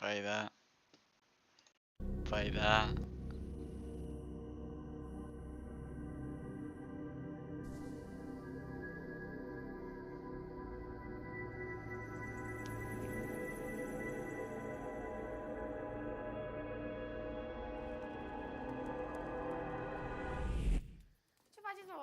Păi da. Păi da.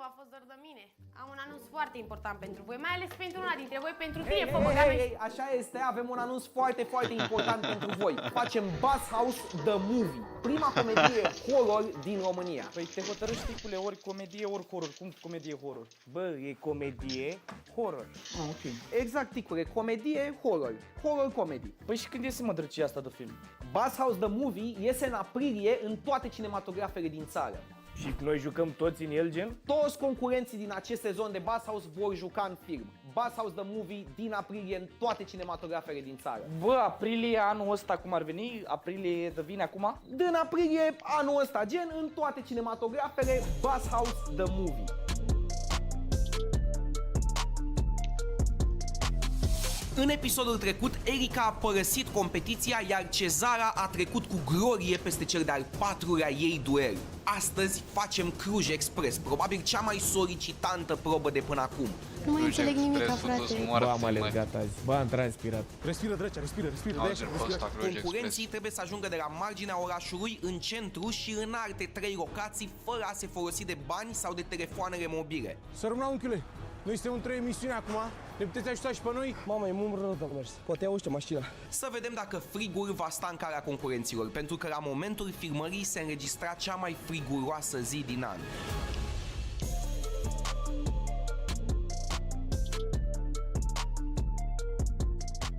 A fost doar de mine. Am un anunț foarte important pentru voi, mai ales pentru una dintre voi, pentru tine, Făbăganești. Așa este, avem un anunț foarte, foarte important pentru voi. Facem Bus House The Movie, prima comedie horror din România. Păi te hotărăști, ticule, ori comedie, ori horror. Cum comedie horror? Bă, e comedie horror. Ok. Exact, ticule, comedie horror. Horror comedy. Păi și când iese, mă, drăcia asta de film? Bus House The Movie iese în aprilie în toate cinematografele din țară. Și noi jucăm toți în el, gen? Toți concurenții din acest sezon de Bus House vor juca în film. Bus House The Movie din aprilie în toate cinematografele din țară. Bă, aprilie anul ăsta cum ar veni? Aprilie de vine acum? Din aprilie anul ăsta, gen în toate cinematografele Bus House The Movie. În episodul trecut, Erica a părăsit competiția, iar Cezara a trecut cu glorie peste cel de-al 4-lea ei duel. Astăzi facem Cluj Express, probabil cea mai solicitantă probă de până acum. Nu mai înțeleg nimica, frate. Bă, am alergat azi. Bă, am transpirat. Respiră, drăcea, respiră. Concurenții trebuie să ajungă de la marginea orașului în centru și în alte 3 locații fără a se folosi de bani sau de telefoanele mobile. Să rămână, unchiule. Noi suntem într-o emisiune acum. Ne puteți ajuta și pe noi? Mamă, e mult rău de mers. Poate iau ăștia mașina. Să vedem dacă frigul va sta în calea concurenților, pentru că la momentul filmării se înregistra cea mai friguroasă zi din an.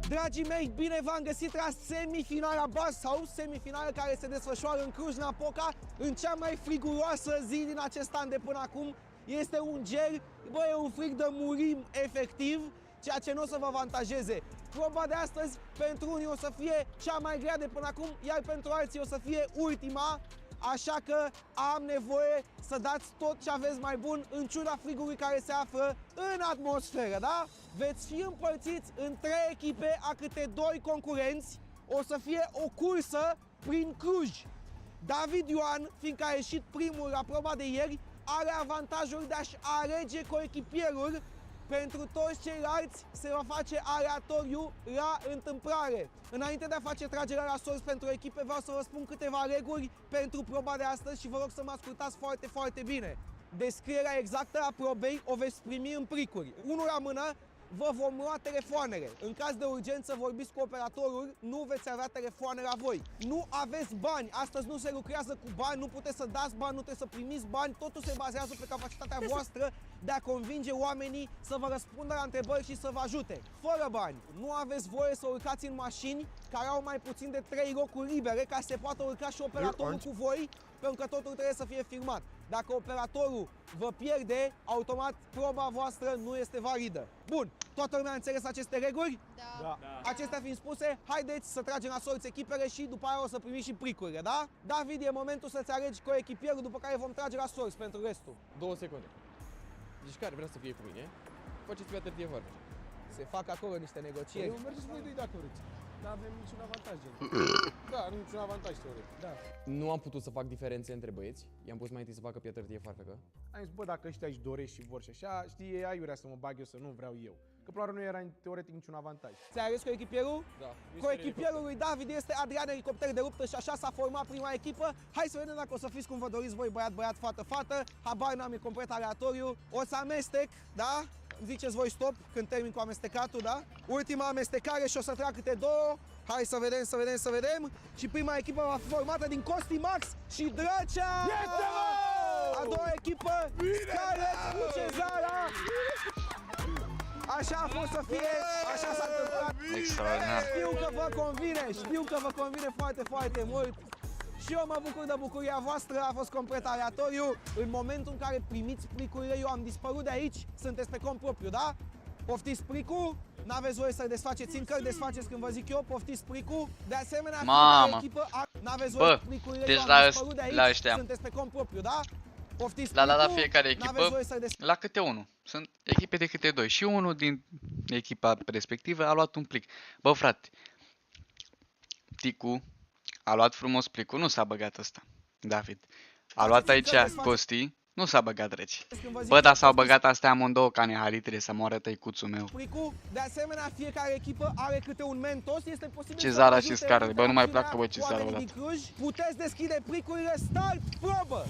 Dragii mei, bine v-am găsit la semifinala Bus House, semifinală care se desfășoară în Cluj-Napoca, în cea mai friguroasă zi din acest an de până acum. Este un gel, bă, e un frig de murim efectiv, ceea ce nu o să vă avantajeze. Proba de astăzi pentru unii o să fie cea mai grea de până acum, iar pentru alții o să fie ultima, așa că am nevoie să dați tot ce aveți mai bun în ciuda frigului care se află în atmosferă, da? Veți fi împărțiți în 3 echipe a câte 2 concurenți, o să fie o cursă prin Cluj. David Ioan, fiindcă a ieșit primul la proba de ieri, are avantajul de a-și alege coechipierul. Pentru toți ceilalți se va face aleatoriu la întâmplare. Înainte de a face tragerea la sorți pentru echipe, vreau să vă spun câteva reguli pentru proba de astăzi și vă rog să mă ascultați foarte, foarte bine. Descrierea exactă a probei o veți primi în pricuri. Unul la mână, vă vom lua telefoanele. În caz de urgență vorbiți cu operatorul, nu veți avea telefoane la voi. Nu aveți bani, astăzi nu se lucrează cu bani, nu puteți să dați bani, nu trebuie să primiți bani, totul se bazează pe capacitatea voastră de a convinge oamenii să vă răspundă la întrebări și să vă ajute. Fără bani, nu aveți voie să urcați în mașini care au mai puțin de 3 locuri libere ca să se poată urca și operatorul cu voi, pentru că totul trebuie să fie filmat. Dacă operatorul vă pierde, automat proba voastră nu este validă. Bun, toată lumea a înțeles aceste reguli? Da. Acestea fiind spuse, haideți să tragem la sorți echipele și după aia o să primiți și pricurile, da? David, e momentul să-ți alegi coechipierul, după care vom trage la sorți pentru restul. 2 secunde. Deci care vrea să fie cu mine? Faceți mea târtie foarte. Se fac acolo niște negocieri. Eu mergeți voi doi dacă vreți. Nu avem niciun avantaj, gen. Da, nu niciun avantaj, teoretic. Da. Nu am putut să fac diferențe între băieți. I-am pus mai întâi să facă pietărtie farfecă. Am zis, bă, dacă ăștia își doresc și vor și așa, știi, ei aiurea să mă bag eu, să nu vreau eu. Că până la urmă nu era teoretic niciun avantaj. Ți-ai ales coechipierul? Da. Coechipierul lui David este Adrian, elicopter de luptă, și așa s-a format prima echipă. Hai să vedem dacă o să fiți cum vă doriți voi, băiat, băiat, fată, fată. Habar n-am, e complet aleatoriu. O să amestec, da? Ziceți voi stop când termin cu amestecatul, da? Ultima amestecare și o să trag câte 2. Hai să vedem, să vedem, să vedem. Și prima echipă va fi formată din Costi Max și Dracea! A doua echipă, Scarlet cu Cezara! Așa a fost să fie, așa s-a întâmplat. Extraordinar. Știu că vă convine foarte, foarte mult. Și eu mă bucur de bucuria voastră, a fost complet aleatoriu. În momentul în care primiți plicurile, eu am dispărut de aici, sunteți pe cont propriu, da? Poftiți plicul, n-aveți voie să desfaceți încă, desfaceți când vă zic eu, poftiți plicul. De asemenea, fiecare echipă, n-aveți voie plicurile, deci eu am dispărut de aici, sunteți pe cont propriu, da? Poftiți plicul, La fiecare echipă, la câte unul. Sunt echipe de câte 2 și unul din echipa respectivă a luat un plic. Bă, frate, Ticu a luat frumos plicul, nu s-a băgat ăsta, David. A luat aici Costi, nu s-a băgat reci. Bă, dar s-au băgat astea amândouă ca neharii, trebuie să moară tăicuțul meu. De asemenea, fiecare echipă are câte un mentos, este posibil Cezara și Scarlet, bă, nu mai plac că bă Cezara odată. Puteți deschide plicurile, start, probă!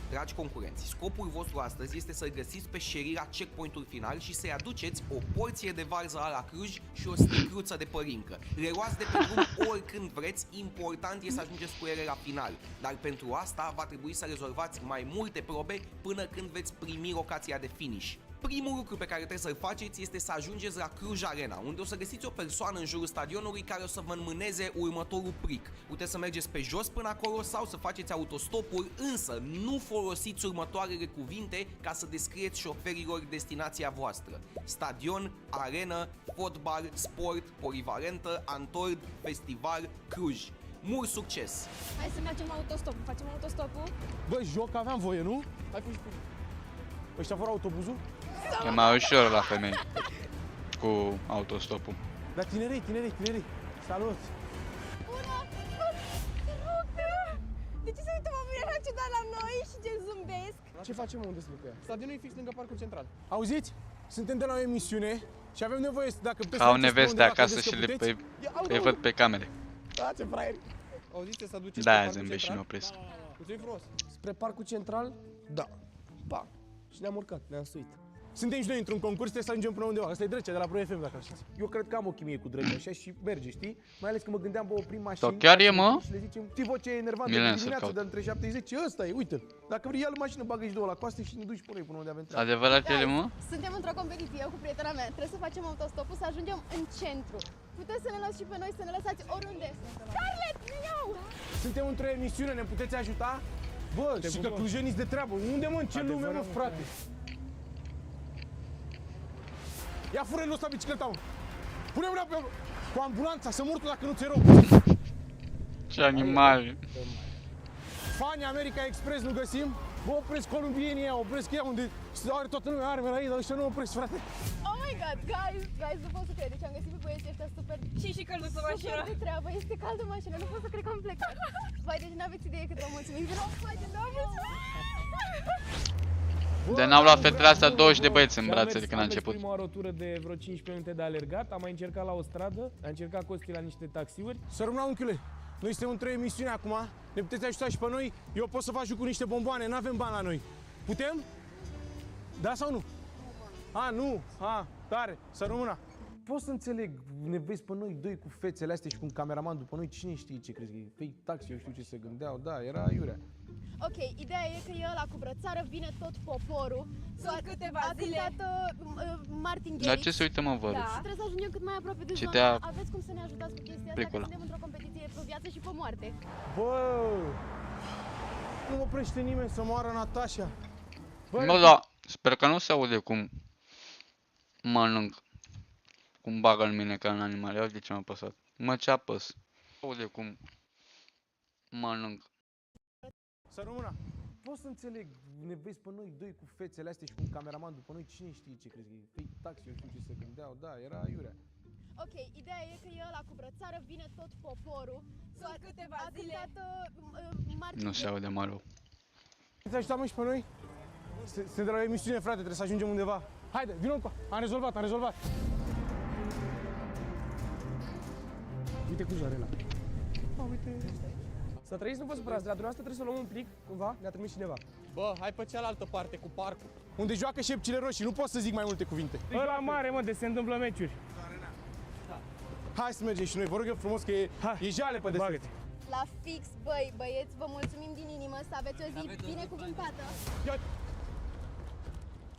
Dragi concurenți, scopul vostru astăzi este să găsiți pe șerira checkpoint-ul final și să-i aduceți o porție de varză la Cluj și o sticluță de părincă. Reluați de pe drum oricând vreți, important e să ajungeți cu ele la final. Dar pentru asta va trebui să rezolvați mai multe probe până când veți primi locația de finish. Primul lucru pe care trebuie să-l faceți este să ajungeți la Cluj Arena, unde o să găsiți o persoană în jurul stadionului care o să vă înmâneze următorul plic. Puteți să mergeți pe jos până acolo sau să faceți autostopuri, însă nu folosiți următoarele cuvinte ca să descrieți șoferilor destinația voastră: stadion, arenă, fotbal, sport, polivalentă, antord, festival, Cluj. Mult succes! Hai să mergem autostopul, facem autostopul? Bă, joc, aveam voie, nu? Hai puși pe... Ăștia vor autobuzul? E mai ușor la femei cu autostopul. Dar tinerei. Salut! Bună! Te rog, te rog! De ce se uită oamenii așa ciudat la noi și ce zâmbesc? Ce facem, unde sunt cu ea? Stadionul e fix lângă parcul central. Auziți? Suntem de la o emisiune și avem nevoie, dacă puteți Au să neveste acasă și le văd pe camere. Da, ce fraieri! Auziți, să duceți Da, zâmbesc și mă opresc. Mulțumim frumos. Spre parcul central? Da. Pa. Și ne-am urcat, ne-am suit. Suntem și noi într-un concurs, trebuie să ajungem până undeva. Asta e Drăcea, de la Pro FM, dacă așa. Eu cred că am o chimie cu Drăcea așa și merge, știi? Mai ales că mă gândeam, bă, oprim mașini. Sau chiar e, mă? Și le zicem, știi, bă, ce e enervant de dimineață, de între 7 și 10, ăsta e, uite-l. Dacă vrei, ia-l mașină, bagă și două la coaste și ne duci până până unde avem treabă. Adevărat ele, mă? Suntem într-o competiție, eu cu prietena mea. Trebuie să facem autostopul, să ajungem în centru. Puteți să ne luați și pe noi, să ne lăsați oriunde. Scarlet, ne iau! Suntem într-o emisiune, ne puteți ajuta? Bă, și că clujeniți de treabă. Unde, mă, în ce lume, mă, frate? Ia fură-l ăsta bicicleta, mă! Pune mâna pe... cu ambulanța, să mor tu dacă nu ți-e rău! Ce animal! Fani America Express nu găsim? Bă, opresc columbienii ăia, opresc ea unde are toată lumea arme la ei, dar ăștia nu opresc, frate! Oh my god, guys, nu pot să cred. Deci am găsit pe băieții ăștia super... Și căldă să mașină. Super de treabă, este cald în mașină, nu pot să cred că am plecat. Vai, deci n-aveți idee cât vă mulțumim. Vreau, vai, de n-am De n-au luat fetele astea 20 de băieți în brațe de când a început. Prima oară o tură de vreo 15 minute de alergat, am mai încercat la o stradă, am încercat Costi la niște taxiuri. Să rămână, unchiule! Noi suntem într-o emisiune acum, ne puteți ajuta și pe noi, eu pot să vă ajut cu niște bomboane, n-avem bani la noi. Putem? Da sau nu? A, nu? A, tare, să rămână. Pot să înțeleg, ne vezi pe noi doi cu fețele astea și cu un cameraman după noi, cine știe ce crezi că e? Fake taxi, eu știu ce se gândeau, da, era iurea. Ok, ideea e că e ăla cu brățară, vine tot poporul. Sunt câteva zile. A cântat Martin Garrix. La ce se uită, mă, vă rog? Da. Trebuie să ajungem cât mai aproape de Citea zonă. Aveți cum să ne ajutați cu chestia asta, că suntem într-o competiție pe viață și pe moarte. Bă, nu oprește nimeni să moară Natasha. Bă, da, sper că nu se aude cum mănânc, cum bagă în mine ca în animal. Ia uite ce m-a păsat. Mă, ce apăs? Aude cum mănânc. Să rămână. Pot să înțeleg, ne vezi pe noi doi cu fețele astea și cu un cameraman după noi, cine știe ce crezi că e? Fake taxi, eu știu ce se gândeau, da, era iurea. Ok, ideea e că e ăla cu brățară, vine tot poporul. Sunt câteva zile. A cântat Martin Nu se aude mai rău. Te ajutăm și pe noi? Suntem de la o emisiune, frate, trebuie să ajungem undeva. Haide, vină încă. Am rezolvat. Uite cu jarela. Uite. Să trăiți, nu vă supărați, de la dumneavoastră trebuie să luăm un plic, cumva, ne-a trimis cineva. Bă, hai pe cealaltă parte, cu parcul. Unde joacă șepcile roșii, nu pot să zic mai multe cuvinte. Ăla mare, mă, de se întâmplă meciuri. Hai să mergem și noi, vă rog eu frumos că e jale pe desubt. La fix, băieți, vă mulțumim din inimă, să aveți o zi binecuvântată.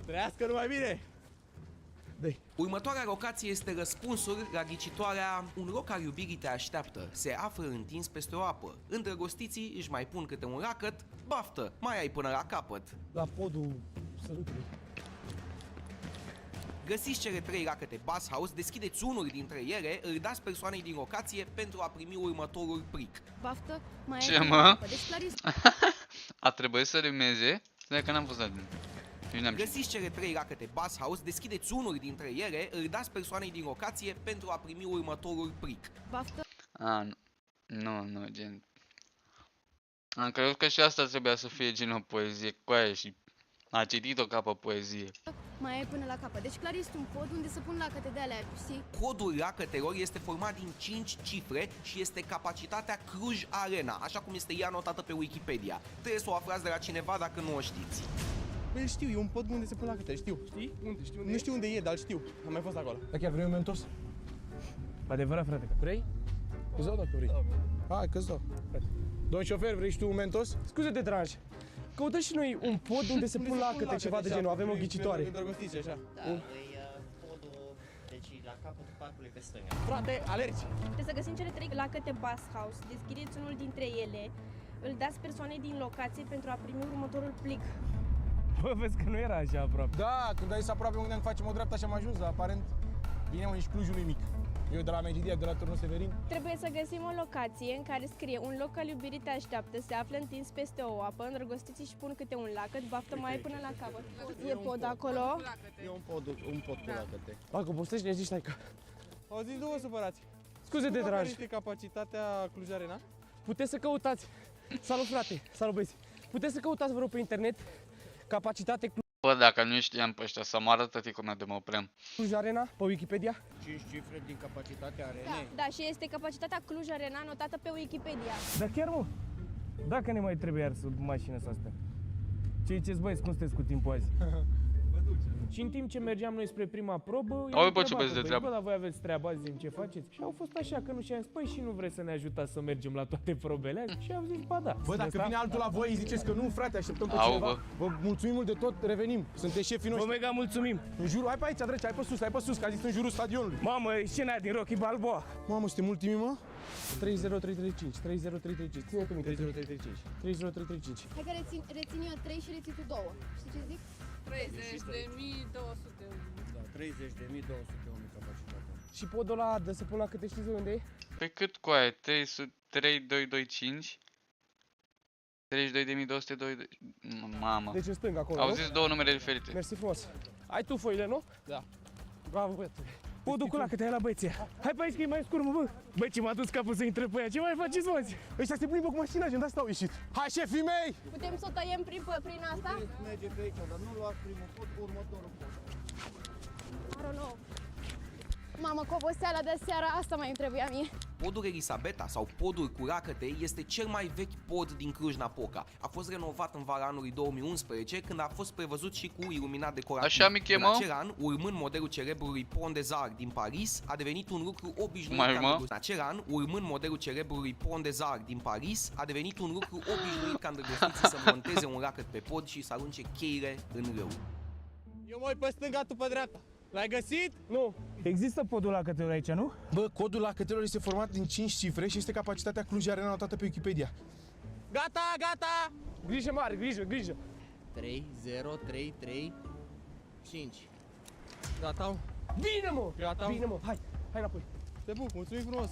Trăiască numai bine! Următoarea locație este răspunsul la ghicitoarea "Un loc al iubirii te așteaptă, se află întins peste o apă. Îndrăgostiții își mai pun câte un racăt, baftă, mai ai până la capăt." La podul sărutului. Găsiți cele 3 racăte Bass House, deschideți unul dintre ele, îl dați persoanei din locație pentru a primi următorul plic. Baftă, mai Ce, ai mă? deci Clarice. A trebuit să rimeze? Stai că n-am văzut. Găsiți cele 3 lacăte Bass House, deschideți unul dintre ele, îl dați persoanei din locație pentru a primi următorul plic. Baftă. Nu, gen. Am crezut că și asta trebuia să fie gen o poezie cu aia și a citit-o ca pe poezie. Mai e până la capăt. Deci clar este un pod unde se pun lacăte de alea, știi? Codul lacătelor este format din 5 cifre și este capacitatea Cluj Arena, așa cum este ea notată pe Wikipedia. Trebuie să o aflați de la cineva dacă nu o știți. Păi știu, e un pod unde se pun lacăte, știu. Știi? Unde? Nu știu unde e, dar știu. Am mai fost acolo. Dar chiar vrei un mentos? Adevărat, frate. Vrei? Îți dau dacă vrei. Hai, că-ți dau. Domn șofer, vrei și tu un mentos? Scuze de deranj. Căutăm și noi un pod unde se pun lacăte, ceva de genul. Avem o ghicitoare. Îndrăgostiți așa. Da, podul, deci la capătul parcului pe stânga. Frate, alergi! Trebuie să găsim cele 3 lacăte Bass House, deschideți unul dintre ele, îl dați persoanei din locație pentru a primi următorul plic. Bă, vezi că nu era așa aproape. Da, când ai zis aproape unde facem o dreaptă și am ajuns, dar aparent bine, mă, nici Clujul mic. Eu de la Megidia, de la Turnul Severin. Trebuie să găsim o locație în care scrie un loc al iubirii te așteaptă, se află întins peste o apă, îndrăgostiții își pun câte un lacăt, baftă mai până la capăt. E pod acolo? E un pod cu lacăte. Dacă postești, ne zici, stai că... Auziți, două supărați. Scuze de Care deranj. este capacitatea Cluj Arena? Puteți să căutați. Salut, frate. Salut, băieți. Puteți să căutați, vă rog, pe internet capacitate Bă, dacă nu știam pe ăștia, să mă arătă ticul de mă oprem. Cluj Arena pe Wikipedia. 5 cifre din capacitatea arenei. Da, și este capacitatea Cluj Arena notată pe Wikipedia. Dar chiar, mă, dacă ne mai trebuie iar sub mașină să astea. Ce ziceți, băieți, cum sunteți cu timpul azi? Și în timp ce mergeam noi spre prima probă, Au, bă, ce băieți de treabă? Bă, dar voi aveți treaba, zi ce faceți? Și au fost așa, că nu și-am zis, păi și nu vreți să ne ajutați să mergem la toate probele astea? Și am zis, ba da. Bă, dacă vine altul la voi, îi ziceți că nu, frate, așteptăm pe Au, cineva. bă. Vă mulțumim mult de tot, revenim. Sunteți șefii Vă noștri. mega mulțumim. În jurul, hai pe aici, dreci, hai pe sus, că a zis în jurul stadionului. Mamă, e scena din Rocky Balboa. Mamă, suntem ultimii, mă? 30335, 30335. Ține-te minte. 30335. 30335. Hai că rețin eu 3 și reții tu 2. Știi ce zic? 30.200. Da, 30.200 capacitatea. Și podul ăla de să pun la câte, știți unde e? Pe cât cu aia? 3225? 32.202. Mamă. Deci în stânga acolo, Au nu? zis două numere diferite. Mersi frumos. Ai tu foile, nu? Da. Bravo, băiete. Podul cu lacăte, hai la băieții. Hai pe aici că e mai scurt, mă, bă. Băi, ce m-a dus capul să intre pe ea. Ce mai faceți, mă? Ăștia se plimbă cu mașina, gen, de asta au ieșit. Hai, șefii mei! Putem să o tăiem prin asta? Merge pe aici, dar nu luați primul pod, următorul pod. I don't know. Mamă, cu oboseala de seara, asta mai îmi trebuia mie. Podul Elisabeta sau podul cu lacăte este cel mai vechi pod din Cluj-Napoca. A fost renovat în vara anului 2011, când a fost prevăzut și cu iluminat decorativ. Așa mi chemă? În acel an, urmând modelul celebrului Pont des Arts din Paris, a devenit un lucru obișnuit Mai ca urmă? îndrăgostiții. În acel an, urmând modelul celebrului Pont des Arts din Paris, a devenit un lucru obișnuit ca îndrăgostiții să monteze un lacăt pe pod și să arunce cheile în râu. Eu mă uit pe stânga, tu pe dreapta. L-ai găsit? Nu. Există podul lacătelor aici, nu? Bă, codul lacătelor este format din 5 cifre și este capacitatea Cluj Arena notată pe Wikipedia. Gata, gata! Grijă mare, grijă. 3, 0, 3, 3, 5. Gata? Bine, mă! Gata? Bine, mă, hai înapoi. Te pup, mulțumim frumos.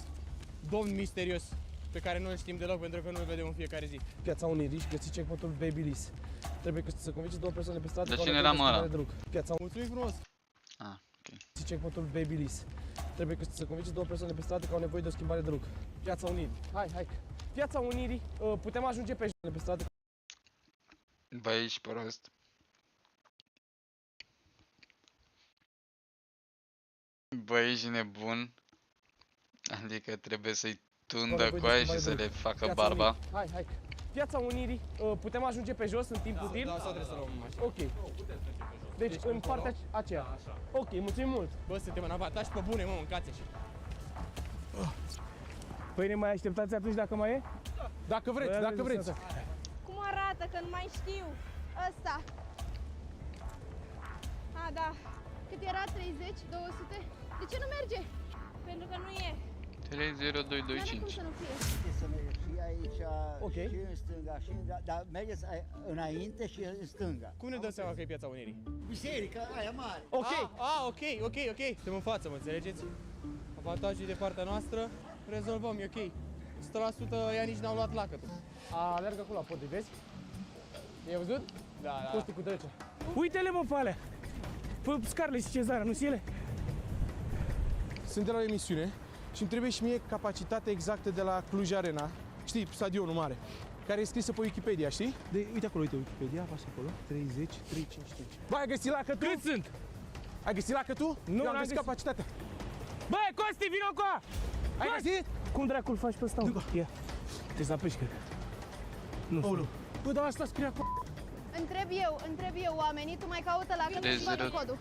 Domn misterios, pe care nu îl știm deloc pentru că nu îl vedem în fiecare zi. Piața Unirii și găsiți checkpointul Babyliss. Trebuie să convingeți două persoane pe stradă Dar că au cine nevoie era, de mă, schimbare de look. Piața Mulțumim frumos. Ah, ok. Găsiți checkpointul Babyliss. Trebuie să convingeți două persoane pe stradă că au nevoie de o schimbare de look. Piața Unirii. Hai. Piața Unirii, putem ajunge pe stradă. Băi, ești prost. Băi, ești nebun. Adică trebuie să-i tundă cu aia și să le facă barba. Hai. Piața Unirii, putem ajunge pe jos în timp util? Da, sau trebuie să luăm mașină. Ok. Deci în partea aceea. Ok, mulțumim mult. Bă, suntem în avantaj pe bune, mă, mâncați așa. Păi ne mai așteptați atunci dacă mai e? Dacă vreți. Cum arată, că nu mai știu. Ăsta. A, da. Cât era? 30, 200? De ce nu merge? Pentru că nu e. 30225. Cum să nu fie? Puteți să mergeți și aici, Ok. și în stânga, și în... Dar mergeți înainte și în stânga. Cum ne dăm seama că e Piața Unirii? Biserica aia mare. Ok. Ok. Suntem în față, mă înțelegeți? Avantajul de partea noastră, rezolvăm, e ok. 100% ea nici n-au luat lacătul. Alergă acolo la pod, vezi? I-ai văzut? Da. Costi cu trecea. Uite-le, mă, pe alea. Pe Scarlett și Cezara, nu-s ele? Sunt de la o emisiune și îmi trebuie și mie capacitatea exactă de la Cluj Arena. Știi, stadionul mare, care e scrisă pe Wikipedia, știi? Uite acolo, uite, Wikipedia, apasă acolo. 30, 355. Bă, ai găsit lacătul? Cât sunt? Ai găsit lacătul? Nu, am găsit capacitatea. Bă, Costi, vino cu a! Ai găsit? Cum dracul faci pe ăsta? Ia. Trebuie să apeși, cred. Nu știu. Bă, dar asta scrie acolo. Întreb eu oamenii, tu mai caută la cât și bate codul.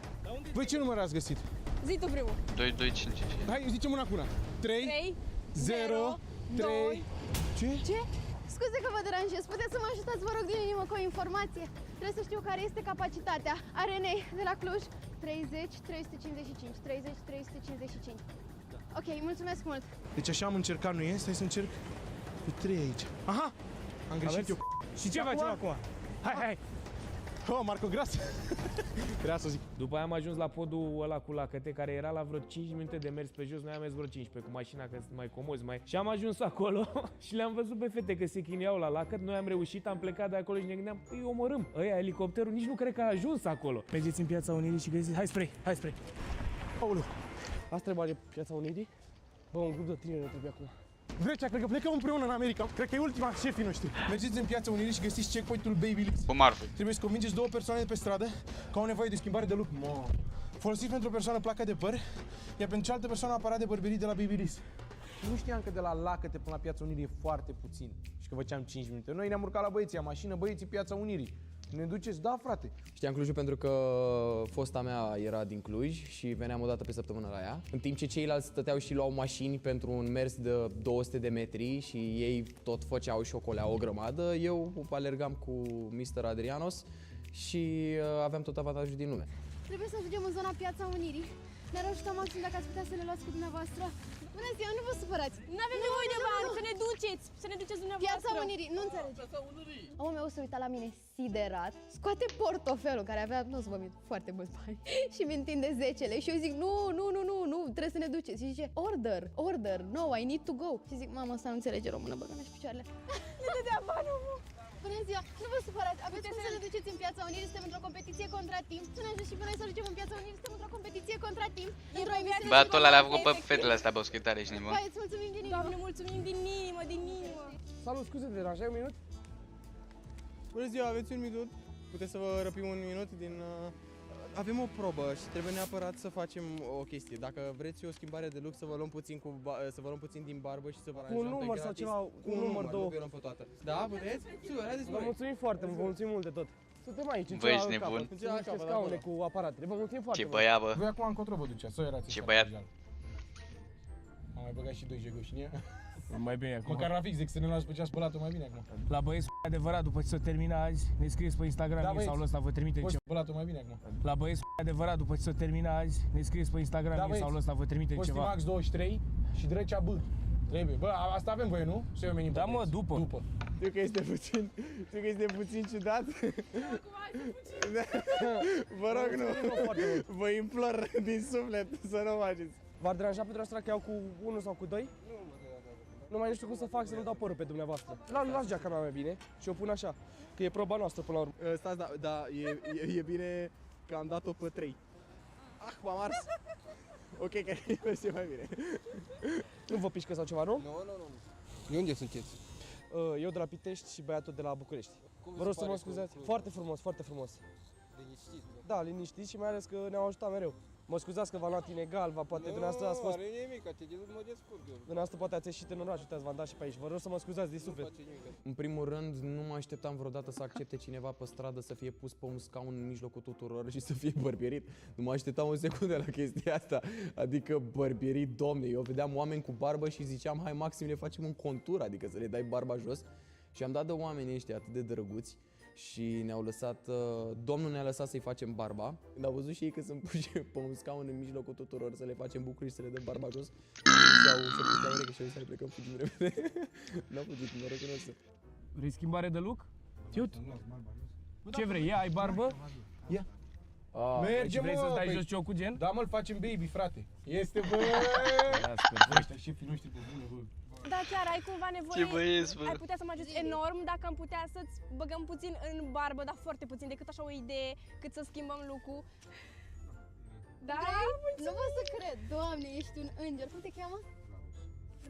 Voi ce număr ați găsit? Zi tu primul. 2, 2, 5. Hai, zicem una cu una. 3, 0, 3... Ce? Scuze că vă deranjez, puteți să mă ajutați, vă rog, din inimă, cu o informație. Trebuie să știu care este capacitatea arenei de la Cluj. 30, 355, 30, 355. Ok, mulțumesc mult. Deci așa am încercat, nu e? Stai să încerc cu 3 aici. Aha! Am greșit eu. Și ce facem acum? Hai! Oh, Marco Gras! Trebuia să zic. După aia am ajuns la podul ăla cu lacăte, care era la vreo 5 minute de mers pe jos. Noi am mers vreo 15 cu mașina, că sunt mai comozi, mai... Și am ajuns acolo și le-am văzut pe fete că se chinuiau la lacăt. Noi am reușit, am plecat de acolo și ne gândeam, îi omorâm. Ăia, elicopterul, nici nu cred că a ajuns acolo. Mergeți în Piața Unirii și găsiți... Hai spre! Aoleu! Asta trebuie de Piața Unirii? Bă, un grup de tineri ne trebuie acum. Vrecea, cred că plecăm împreună în America. Cred că e ultima șefii noștri. Mergeți în Piața Unirii și găsiți checkpoint-ul Babyliss. Cu marfă. Trebuie să convingeți 2 persoane de pe stradă că au nevoie de schimbare de look. Folosiți pentru o persoană placa de păr, iar pentru cealaltă persoană aparat de bărbierit de la Babyliss. Nu știam că de la Lacăte până la Piața Unirii e foarte puțin și că făceam 5 minute. Noi ne-am urcat la băieții, la mașină, băieții Piața Unirii. Ne duceți? Da, frate. Știam Clujul pentru că fosta mea era din Cluj și veneam o dată pe săptămână la ea. În timp ce ceilalți stăteau și luau mașini pentru un mers de 200 de metri și ei tot făceau și ocoleau o grămadă, eu alergam cu Mr. Adrianos și aveam tot avantajul din lume. Trebuie să ajungem în zona Piața Unirii. Ne-ar ajuta maxim dacă ați putea să le luați cu dumneavoastră. Bună ziua, nu vă supărați! Nu avem nevoie de bani, să ne duceți! Să ne duceți dumneavoastră! Piața Unirii, nu înțelegi. Omul meu se uita la mine siderat, scoate portofelul care avea, nu o să vă mint, foarte mulți bani și mi întinde 10 și eu zic nu, trebuie să ne duceți. Și zice order, no, I need to go. Și zic, mama, asta nu înțelege română, băgă-mi și picioarele. Ne dădea bani, omul! Bună ziua, nu vă supărați, aveți cum să ne duceți în Piața Unirii, suntem într-o competiție contra timp. Să ne ajut și pe noi să ducem în Piața Unirii, suntem într-o competiție contra timp. Într-o emisiune. Băiatul ăla le-a făcut pe fetele astea boschetare și nebun. Băi, îți mulțumim din inimă. Doamne, mulțumim din inimă. Salut, scuze, te deranjai un minut? Bună ziua, aveți un minut? Puteți să vă răpim un minut din... Avem o probă și trebuie neapărat să facem o chestie. Dacă vreți o schimbare de look, să vă luăm puțin din barbă și să vă aranjăm Cu un număr sau ceva, cu un număr, 2. Nu vă luăm pe toată. Da, puteți? Super, haideți Vă mulțumim foarte mult, vă mulțumim mult de tot. Suntem aici, în Băi, ești celălalt nebun. capăt, sunt niște scaune cu aparatele. Vă mulțumim foarte Ce mult. băia, bă. Voi acum încotro vă duceați, sau erați? Ce băiat. Am mai băgat și 2 jegoși în ea. Mai bine acum. Măcar la fix, decât să ne luați pe ce a spălat-o mai bine acum. La băieți adevărat, după ce s-o termina azi, ne scrieți pe Instagram Da, mie sau băieți. ăsta, vă trimitem Poți ceva. spălat-o mai bine acum. La băieți adevărat, după ce s-o termina azi, ne scrieți pe Instagram Da, mie sau băieți. ăsta, vă trimitem Costi ceva. Max 23 și Drecea B. Trebuie. Bă, asta avem voie, nu? Să omenim Da, mă, după. Știu că este puțin ciudat. Vă rog, nu. Vă implor din suflet să nu faceți. V-ar deranja pentru asta că iau cu 1 sau cu 2? Nu mai știu cum să fac să nu dau părul pe dumneavoastră. Las geaca mea mai bine și o pun așa, că e proba noastră până la urmă. Stați, da, e bine că am dat-o pe 3. M-am ars. Ok, că e mai bine. Nu vă pișcă sau ceva, nu? Nu. De unde sunteți? Eu de la Pitești și băiatul de la București. Vă rog să mă scuzați. Foarte frumos. Liniștiți, nu? Da, liniștiți și mai ales că ne-au ajutat mereu. Mă scuzați că v-am luat inegal, poate dumneavoastră ați fost... Nu, are nimic, mă descurc eu. Dumneavoastră poate ați ieșit în oraș, uitați, v-am dat și pe aici. Vă rog să mă scuzați din suflet. În primul rând, nu mă așteptam vreodată să accepte cineva pe stradă să fie pus pe un scaun în mijlocul tuturor și să fie bărbierit. Nu mă așteptam o secundă la chestia asta. Adică bărbierit, domne, eu vedeam oameni cu barbă și ziceam, hai maxim le facem un contur, adică să le dai barba jos. Și am dat de oamenii ăștia atât de drăguți și ne-au lăsat, domnul ne-a lăsat să-i facem barba. Când au văzut și ei că sunt puși pe un scaun în mijlocul tuturor să le facem bucuri și să le dăm barba jos, și-au pus ureche și au zis să ne plecăm fugim repede. N-au fugit, norocul nostru. Vrei schimbare de look? Ce vrei? Ia, ai barbă? Ia. Mergem, vrei să-ți dai jos ciocul gen? Da, mă, îl facem baby, frate. Este, bă! Ăștia șefii noștri pe bune, bă. Da, chiar ai cumva nevoie. Ce băieți, bă. Ai putea să mă ajuți enorm dacă am putea să-ți băgăm puțin în barbă, dar foarte puțin, decât așa o idee, cât să schimbăm look-ul. Da? Nu pot să cred. Doamne, ești un înger. Cum te cheamă?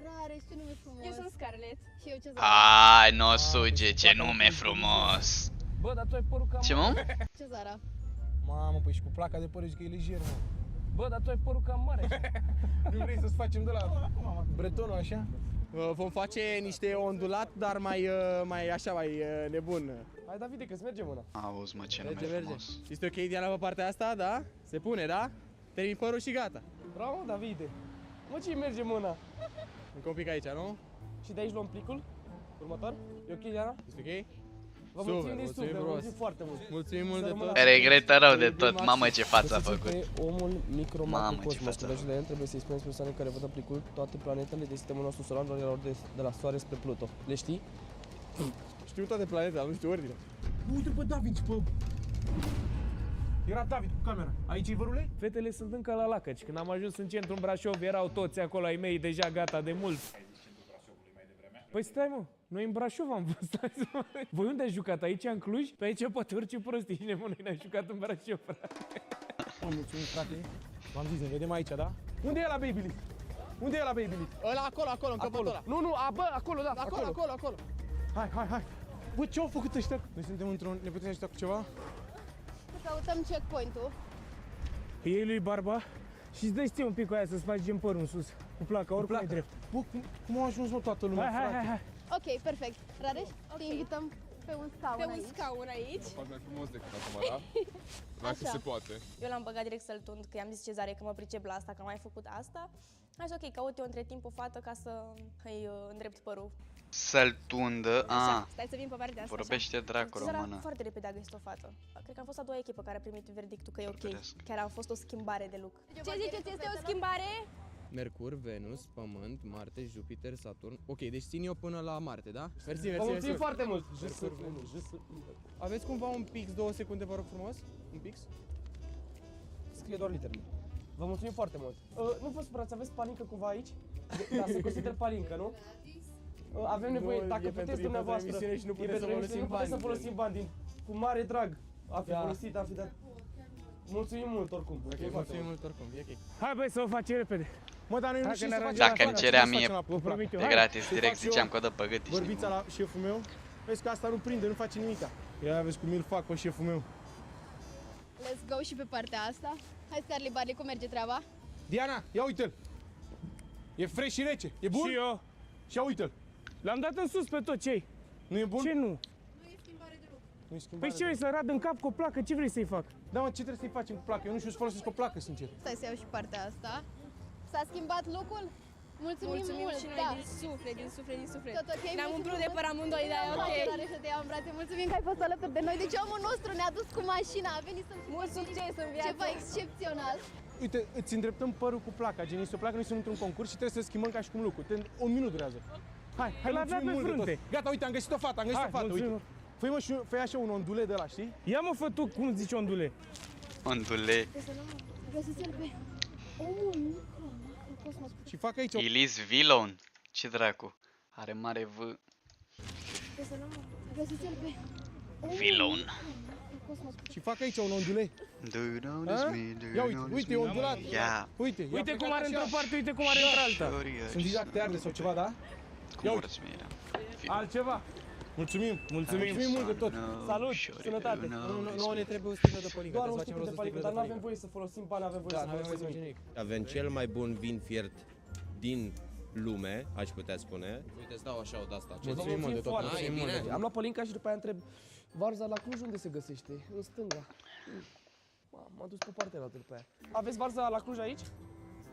Rare, ce nume frumos. Eu sunt Scarlett. Și eu ce Ai, n-o suge, ce nume frumos. Bă, dar tu ai părul cam Ce, mă? Ce Zara? Mamă, păi și cu placa de păr zic că e lejer, mă. Bă, dar tu ai părul cam mare. Nu vrei să-ți facem de la bretonul așa? Vom face niște ondulat, dar mai așa, mai nebun. Hai, Davide, că-ți merge mâna. Auzi, mă, ce nume Merge. frumos. Este ok, Diana, pe partea asta, da? Se pune, da? Termin părul și gata. Bravo, Davide. Mă, ce merge mâna? Încă un pic aici, nu? Și de aici luăm plicul următor. E ok, Diana? Este ok? Vă mulțumim din suflet, vă mulțumim foarte mult. Mulțumim mult de tot. Regretă rău de tot, mamă ce față a făcut. Omul Mamă, ce micro-macrocosmos. față a făcut. De el trebuie să-i spuneți persoanei care văd plicul toate planetele de sistemul nostru solar, doar de la Soare spre Pluto. Le știi? Știu toate planetele, dar nu știu ordinea. Uite pe David, pe... Era David cu camera. Aici e vărule? Fetele sunt încă la lacăci. Când am ajuns în centru în Brașov, erau toți acolo ai mei deja gata de mult. Păi stai, mă, noi în Brașov am fost. Voi unde ați jucat? Aici în Cluj? Pe aici poate orice prost ești nebun, noi ne-am jucat în Brașov, frate. Mulțumim, frate. V-am zis, ne vedem aici, da? Unde e la Baby Lift? Unde e la Baby Lift? Ăla acolo, în capătul ăla. Nu, bă, acolo, da, Acolo. Hai. Bă, ce-au făcut ăștia? Noi suntem într-un... Ne puteți ajuta cu ceva? Căutăm checkpoint-ul. Iei lui barba și îți dai ție un pic cu aia să-ți faci gen părul în sus. Cu placa, oricum e drept. Bă, cum a ajuns, mă, toată lumea, frate? Hai. Ok, perfect. Rareș, te invităm pe un scaun Pe un aici. scaun aici. Poate mai frumos decât acum, da? Dacă Așa. se poate. Eu l-am băgat direct să-l tund, că i-am zis Cezare că mă pricep la asta, că am mai făcut asta. Așa, ok, caut eu între timp o fată ca să îi îndrept părul. Să-l tundă, Așa, stai să vin pe partea asta. vorbește dracu Cezara română. foarte repede a găsit o fată. Cred că am fost a doua echipă care a primit verdictul că e ok. Mărturesc. Chiar a fost o schimbare de look. Ce ziceți, este o schimbare? Mercur, Venus, Pământ, Marte, Jupiter, Saturn. Ok, deci țin eu până la Marte, da? Mersi. Vă mulțumim foarte mult. Aveți cumva un pix, 2 secunde, vă rog frumos? Un pix? Scrie doar literele. Vă mulțumim foarte mult. Nu vă supărați, aveți palincă cumva aici? Da, se consideră palincă, nu? Avem nevoie, Nu, dacă e puteți pentru dumneavoastră. emisiune și nu putem e să pentru folosim emisiune, nu putem să bani. folosim bani din... Cu mare drag. A fi folosit, a fi dat. Mulțumim mult oricum. Ok, mulțumim mult oricum, e ok. Hai băi să o facem repede. Mă, dar noi nu știm să facem Dacă la îmi placă, cerea ce să mie facem la placă? promit eu. de Hai. gratis, Să direct fac și eu ziceam că dă pe gât, ești Vorbița nebun. la șeful meu. Vezi că asta nu prinde, nu face nimica. Ia vezi cum îl fac pe șeful meu. Let's go și pe partea asta. Hai, Scarly Barley, cum merge treaba? Diana, ia uite-l. E fresh și rece. E bun? Și eu. Și ia uite-l. L-am dat în sus pe tot ce-i. Nu e bun? Ce nu? Nu e schimbare Păi de ce vrei să rad în cap cu o placă? Ce vrei să-i fac? Da, mă, ce trebuie să-i facem cu placă? Eu nu știu să folosesc o placă, sincer. Stai să iau și partea asta. S-a schimbat look-ul? Mulțumim mult, și noi da. din suflet, din suflet, din suflet. Tot ok, Ne-am mulțumim umplut de mult. păr amândoi, dar e ok. Hai, să te iau în brațe. Mulțumim că ai fost alături de noi. Deci omul nostru ne-a dus cu mașina, a venit să-mi Mult succes în viață. ceva excepțional. Uite, îți îndreptăm părul cu placa, gen, este o placă, noi suntem într-un concurs și trebuie să schimbăm ca și cum lucru. Un minut durează. Hai, Îl avea mulțumim pe mult de frunte. tot. Gata, uite, am găsit o fată, uite. Fă așa un ondule de la, știi? Ia mă, fă tu, cum zici ondule? Ondule. Găsiți-l pe omul micro-macrocosmos. Și fac aici Ilis Vilon. Ce dracu. Are mare V. Găsiți-l pe Vilon. Și fac aici un ondule. Ia Uite, e ondulat. Ia. Uite Uite cum are într-o parte, uite cum are într-alta. Sunt didacte arde sau ceva, da? Cum urăți mie? Altceva. Mulțumim. Mulțumim. Mult de tot. Salut, sănătate. Nouă ne trebuie o sticlă de pălincă. Doar un trebuie să sticlu de facem rost palincă, o dar sticlă nu de avem voie să folosim bani, avem voie Da, să nu avem voie să folosim facem nimic. Avem cel mai bun vin fiert din lume, aș putea spune. Uite, îți dau așa o de-asta. Mulțumim mult de tot. Ah, e bine. Am luat pălinca și după aia întreb varza la Cluj unde se găsește? În stânga. M-am dus pe partea altă după aia. Aveți varza la Cluj aici?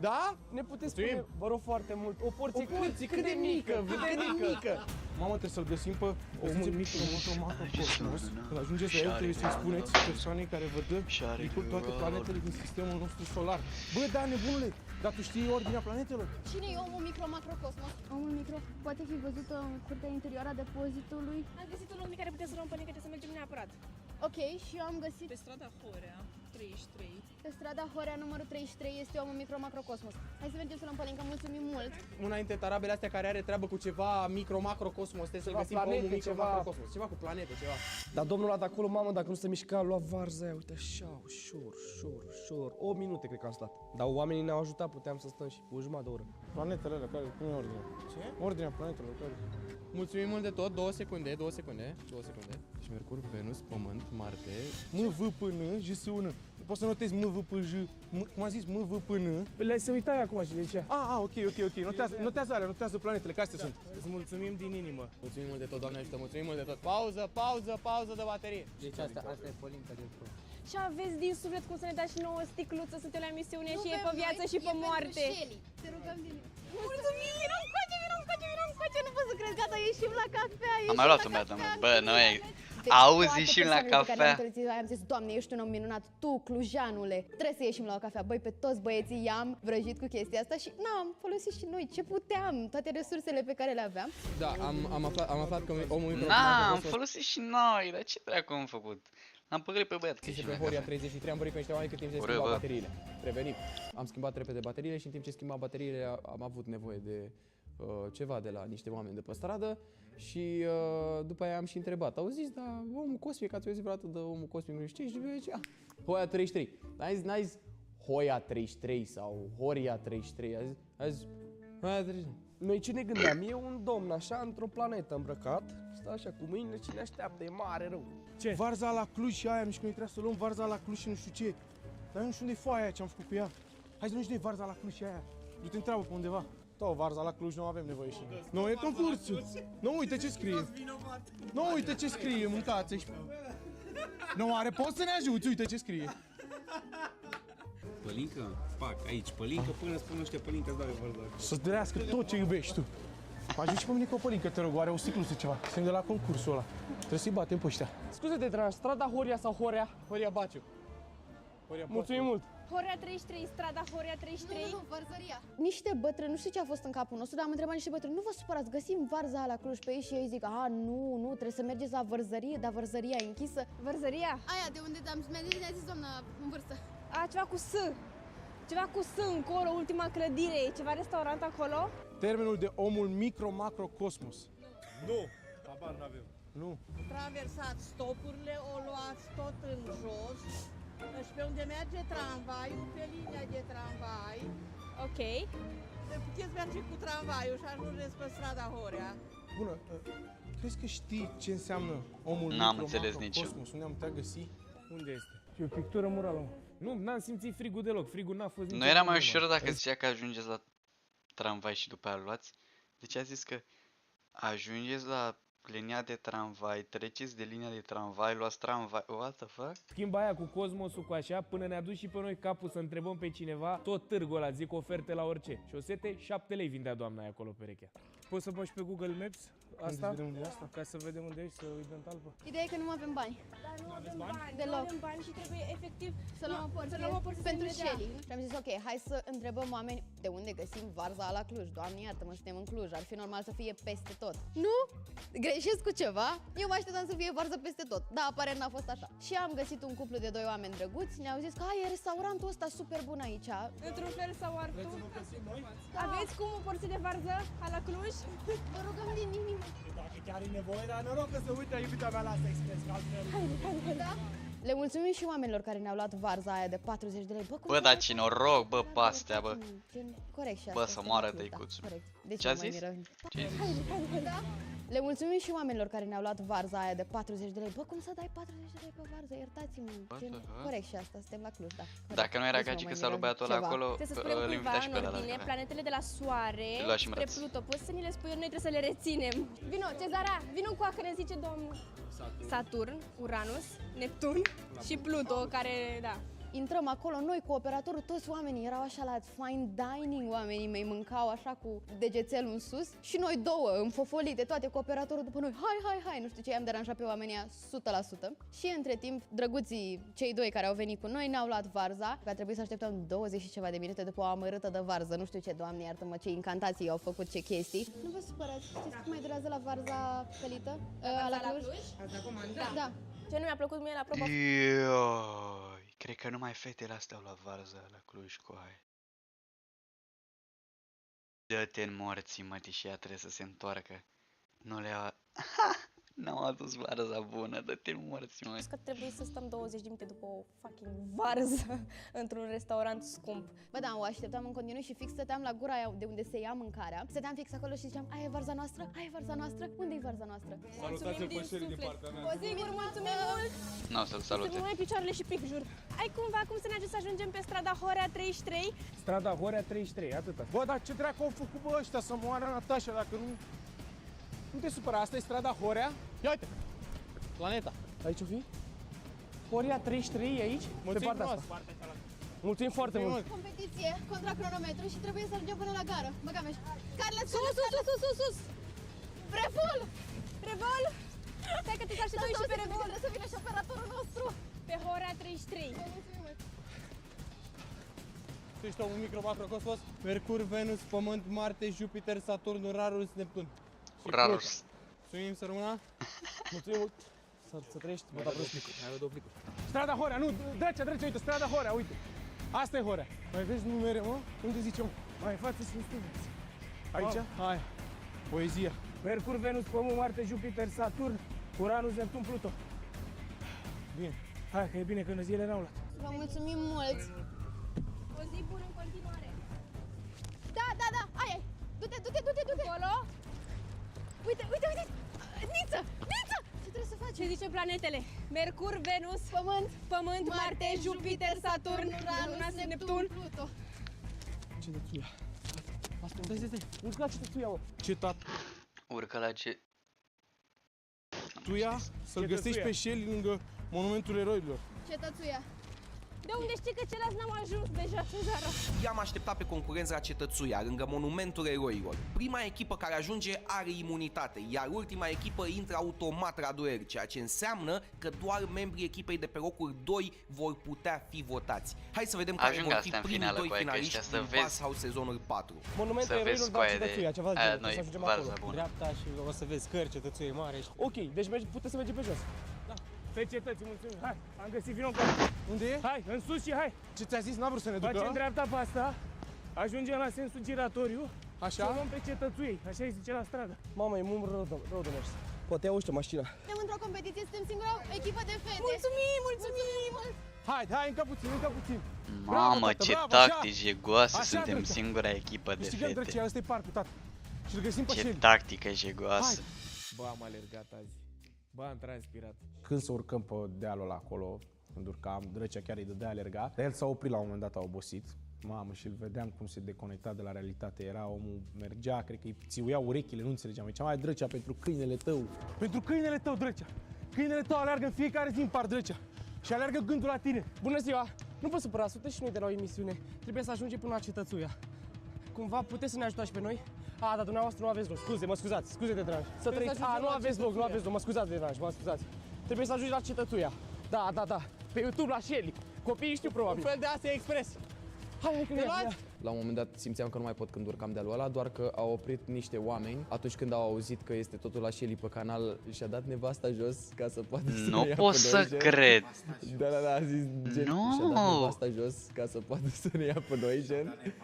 Da? Ne puteți spune, vă rog foarte mult, o porție cât de mică, Mamă, trebuie să-l găsim pe omul micro-macrocosmos. Când ajungeți la el, trebuie să-i spuneți persoanei care vă dă plicul toate planetele din sistemul nostru solar. Bă, da, nebunule, dar tu știi ordinea planetelor? Cine e omul micro-macrocosmos? Omul micro poate fi văzut în curtea interioară a depozitului. Am găsit un loc în care putem să luăm pălincă, să mergem neapărat. Ok, și eu am găsit... Pe strada Horea, 33. Pe strada Horea, numărul 33, este omul micro-macrocosmos. Hai să mergem să luăm pălincă, mulțumim mult! Una dintre tarabele astea care are treabă cu ceva micro-macrocosmos, trebuie să găsim pe omul micro-macrocosmos. Ceva cu planete, ceva. Dar domnul ăla de acolo, mamă, dacă nu se mișca, a luat varza aia, uite așa, ușor. 8 minute cred că am stat. Dar oamenii ne-au ajutat, puteam să stăm și o jumătate de oră. Planetele alea, care, cum e ordinea? Ce? Ordinea planetelor, care? Mulțumim mult de tot, 2 secunde. Deci Mercur, Venus, Pământ, Marte. M, V, P, N, J, S, U, N. Poți să notezi M, V, P, J, cum a zis, M, V, P, N. Le se uitai acum și de ce? Ok. Notează alea, notează planetele, că astea sunt. Îți mulțumim din inimă. Mulțumim mult de tot, Doamne ajută, mulțumim mult de tot. Pauză de baterie. Deci asta e pălincă de tot. Și aveți din suflet cum să ne dați și nouă sticluță, suntem la emisiune și e pe viață și pe moarte. Te rugăm din... Mulțumim, vino încoace, nu pot să cred, gata, ieșim la cafea, Am mai luat-o, bă, noi... Auzi, ieșim la cafea. Am zis, Doamne, ești un om minunat, tu, clujanule, trebuie să ieșim la o cafea. Băi, pe toți băieții i-am vrăjit cu chestia asta și n-am folosit și noi ce puteam, toate resursele pe care le aveam. Da, am aflat că omul micro... Am folosit și noi, dar ce dracu am făcut? Am păgărit pe băiat. Și pe Horia 33 am vorbit cu niște oameni cât timp se schimba bateriile. Revenim. Am schimbat repede bateriile și în timp ce schimbam bateriile am avut nevoie de ceva de la niște oameni de pe stradă și după aia am și întrebat. Auziți, dar omul cosmic, ați auzit vreodată de omul cosmic, nu știu ce? Și după aia Hoia 33. N-ai zis Hoia 33 sau Horia 33, a zis Hoia 33. Noi ce ne gândeam? E un domn așa, într-o planetă îmbrăcat, stă așa cu mâinile și ne așteaptă, e mare rău. Ce? Varza la Cluj și aia, nu știu că noi trebuia să luăm varza la Cluj și nu știu ce. Dar nu știu unde e foaia aia ce am făcut cu ea. Hai să nu știu varza la Cluj și aia. Du-te întreabă pe undeva. Da, varza la Cluj nu avem nevoie și noi. Nu, e concursul. Nu, uite ce scrie. Nu, uite ce scrie, mâncați. Nu are, poți să ne ajuți, uite ce scrie. Pălincă? Pac, aici, pălincă, până spun ăștia pălincă, îți dau eu vărdare. Să-ți dărească tot ce iubești tu. Ajungi și pe mine cu o pălincă, te rog, are o sticluță ceva. Suntem de la concursul ăla. Trebuie să-i batem pe ăștia. Scuze-te, dragi, strada Horia sau Horea? Horia Baciu. Mulțumim mult. Horea 33, strada Horea 33. Nu, varzăria. Niște bătrâni, nu știu ce a fost în capul nostru, dar am întrebat niște bătrâni, nu vă supărați, găsim varza la Cluj pe ei și ei zic, nu, trebuie să mergeți la vărzărie, dar vărzăria e închisă. Vărzăria? Aia de unde ne-a zis doamna în vârstă. Ceva cu S. Ceva cu S încolo, ultima clădire, e ceva restaurant acolo? Termenul de omul micro-macro-cosmos. Nu, habar n-avem. Nu. Traversați stopurile, o luați tot în jos și pe unde merge tramvaiul, pe linia de tramvai. Ok. Puteți merge cu tramvaiul și ajungeți pe strada Horea. Bună, crezi că știi ce înseamnă omul micro-macro-cosmos? Unde am putea găsi? Unde este? E o pictură murală. Nu, n-am simțit frigul deloc, frigul n-a fost Nu era mai ușor dacă zicea că ajungeți la tramvai și după aia luați? Deci a zis că ajungeți la linia de tramvai, treceți de linia de tramvai, luați tramvai, what the fuck? Schimba aia cu cosmosul cu așa, până ne-a dus și pe noi capul să întrebăm pe cineva, tot târgul ăla, zic oferte la orice. Șosete, 7 lei vindea doamna aia acolo perechea. Poți să bagi pe Google Maps asta? Ca să vedem unde ești, să îi dăm talpă. Ideea e că nu avem bani. Dar nu avem bani, deloc. Nu avem bani și trebuie efectiv să luăm o porție pentru Shelly. Și am zis, ok, hai să întrebăm oameni de unde găsim varza la Cluj. Doamne, iartă-mă, suntem în Cluj, ar fi normal să fie peste tot. Nu? Greșesc cu ceva? Eu mă așteptam să fie varză peste tot, dar aparent n-a fost așa. Și am găsit un cuplu de 2 oameni drăguți, ne-au zis că e restaurantul ăsta super bun aici. Într-un fel sau altul. Aveți cum o porție de varză la Cluj? Vă rugăm din inimă. Dacă chiar e nevoie, dar noroc că se uită iubita mea la asta expres, că altfel... Da? Le mulțumim și oamenilor care ne-au luat varza aia de 40 de lei. Bă, dar ce noroc, bă, pastea, bă. Corect și asta. Bă, să moară tăicuțul. Ce a zis? Da? Le mulțumim și oamenilor care ne-au luat varza aia de 40 de lei. Bă, cum să dai 40 de lei pe varză? Iertați-mă. Corect și asta, suntem la Cluj, da. Dacă nu era gagică să a luat băiatul ăla acolo, îl invita și pe ăla la cafea. Planetele de la Soare spre Pluto, poți să ni le spui, noi trebuie să le reținem. Vino, Cezara, vino cu că ne zice domnul. Saturn, Uranus, Neptun și Pluto, care, da. Intrăm acolo, noi cu operatorul, toți oamenii erau așa la fine dining, oamenii mei mâncau așa cu degețelul în sus și noi două înfofolite, toate cu operatorul după noi, hai, nu știu ce, i-am deranjat pe oamenii 100%. Și între timp, drăguții, cei doi care au venit cu noi, ne-au luat varza, că a trebuit să așteptăm 20 și ceva de minute după o amărâtă de varză, nu știu ce, Doamne iartă-mă, ce incantații au făcut, ce chestii. Nu vă supărați, știți cum mai durează la varza pelită? La Cluj? Ați dat comandă? Da. Ce nu mi-a plăcut mie la proba... Ioi, cred că numai fetele astea au la varză la Cluj cu aia. Dă-te în morții, mă, și ea trebuie să se întoarcă. Nu le-a... N-au adus varza bună, dă-te în morții, mă. Că trebuie să stăm 20 de minute după o fucking varză într-un restaurant scump. Bă, da, o așteptam în continuu și fix stăteam la gura aia de unde se ia mâncarea. Stăteam fix acolo și ziceam, aia e varza noastră? Aia e varza noastră? Unde e varza noastră? Salutați-l pe Sherry din partea mea. O sigur, mulțumim mult! N-o să-l salute. Să mai picioarele și pic, jur. Ai cumva cum să ne ajut să ajungem pe strada Horea 33? Strada Horea 33, atâta. Bă, dar ce dracu au făcut, bă, ăștia să moară Natasha, dacă nu... Nu te supăra, asta e strada Horea? Ia uite! Planeta. Aici o fi? Horia 33 e aici? Mulțumim pe partea frumos. asta. Mulțumim foarte mult. Competiție contra cronometru și trebuie să ajungem până la gară. Băgameș. Carle, sus! Revol! Revol! Stai că te să așteptăm și pe Revol. Trebuie să vină și operatorul nostru. Pe Horea 33. Tu ești un micro-macrocosmos? Mercur, Venus, Pământ, Marte, Jupiter, Saturn, Uranus, Neptun. Uranus. Mulțumim, să rămână. Mulțumim mult. Să trăiești, mă dau plicuri. Hai, două plicuri. Strada Horea, nu, drăcea, uite, strada Horea, uite. Asta e Horea. Mai vezi numere, mă? Unde zicem? Mai față și în stânga. Aici? Hai. Poezia. Mercur, Venus, Pământ, Marte, Jupiter, Saturn, Uranus, Neptun, Pluto. Bine. Hai că e bine că zilele n-au luat. Vă mulțumim mult. O zi bună în continuare. Da, aia e. Du-te. Acolo? Uite. Niță! Ce trebuie să facem? Ce zice planetele? Mercur, Venus, Pământ, Marte, Jupiter, Saturn, Uranus, Neptun. Pluto. Cetățuia. Asta, stai. Urcă la cetățuia, mă. Cetat. Urcă la ce... Tuia, să-l găsești pe Shelly lângă Monumentul Eroilor. Cetățuia. De unde știi că ceilalți n-am ajuns deja, Cezara? I-am așteptat pe concurenți la Cetățuia, lângă Monumentul Eroilor. Prima echipă care ajunge are imunitate, iar ultima echipă intră automat la duel, ceea ce înseamnă că doar membrii echipei de pe locul 2 vor putea fi votați. Hai să vedem care vor fi primii doi finaliști din Haos sezonul 4. Monumentul Eroilor, dar Cetățuia, ceva de genul, să ajungem acolo. Dreapta și o să vezi cări, Cetățuie mare. Ok, deci puteți să mergem pe jos. Pe cetății, mulțumim. Hai, am găsit, vino cu Unde e? Hai, în sus și hai. Ce ți-a zis? N-a vrut să ne ducă? Facem dreapta pe asta, ajungem la sensul giratoriu. Așa? Și o luăm pe cetățuiei, așa îi zice la stradă. Mamă, e mult rău de mers. Poate iau ăștia mașina. Suntem într-o competiție, suntem singura echipă de fete. Mulțumim! Hai, încă puțin. Mamă, tată, ce bravo, tactici așa. jegoase, Așa, suntem drăcea. singura echipă de Câștigăm, fete. drăcea, ăsta e parcul, tată. Și-l găsim pe Ce Shelly. tactică jegoasă. Bă, am alergat azi. Bă, am transpirat. Când să urcăm pe dealul ăla acolo, când urcam, drăcea chiar îi dădea alerga, dar el s-a oprit la un moment dat, a obosit. Mamă, și îl vedeam cum se deconecta de la realitate. Era omul, mergea, cred că îi țiuia urechile, nu înțelegeam. Zicea, mai drăcea, pentru câinele tău. Pentru câinele tău, drăcea. Câinele tău aleargă în fiecare zi în par, drăcea. Și aleargă gândul la tine. Bună ziua! Nu vă supărați, sunteți și noi de la o emisiune. Trebuie să ajungem până la Cetățuia. Cumva puteți să ne ajutați pe noi? A, dar dumneavoastră nu aveți loc. Scuze de drag. Să trăiți. A, nu aveți loc, mă scuzați de drag, mă scuzați. Trebuie să ajungi la Cetățuia. Da. Pe YouTube la Shelly. Copiii știu probabil. Un fel de Asia Express. Hai, că ne luați? La un moment dat simțeam că nu mai pot când urcam dealul ăla, doar că au oprit niște oameni. Atunci când au auzit că este totul la Shelly pe canal, și-a dat nevasta jos ca să poată să ne ia pe noi. Nu pot să cred. Da, a zis gen, și-a dat nevasta jos ca să poată să ne ia pe noi, gen.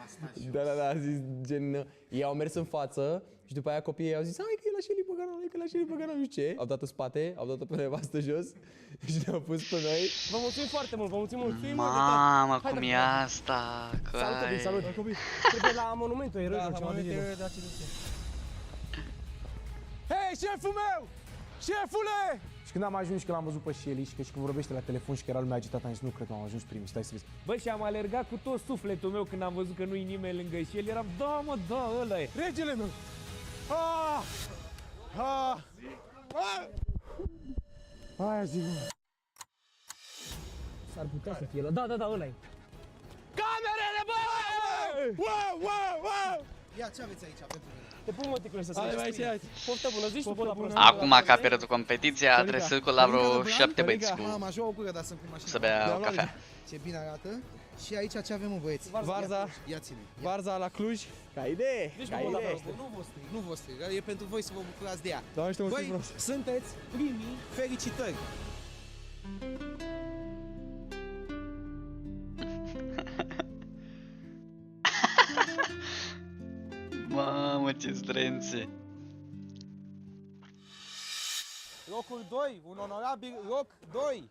Da, a zis gen, ei au mers în față și după aia copiii au zis, hai că e la Shelly pe canal, nu știu ce. Au dat în spate, au dat-o pe nevastă jos și ne-au pus pe noi. Vă mulțumim foarte mult, vă mulțumim. Mamă, cum e asta? Salut. Trebuie la monumentul eroilor. Da, monumentul eroilor, da, Hei, șeful meu! Șefule! Și când am ajuns și că l-am văzut pe Shelly și că vorbește la telefon și că era lumea agitată, am zis, nu cred că am ajuns primii, stai să vezi. Bă, și am alergat cu tot sufletul meu când am văzut că nu-i nimeni lângă el. Eram, da, ăla e. Regele meu! Aia zic, mă. S-ar putea să fie ăla. Da, ăla e. Camerele, bă! Wow! Ia, ce aveți aici pentru mine? Te pun moticule să scrii. Hai. Poftă bună, zici tu pot la prostă. Acum că a pierdut competiția, trebuie să duc la vreo 7 băieți cu... Am ajuns o gură, dar sunt cu mașina. Să bea o cafea. Ce bine arată. Și aici ce avem, mă, băieți? Varza. Ia ține. Varza la Cluj. Ca idee. Nu vă striga, e pentru voi să vă bucurați de ea. Doamne, Băi, sunteți primii, felicitări! Mamă, ce zdrențe! Locul 2, un onorabil loc 2.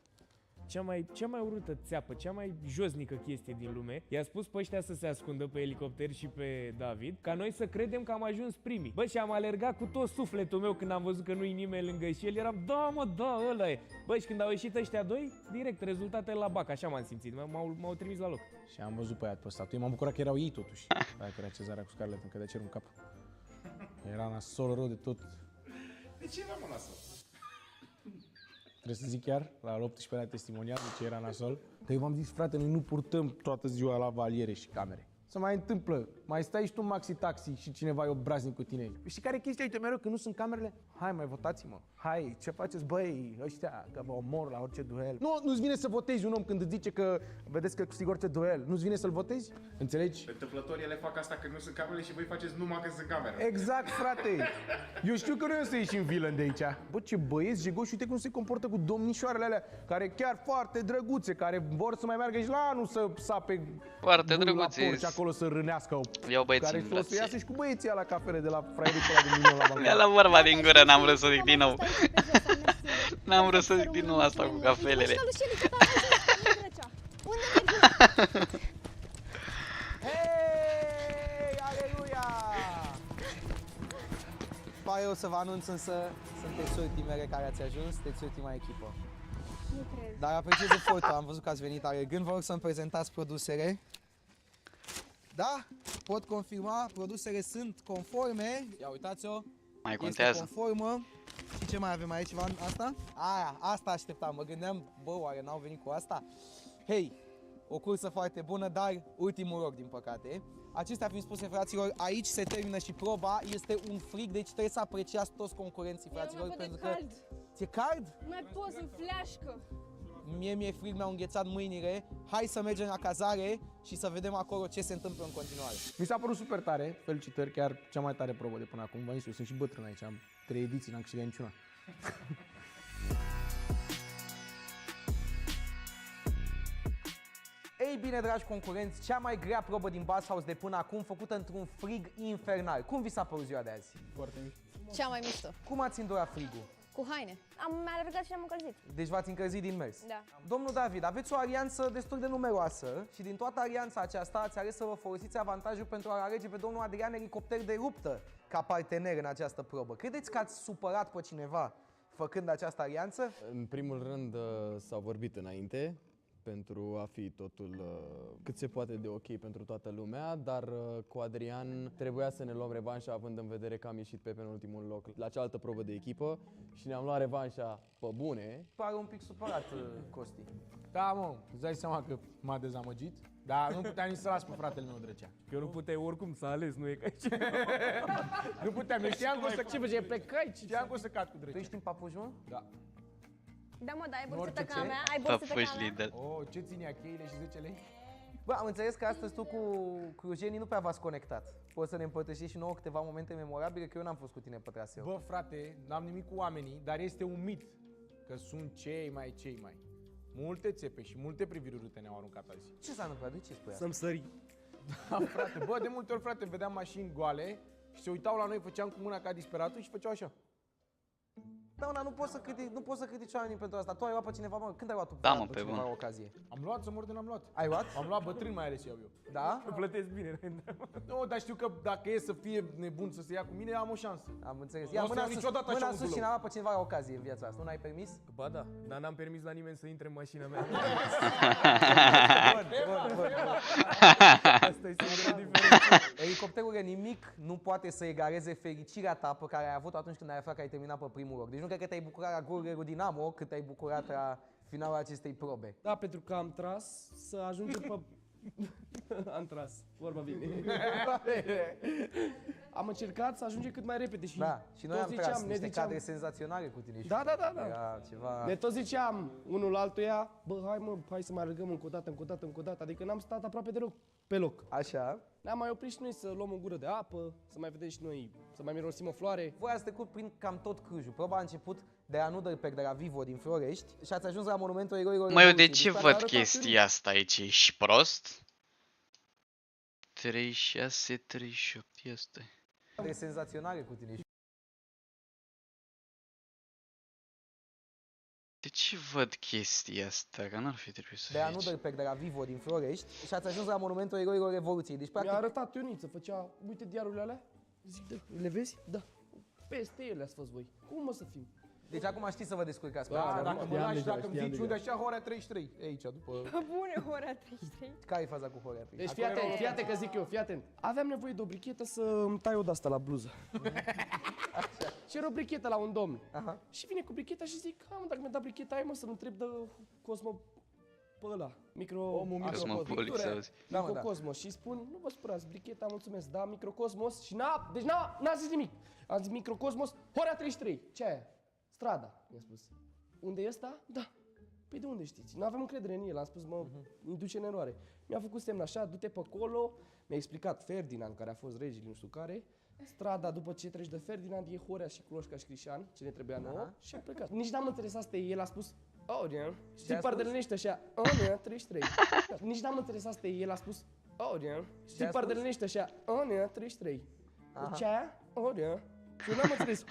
Cea mai urâtă țeapă, cea mai josnică chestie din lume, i-a spus pe ăștia să se ascundă pe elicopter și pe David, ca noi să credem că am ajuns primii. Bă, și am alergat cu tot sufletul meu când am văzut că nu-i nimeni lângă și el, eram, da mă, da, ăla e. Bă, și când au ieșit ăștia doi, direct, rezultatele la bac, așa m-am simțit, m-au trimis la loc. Și am văzut pe aia pe ăsta, m-am bucurat că erau ei totuși. Aia că era Cezarea cu Scarlett, încă de cer în cap. Era nasol rău de tot. De ce era mă nasol? Trebuie să zic chiar, la 18-lea testimonial, de ce era nasol. Că eu v-am zis, frate, noi nu purtăm toată ziua la valiere și camere. Se mai întâmplă, mai stai și tu în maxi-taxi și cineva e obraznic cu tine. Și care e chestia? Uite, mereu, când nu sunt camerele, hai, mai votați-mă. Hai, ce faceți, băi, ăștia, că vă omor la orice duel. Nu-ți vine să votezi un om când îți zice că, vedeți că câștigă orice duel. Nu-ți vine să-l votezi? Înțelegi? Întâmplător ele fac asta când nu sunt camerele și voi faceți numai când sunt camere. Exact, frate. Eu știu că noi o să ieșim villain de aici. Bă, ce băieți jegoși, uite cum se comportă cu domnișoarele alea, care chiar foarte drăguțe, care vor să mai meargă și la anul să sape foarte la drăguțe. porci acolo să rânească. Iau băieții care în o să brațe. iasă și cu băieții la cafele de la fraierul ăla de milion la balcon. Mi-a luat vorba din gură, n-am vrut să zic din nou. N-am vrut să zic din nou asta cu cafelele. Hei, aleluia! Pare eu să vă anunț, însă sunteți ultimele care ați ajuns, sunteți ultima echipă. Nu cred. Dar apreciez efortul, am văzut că ați venit alergând, vă rog să-mi prezentați produsele. Da, pot confirma, produsele sunt conforme, ia uitați-o. Mai este contează. conformă. Și ce mai avem aici, Ivan? Asta? Aia, asta așteptam, mă gândeam, bă, oare n-au venit cu asta? Hei, o cursă foarte bună, dar ultimul rog, din păcate. Acestea fiind spuse, fraților, aici se termină și proba, este un frig, deci trebuie să apreciați toți concurenții, fraților, pentru că... Ți-e cald? Nu mai pot, sunt fleașcă. Mie mi-e frig, mi-au înghețat mâinile. Hai să mergem la cazare și să vedem acolo ce se întâmplă în continuare. Mi s-a părut super tare, felicitări, chiar cea mai tare probă de până acum. V-am zis, eu sunt și bătrân aici, am 3 ediții, n-am câștigat niciuna. Ei bine, dragi concurenți, cea mai grea probă din Bass House de până acum, făcută într-un frig infernal. Cum vi s-a părut ziua de azi? Foarte mișto. Cea mai mișto. Cum ați îndurat frigul? Cu haine. Am alergat și am încălzit. Deci v-ați încălzit din mers. Da. Domnul David, aveți o alianță destul de numeroasă și din toată alianța aceasta ați ales să vă folosiți avantajul pentru a alege pe domnul Adrian Elicopter de Ruptă ca partener în această probă. Credeți că ați supărat pe cineva făcând această alianță? În primul rând s-a vorbit înainte pentru a fi totul cât se poate de ok pentru toată lumea, dar cu Adrian trebuia să ne luăm revanșa având în vedere că am ieșit pe penultimul loc la cealaltă probă de echipă și ne-am luat revanșa pe bune. Pare un pic supărat, Costi. Da, mă, îți dai seama că m-a dezamăgit, dar nu puteam nici să las pe fratele meu Drăcea. Eu nu puteai oricum să ales, nu e ca ce. Nu puteam, eu știam că o să... Ce făceai, plecai? Știam că o să cad cu Drăcea. Tu ești în papuci, mă? Da. Da, mă, da, ai În bursită orice ca ce? mea, ai bursită ca mea. Oh, ce ține cheile și 10 lei? Bă, am înțeles că astăzi tu cu clujenii nu prea v-ați conectat. Poți să ne împărtășești și nouă câteva momente memorabile, că eu n-am fost cu tine pe traseu. Bă, frate, n-am nimic cu oamenii, dar este un mit că sunt cei mai. Multe țepe și multe priviri urâte ne-au aruncat azi. Ce s-a întâmplat? De ce spui asta? Să-mi sări. Da, frate, bă, de multe ori, frate, vedeam mașini goale și se uitau la noi, făceam cu mâna ca disperatul și făceau așa. Da, nu poți să critici oamenii pentru asta. Tu ai luat pe cineva, mă, când ai luat tu Da, mă, pe pe cineva bun. o ocazie? Am luat, să mor de n-am luat. Ai luat? Am luat bătrân, mai ales eu. Da? Plătesc bine. Nu, dar știu că dacă e să fie nebun să se ia cu mine, am o șansă. Am înțeles. Nu o să iau niciodată așa mâna un sus și bulou. n-a luat pe cineva o ocazie în viața asta. Nu n-ai permis? Ba da, dar n-am permis la nimeni să intre în mașina mea. Bun. Asta e singura diferență. Elicopterul nimic nu poate să egaleze fericirea ta pe care ai avut-o atunci când ai aflat că ai terminat pe primul loc. Deci nu cred că te-ai bucurat la golurile lui Dinamo cât te-ai bucurat la finalul acestei probe. Da, pentru că am tras să ajungem pe... Am tras, vorba bine. Am încercat să ajungem cât mai repede și Da, și noi tot am tras ziceam, niște cadre senzaționale cu tine. Da. Era ceva... Ne tot ziceam unul altuia, bă, hai să mai alergăm încă o dată, adică n-am stat aproape deloc pe loc. Așa? Ne-am mai oprit și noi să luăm o gură de apă, să mai vedem și noi, să mai mirosim o floare. Voi ați trecut prin cam tot Clujul. Proba a început de la Nudălperg, de la Vivo, din Florești și ați ajuns la Monumentul Eroilor Mă, eu de Revoluției. ce Deci, văd arătat chestia asta aici? Ești prost? 36, 38 este. de senzaționare cu tine. De ce văd chestia asta? Că n-ar fi trebuit să De fie la aici. Nudălperg, de la Vivo, din Florești și ați ajuns la Monumentul Eroilor Revoluției. Deci, practic, Mi-a arătat Ioniță, făcea, uite diarurile alea. Zic, da, le vezi? Da. Peste ele ați fost voi. Cum o să fim? deci acum știți să vă descurcați. Da, dacă mă lași, dacă îmi zici unde așa, Horea 33. E aici, după... Bune, ora 33. Care e faza cu Horea? Deci fii atent că zic eu, fii atent. Aveam nevoie de o brichetă să îmi tai o de-asta la bluză. Și era o brichetă la un domn. Aha. Și vine cu bricheta și zic, dacă mi-a dat bricheta aia, mă, să-l întreb de Cosmo pe ăla. Cosmopolic, să auzi. Microcosmos. Și spun, nu vă sperați, bricheta, mulțumesc, da, Microcosmos. Și n-a zis nimic. A zis Microcosmos, Horea 33. Ce aia? Strada, mi-a spus. Unde e ăsta? Da. Păi de unde știți? Nu aveam încredere în el, am spus, mă, îmi duce în eroare. Mi-a făcut semn așa, du-te pe acolo, mi-a explicat Ferdinand, care a fost regele, nu știu care. Strada, după ce treci de Ferdinand, e Horea și Cloșca și Crișan, ce ne trebuia nouă, și a plecat. Nici n-am înțeles asta, el a spus, Aurea, știi pardelenește așa, Aurea 33. Nici n-am înțeles asta, el a spus, Aurea, știi pardelenește așa, Aurea 33. Ce aia? Aurea. Și eu n-am înțeles,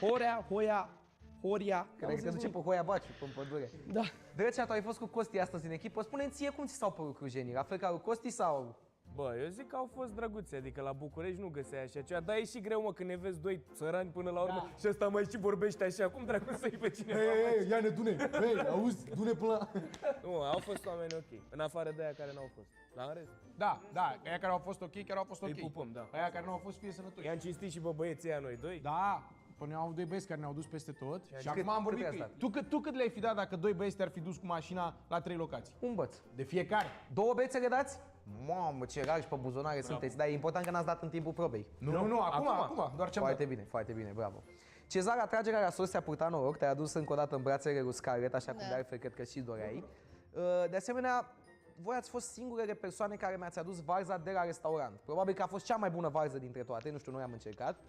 Horia. Că te duce pe Hoia Baciu, pe pădure. Da. Drăcea, tu ai fost cu Costi astăzi în echipă. Spune-mi ție cum ți s-au părut clujenii, la fel ca lui Costi sau... Bă, eu zic că au fost drăguți, adică la București nu găseai așa ceva, dar e și greu, mă, când ne vezi doi țărani până la urmă și ăsta mai și vorbește așa, cum dracu să-i pe cineva? Hei, ia-ne, du-ne, hei, auzi, du-ne până la... Nu, au fost oameni ok, în afară de aia care n-au fost, dar în rest. Da, aia care au fost ok, chiar au fost ok. Îi pupăm, da. Aia care nu au fost, fie sănătoși. I-am cinstit și pe băieții aia noi doi. Da, până au doi băieți care ne-au dus peste tot și acum cât- am vorbit cât cu ai ei. Tu cât le-ai fi dat dacă doi băieți te-ar fi dus cu mașina la 3 locații? Un băț. De fiecare. 2 bețe le dați? Mamă, ce rari și pe buzunare sunteți, dar e important că n-ați dat în timpul probei. Nu, acum, doar ce-am dat. Foarte bine, bravo. Cezar, atragerea la sos ți-a purtat noroc, te-ai adus încă o dată în brațele lui Scarlett, așa cum de altfel cred că și doreai. De asemenea, voi ați fost singurele persoane care mi-ați adus varza de la restaurant. Probabil că a fost cea mai bună varză dintre toate, nu știu, noi am încercat.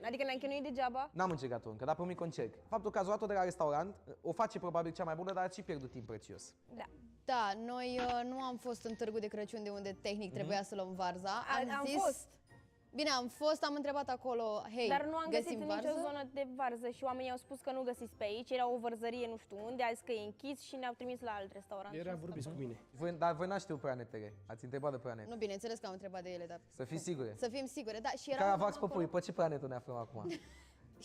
Adică ne-am chinuit degeaba? N-am încercat-o încă, dar promit că încerc. Faptul că ați luat-o de la restaurant o face probabil cea mai bună, dar ați și pierdut timp prețios. Da. Da, noi nu am fost în târgul de Crăciun de unde tehnic trebuia să luăm varza. Am fost. Bine, am întrebat acolo, hei, Dar nu am găsit găsim în varză? nicio zonă de varză și oamenii au spus că nu găsiți pe aici, era o vărzărie nu știu unde, a zis că e închis și ne-au trimis la alt restaurant. Era vorbiți cu mine. Dar voi n-ați știut prea netele, ați întrebat de prea net. Nu, bineînțeles că am întrebat de ele, dar... Să fiți sigure. Să fim sigure, da. Și era Ca un om avax acolo- păpui, pe ce planetă ne aflăm acum?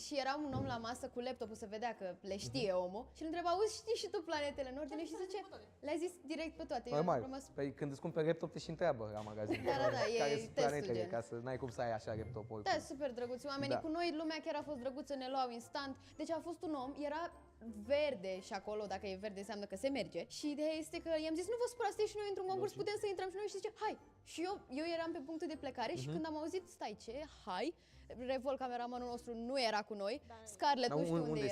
Și era un om la masă cu laptopul să vedea că le știe omul și îl întreba, auzi, știi și tu planetele în ordine? Și zice, le-a zis direct pe toate. Eu am Normal, rămas... păi când îți cumperi laptop te și întreabă la magazin. Da, e care sunt testul planetele, gen. ca să n-ai cum să ai așa laptop oricum. Da, super drăguți oamenii Da. cu noi, lumea chiar a fost drăguță, ne luau instant. Deci a fost un om, era verde și acolo, dacă e verde înseamnă că se merge. Și ideea este că i-am zis, nu vă supărați, sunteți și noi într-un concurs, putem să intrăm și noi și zice, hai. Și eu eram pe punctul de plecare și când am auzit, stai ce, hai, Revol, cameramanul nostru, nu era cu noi. Scarlett, nu știu unde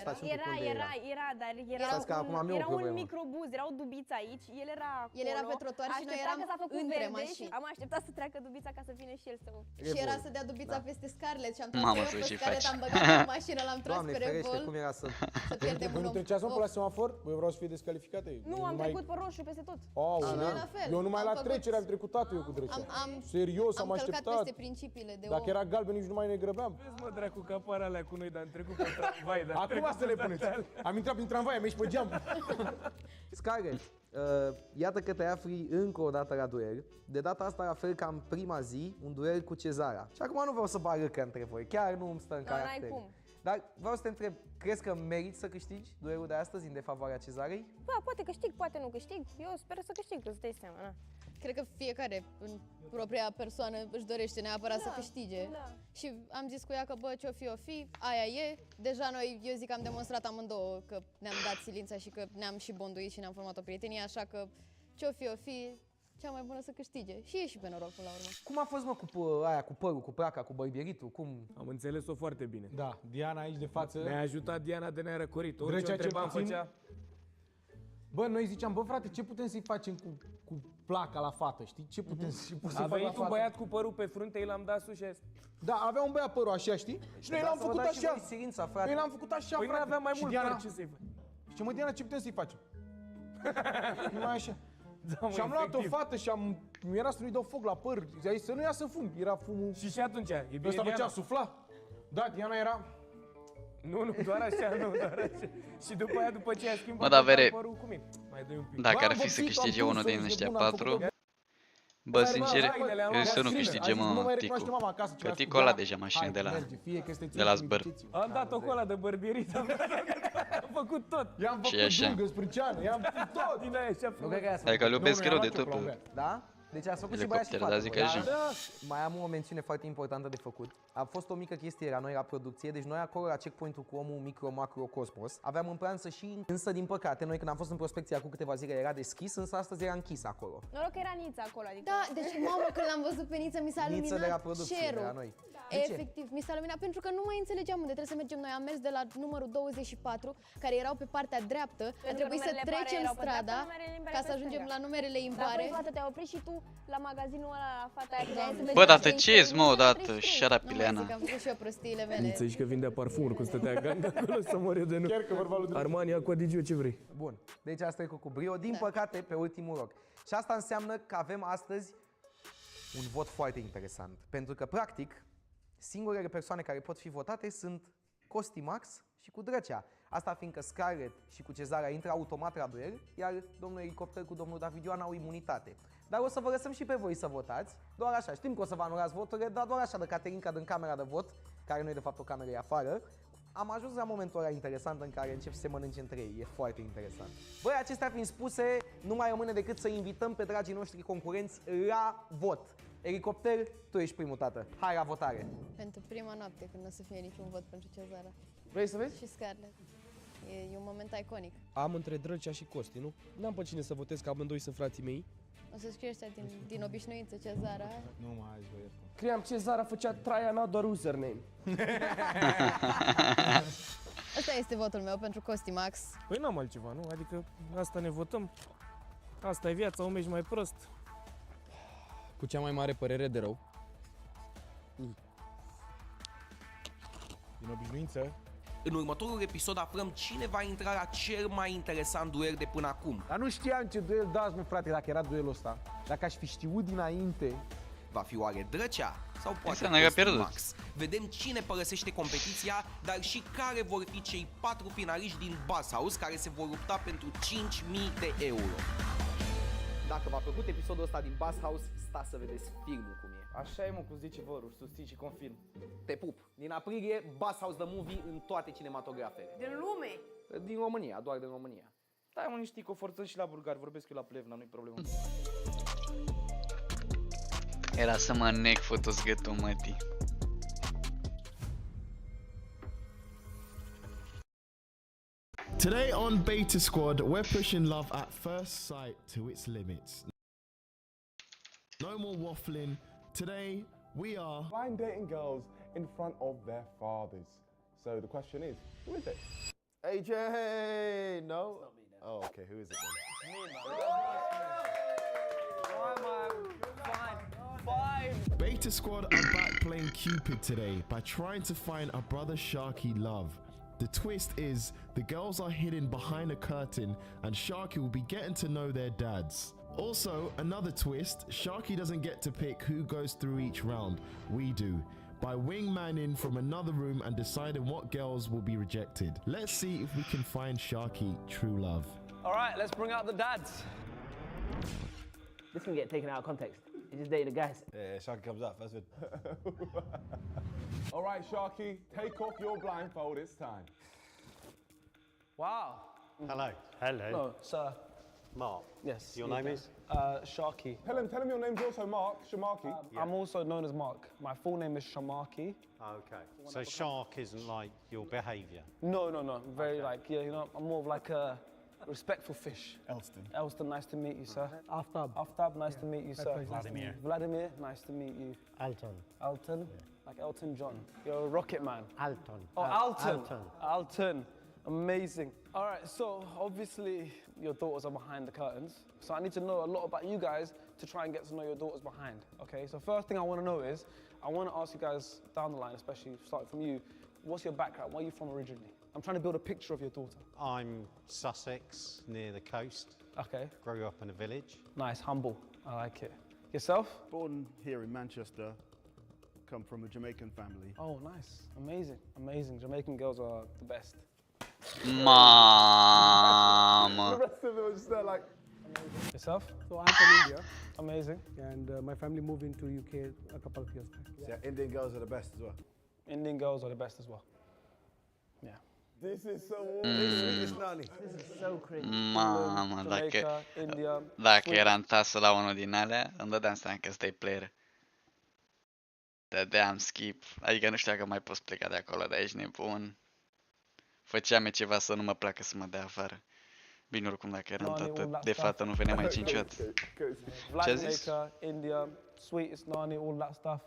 era. Era, dar era un microbuz, era o dubiță aici, el era acolo. El era pe trotuar și noi eram între mașini. Am așteptat să treacă dubița ca să vină și el să o... Și era să dea dubița peste Scarlett și am Mamă, tras tu pe ce Scarlett, faci? am băgat în mașină, l-am tras Doamne pe ferește, Revol. cum era să pierdem Voi un nu om. treceați pe la semafor? Eu vreau să fie descalificate. Nu, am trecut pe roșu peste tot. Și noi la fel. Eu numai Am la făcut- trecere am trecut tată eu cu drăcea. Serios, am călcat așteptat. peste principiile de Dacă om. era galben, nici nu mai ne grăbeam. Vezi, mă, dracu, că apar alea cu noi, dar am trecut pe tramvai, dar Acum să le puneți. Am intrat prin tramvai, am ieșit pe geam. Scarlett, iată că te afli încă o dată la duel. De data asta, la fel ca în prima zi, un duel cu Cezara. Și acum nu vreau să bag râcă între voi, chiar nu îmi stă în caracter. n-ai cum. Dar vreau să te întreb, crezi că meriți să câștigi duelul de astăzi în defavoarea Cezarei? Bă, poate câștig, poate nu câștig. Eu sper să câștig, că îți dai seama, na. Cred că fiecare în propria persoană își dorește neapărat să câștige. Da. Și am zis cu ea că bă, ce-o fi, o fi, aia e. Deja noi, eu zic că am demonstrat amândouă că ne-am dat silința și că ne-am și bonduit și ne-am format o prietenie, așa că ce-o fi, o fi, cea mai bună să câștige. Și e și pe noroc până la urmă. Cum a fost, mă, cu aia, cu părul, cu placa, cu bărbieritul, cum? Am înțeles-o foarte bine. Da, Diana aici de față. Ne-a ajutat Diana de ne-a răcorit. Orice Drăcea o întrebam, cel puțin. făcea... Bă, noi ziceam, bă frate, ce putem să-i facem cu placa la fată, știi? Ce putem să A fac la venit un fată? băiat cu părul pe frunte, i l-am dat sus și a zis, Da, avea un băiat părul așa, știi? Și noi l-am făcut așa. Noi l-am făcut așa, păi frate. n-aveam mai Și mult Diana- păr, ce să-i fac? Și mă, Diana, ce putem să-i facem? Numai așa. Da, Și am luat o fată și era să nu-i dau foc la păr. Zis să nu iasă fum, era fumul. Și atunci, e bine, Ăsta Diana? făcea sufla. Da, Diana era... Nu, doar așa, doar așa. Și după aia, după ce a schimbat Mă, da, Vere, părul cu mine. Mai dai un pic. dacă ar fi să câștige unul din ăștia 4, bă, sincer, eu să nu câștigem Ticu. Că Ticu ăla deja mașină de la zbăr. Am dat-o cu ăla de bărbierit, am făcut tot. I-am Și așa. dungă, sprânceană, i-am făcut tot. Din aia așa frumos. Hai că îl iubesc rău de tot. Da? Deci ați făcut și băiat și Elicopter, fată. da, zic așa. Mai am o mențiune foarte importantă de făcut. A fost o mică chestie la noi la producție, deci noi acolo la checkpoint-ul cu omul micro-macro-cosmos aveam în plan să și, însă din păcate, noi când am fost în prospecție acum câteva zile era deschis, însă astăzi era închis acolo. Noroc că era Nița acolo, adică... Da, deci mamă, când l-am văzut pe Nița, mi s-a luminat Niță de la producție, de cerul. la noi. De ce? Efectiv, mi s-a luminat pentru că nu mai înțelegeam unde trebuie să mergem noi. Am mers de la numărul 24, care erau pe partea dreaptă. A trebuit să trecem strada ca să ajungem la numerele impare. Dar fată, te-ai oprit și tu la magazinul ăla, la fata aia, că să Bă, dar tăceți, mă, odată, shut up, Nu mai Ileana. zic, am făcut și eu prostiile mele. Niță, zici că vindea parfumuri, cum stătea ganga acolo să mor eu de nu. Chiar că vorba lui Armani, Aquadigio, ce vrei? Bun, deci asta e cu brio, din păcate pe ultimul loc. Și asta înseamnă că avem astăzi un vot foarte interesant. Pentru că, practic, singurele persoane care pot fi votate sunt Costi Max și cu Drăcea. Asta fiindcă Scarlett și cu Cezara intră automat la duel, iar domnul Elicopter cu domnul David Ioan au imunitate. Dar o să vă lăsăm și pe voi să votați, doar așa. Știm că o să vă anulați voturile, dar doar așa de Caterinca din camera de vot, care nu e de fapt o cameră, e afară. Am ajuns la momentul ăla interesant în care încep să se mănânce între ei. E foarte interesant. Băi, acestea fiind spuse, nu mai rămâne decât să invităm pe dragii noștri concurenți la vot. Elicopter, tu ești primul, tată. Hai la votare. Pentru prima noapte, când nu o să fie niciun vot pentru Cezara. Vrei să vezi? Și Scarlett. E un moment iconic. Am între Drăcea și Costi, nu? N-am pe cine să votez, că amândoi sunt frații mei. O să scrie ăștia din obișnuință, Cezara. Nu mai azi, băiat. Criam Cezara făcea Traiana doar username. Ăsta este votul meu pentru Costi Max. Păi n-am altceva, nu? Adică asta ne votăm. Asta e viața, om ești mai prost. Cu cea mai mare părere de rău. Din obișnuință. În următorul episod aflăm cine va intra la cel mai interesant duel de până acum. Dar nu știam ce duel dați, mă, frate, dacă era duelul ăsta. Dacă aș fi știut dinainte... Va fi oare Drăcea sau poate Înseamnă că a Costi pierdut. Max? Vedem cine părăsește competiția, dar și care vor fi cei 4 finaliști din Bass House care se vor lupta pentru 5.000 de euro. Dacă v-a plăcut episodul ăsta din Bass House, stați să vedeți filmul cum e. Așa e, mă, cum zice Vărul, susțin și confirm. Te pup! Din aprilie, Bass House The Movie în toate cinematografele. Din lume! Din România, doar din România. Stai, mă, niștii, că o forțăm și la bulgari, vorbesc eu la Plevna, nu-i problemă. Era să mă nec fotosgătul, mătii. Today on Beta Squad, we're pushing love at first sight to its limits. No more waffling. Today, we are blind dating girls in front of their fathers. So the question is, who is it? AJ, no? Oh, okay, who is it then? Beta Squad are back playing Cupid today by trying to find a brother Sharky love. The twist is the girls are hidden behind a curtain and Sharky will be getting to know their dads. Also, another twist, Sharky doesn't get to pick who goes through each round, we do, by wingmanning from another room and deciding what girls will be rejected. Let's see if we can find Sharky true love. Alright, let's bring out the dads. This can get taken out of context. You just dated the guys. Yeah, Sharky comes out first. All right, Sharky, take off your blindfold, it's time. Wow. Hello. Hello. Hello, sir. Mark. Yes. Your you name can. is? Sharky. Tell him your name's also Mark, Shamarky. I'm also known as Mark. My full name is Shamarky. Okay. So shark isn't like your behaviour? No, no, no. Very like, yeah, you know, I'm more of like a respectful fish. Elston. Elston, nice to meet you, sir. Aftab. Aftab, nice to meet you, sir. Vladimir. Vladimir, nice to meet you. Alton. Alton? Like Elton John. You're a rocket man. Alton. Oh, Alton. Alton. Alton. Amazing. All right, so obviously your daughters are behind the curtains. So I need to know a lot about you guys to try and get to know your daughters behind, okay? So first thing I want to know is, I want to ask you guys down the line, especially starting from you, what's your background? Where are you from originally? I'm trying to build a picture of your daughter. I'm Sussex, near the coast. Okay. Grew up in a village. Nice, humble. I like it. Yourself? Born here in Manchester, come from a Jamaican family. Oh, nice. Amazing, amazing. Jamaican girls are the best. Mom. The rest of it was just there like... Yourself? So I'm from India. Amazing. And my family moved into UK a couple of years back. Yeah, Indian girls are the best as well. Indian girls are the best as well. Yeah. This is so This is so crazy. Mamă, Jamaica, India, dacă eram tasă la unul din alea, îmi dădeam seama că stai player. Dădeam skip. Adică nu știu că mai poți pleca de acolo, dar ești nebun. Făceam ceva să nu mă placă să mă dea afară. Bine, oricum, dacă eram tată de fată, nu veneam aici niciodată. Ce ai zis? Jamaica, India, sweetest nani, all that stuff.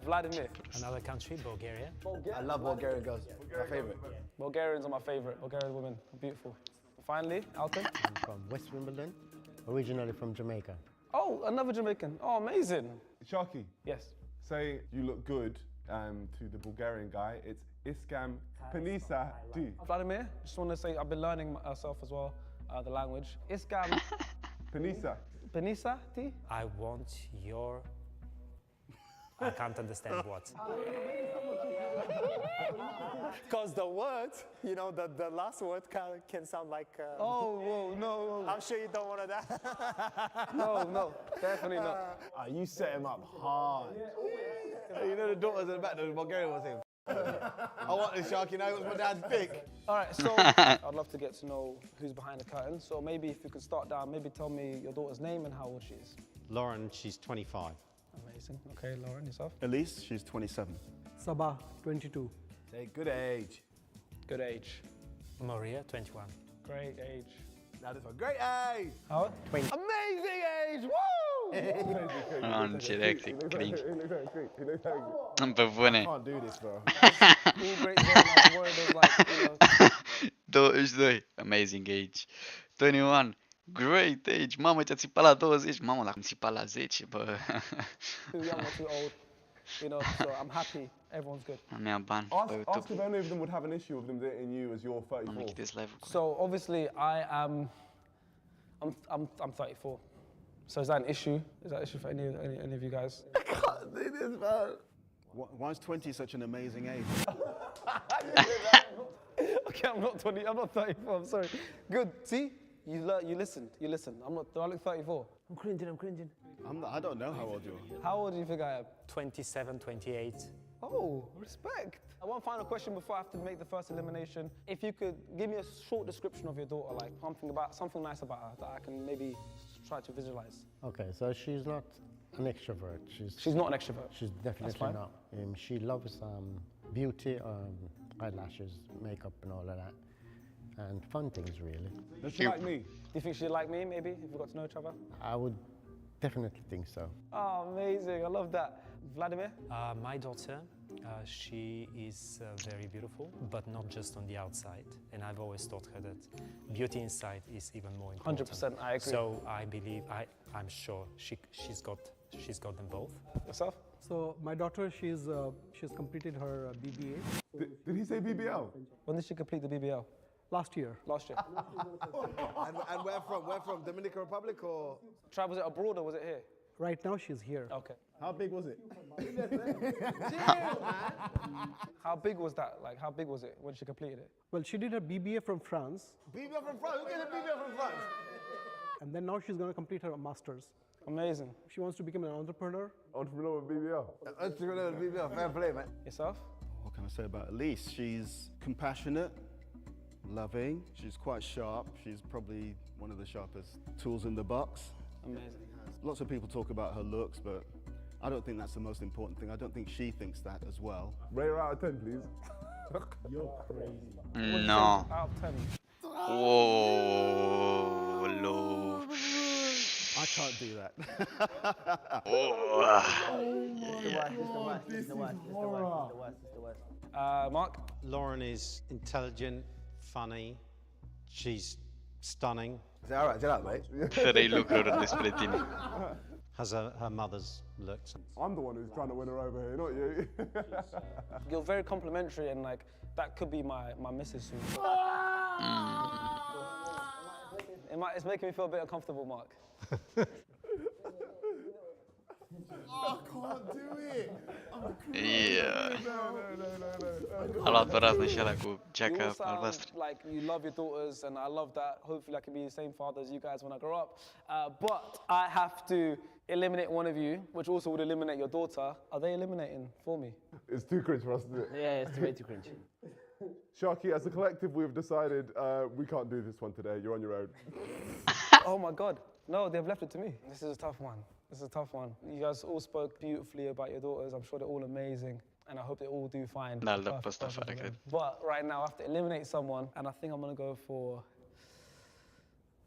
Vladimir. Another country, Bulgaria. I love Bulgarian girls. My favorite. Bulgarians are my favorite. Bulgarian women are beautiful. Finally, Alton. I'm from West Wimbledon, originally from Jamaica. Oh, another Jamaican. Oh, amazing. Sharky. Yes. Say you look good to the Bulgarian guy. It's Iskam Panisa D. Vladimir, just want to say I've been learning myself as well, the language. Iskam. Panisa. Panisa D. I want your... I can't understand what. Because the word, you know, the last word can sound like... oh, whoa, no. I'm sure you don't want that. No, definitely not. You set him up hard. You know the daughters in the back, the Bulgarian was him. I want this Sharky now, what's my dad's pick? All right, so I'd love to get to know who's behind the curtain. So maybe if you could start down, maybe tell me your daughter's name and how old she is. Lauren, she's 25. Amazing. Okay, Lauren, yourself? Elise, she's 27. Sabah, 22. Say good age. Good age. Maria, 21. Great age. That is a great age. How? 20. Amazing age, woo! Nu, ce reacție, cringe. Pe I bune. can't do this, bro. 22. Amazing age. 21. Great age. Mamă, ți-a țipat la 20. Mamă, dacă îmi țipat la 10, bă. Too young or too old. You know, so I'm happy. Everyone's good. Am ia bani pe Ask YouTube. if any of them would have an issue with them dating you as you're 34. Am închid this live. So obviously I'm 34. So is that an issue? Is that an issue for any of you guys? I can't do this, man. Why is 20 such an amazing age? Okay, I'm not 20. I'm not 34. I'm sorry. Good. See, you listened. You listened. Do I look 34? I'm cringing. I don't know how old you are. How old do you think I am? 27, 28. Oh, respect. One final question before I have to make the first elimination. If you could give me a short description of your daughter, like something nice about her that I can maybe try to visualize. Okay, so she's not an extrovert. She's not an extrovert. She's definitely not. She loves beauty, eyelashes, makeup and all of that. And fun things, really. Does she like me? Do you think she'd like me, maybe, if we got to know each other? I would definitely think so. Oh, amazing. I love that. Vladimir? My daughter, she is very beautiful, but not just on the outside. And I've always taught her that beauty inside is even more important. 100%, I agree. So I believe, I'm sure she's got them both. Yourself? So my daughter, she's completed her BBA. Did he say BBL? When did she complete the BBL? Last year. Last year. And where from? Where from? Dominican Republic or? Was it abroad or was it here? Right now she's here. Okay. How big was it? How big was that? Like, how big was it when she completed it? Well, she did her BBA from France. BBL from France? Who gets a BBL from France? And then now she's going to complete her master's. Amazing. She wants to become an entrepreneur. Entrepreneur with BBL. Entrepreneur with BBL. Fair play, man. Yourself? What can I say about Elise? She's compassionate, loving. She's quite sharp. She's probably one of the sharpest tools in the box. Amazing. Lots of people talk about her looks, but I don't think that's the most important thing. I don't think she thinks that as well. Rate her out of 10, please. You're crazy. No. Out of 10. Whoa, low. I can't do that. Mark? Lauren is intelligent, funny, she's stunning. Alright, get out, mate. 3 lucruri despre tine. Has her mother's looks. I'm the one who's trying to win her over here, not you. You're very complimentary and like, that could be my missus soon. It's making me feel a bit uncomfortable, Mark. I can't do it. Yeah. A luat pe raznă și ăla cu geaca albastră. Like you love your daughters, and I love that. Hopefully, I can be the same father as you guys when I grow up. But I have to eliminate one of you, which also would eliminate your daughter. Are they eliminating for me? It's too cringe for us to do it. Yeah, it's way too cringe. Sharky, as a collective, we've decided we can't do this one today. You're on your own. Oh my God. No, they've left it to me. This is a tough one. This is a tough one. You guys all spoke beautifully about your daughters. I'm sure they're all amazing. And I hope they all do fine. Da, îl dă pe ăsta afară, cred. But right now I have to eliminate someone, and I think I'm gonna go for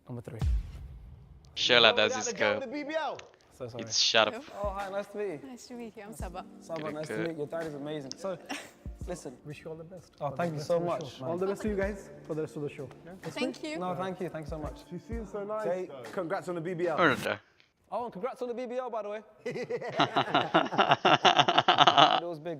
number 3. Și ăla de-a zis că So sorry. it's sharp. Oh, hi, nice to meet you. Nice to meet you. I'm Saba. Saba, nice to meet you. Your dad is amazing. So, listen. Wish you all the best. Oh, thank you so much. All the best to you guys for the rest of the show. Thank you. No, thank you. Thank you so much. She seems so nice. Say, congrats on the BBL. Order. Oh, and congrats on the BBL, by the way. It was big.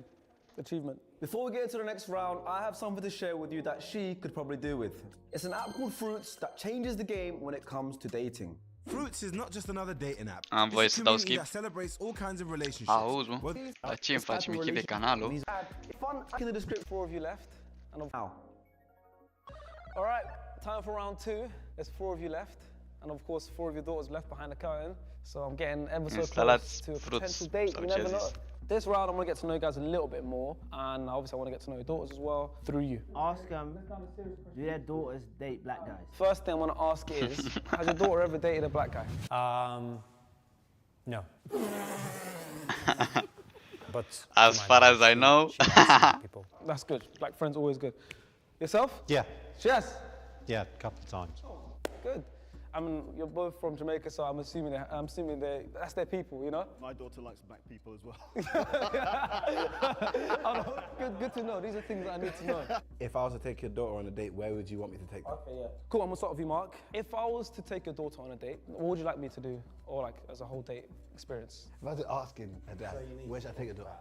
Achievement. Before we get into the next round, I have something to share with you that she could probably do with. It's an app called Fruits that changes the game when it comes to dating. Fruits is not just another dating app. Am voie să dau skip. That celebrates all kinds of relationships. Auzi, mă? Dar ce îmi faci? Mi închide canalul? Fun in the description. 4 of you left. And now. All right, time for round 2. There's 4 of you left. And of course, 4 of your daughters left behind the curtain. So I'm getting ever so close to a potential date. You never know. This round, I'm going to get to know you guys a little bit more. And obviously, I want to get to know your daughters as well through you. Ask them, do their daughters date black guys? First thing I want to ask is, has your daughter ever dated a black guy? No. But as far as I know. That's good. Black friends always good. Yourself? Yeah. Yes. Yeah, a couple of times. Good. I mean, you're both from Jamaica, so I'm assuming that's their people, you know? My daughter likes black people as well. Good to know. These are things that I need to know. If I was to take your daughter on a date, where would you want me to take her? Okay, yeah. Cool, I'm gonna start with you, Mark. If I was to take your daughter on a date, what would you like me to do? Or like, as a whole date experience? If I was asking her dad, where should I take your daughter?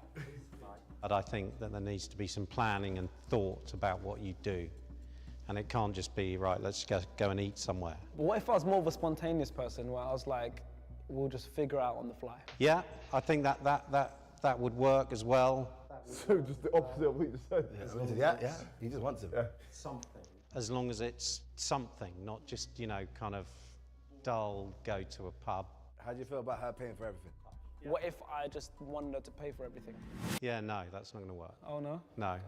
But I think that there needs to be some planning and thought about what you do. And it can't just be, right, let's go and eat somewhere. But what if I was more of a spontaneous person where I was like, we'll just figure out on the fly? Yeah, I think that would work as well. So just the opposite of what you said. Yeah, he just wants it. Yeah. Something. As long as it's something, not just, you know, kind of dull, go to a pub. How do you feel about her paying for everything? What if I just wanted her to pay for everything? Yeah, no, that's not going to work. Oh, no? No.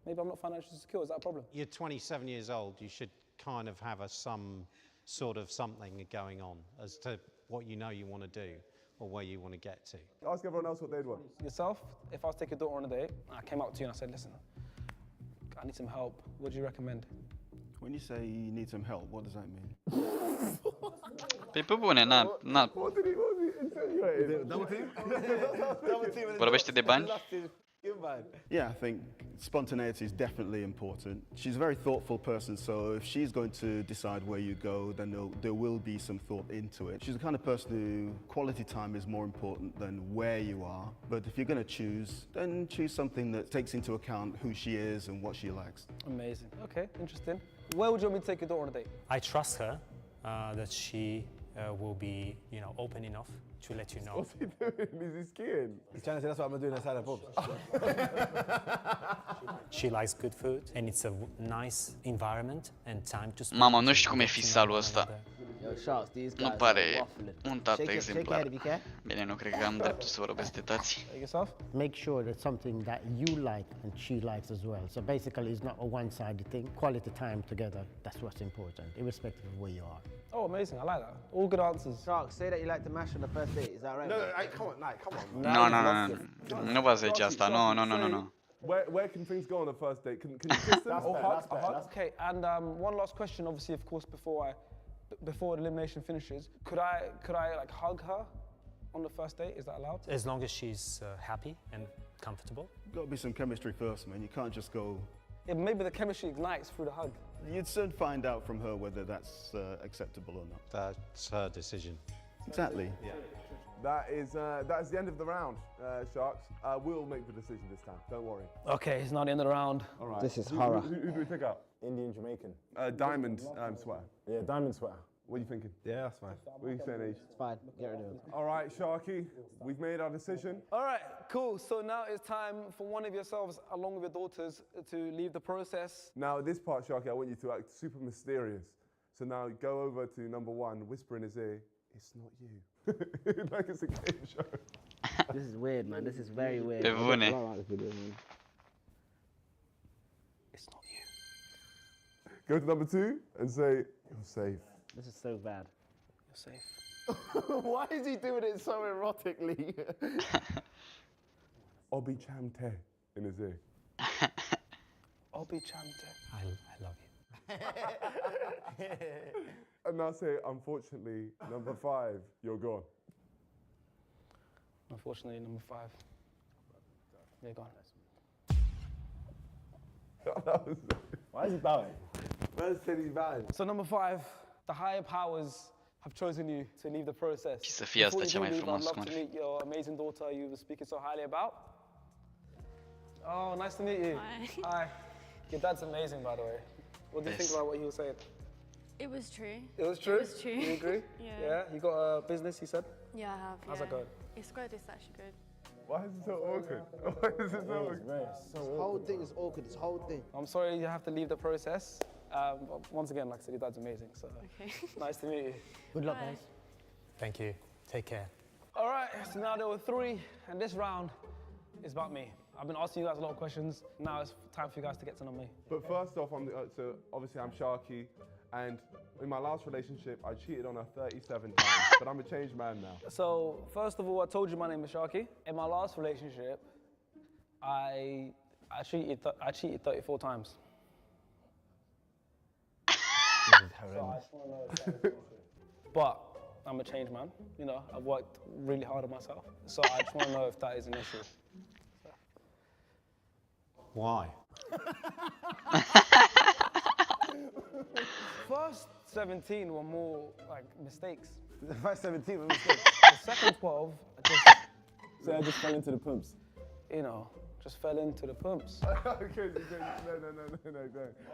Maybe I'm not financially secure, is that a problem? You're 27 years old, you should kind of have some sort of something going on as to what you know you want to do or where you want to get to. Ask everyone else what they'd want. Yourself, if I was to take your daughter on a date, I came up to you and I said, listen, I need some help. What do you recommend? When you say you need some help, what does that mean? Păi pe bune, na. Vorbește de bani? Yeah, I think spontaneity is definitely important. She's a very thoughtful person, so if she's going to decide where you go, then there will be some thought into it. She's the kind of person who quality time is more important than where you are. But if you're going to choose, then choose something that takes into account who she is and what she likes. Amazing. Okay, interesting. Where would you want me to take your daughter on a date? I trust her that she will be, you know, open enough to let you know. What's he doing? Is he skiing? He's trying to say that's what I'm doing inside the pub. She likes good food and it's a nice environment and time to spend. Mama, nu știu cum e fisalul ăsta. Nu pare un tată exemplar. Bine, nu cred că am dreptul să vorbesc de tații. Make sure that something that you like and she likes as well. So basically it's not a one-sided thing. Quality time together, that's what's important, irrespective of where you are. Oh, amazing, I like that. All good answers. Shark, say that you like to mash on the first date, is that right? No, come on. Nu vă zice asta, nu. Where can things go on a first date? Can you kiss them or hug? Okay, and one last question, obviously, of course, before I before elimination finishes, could I like hug her on the first date? Is that allowed? As long as she's happy and comfortable. Got to be some chemistry first, man. You can't just go. Yeah, maybe the chemistry ignites through the hug. You'd soon find out from her whether that's acceptable or not. That's her decision. Exactly. Yeah. That is the end of the round, Sharks. We'll make the decision this time. Don't worry. Okay, it's not the end of the round. All right. This is horror. Who do we pick up? Indian Jamaican. Diamond sweater. Yeah, diamond sweater. What are you thinking? Yeah, that's fine. What are you saying, Age? It's fine. Get rid of it. All right, Sharky, we've made our decision. All right, cool. So now it's time for one of yourselves, along with your daughters, to leave the process. Now, this part, Sharky, I want you to act super mysterious. So now go over to number one, whisper in his ear, it's not you. Like it's a game show. This is weird, man. This is very weird. Pe bune. I don't like this video, man. It's not you. Go to number two and say, you're safe. This is so bad. You're safe. Why is he doing it so erotically? Obi Chamte in his ear. Obi Chamte. I love you. And now say, unfortunately, number five, you're gone. Unfortunately, number five. You're gone. Why is he bowing? Where's Teddy's bowing? So number five, the higher powers have chosen you to leave the process. Și să fie asta Before cea you mai do leave, I'd frumoasă love to cum ar meet your amazing daughter you were speaking so highly about. Oh, nice to meet you. Hi. Your dad's amazing, by the way. What do you think about what he was saying? It was true. It was true? It was true. You agree? Yeah. You got a business, you said? Yeah, I have. How's yeah. that going? It's good. It's actually good. Why is it so awkward? Why is it so awkward? This whole thing is awkward. This whole thing. I'm sorry you have to leave the process. Once again, like I said, your dad's amazing, so nice to meet you. Good luck, Bye. guys. Thank you. Take care. All right, so now there were three, and this round is about me. I've been asking you guys a lot of questions. Now it's time for you guys to get to know me. But first off, so obviously I'm Sharky, and in my last relationship, I cheated on her 37 times, but I'm a changed man now. So first of all, I told you my name is Sharky. In my last relationship, I cheated 34 times. This is horrendous. But I'm a changed man. You know, I've worked really hard on myself. So I just want to know if that is an issue. Why? First 17 were more like mistakes. The first 17 were mistakes. The second 12, So I just fell into the pumps. you know, just fell into the pumps. Okay, no.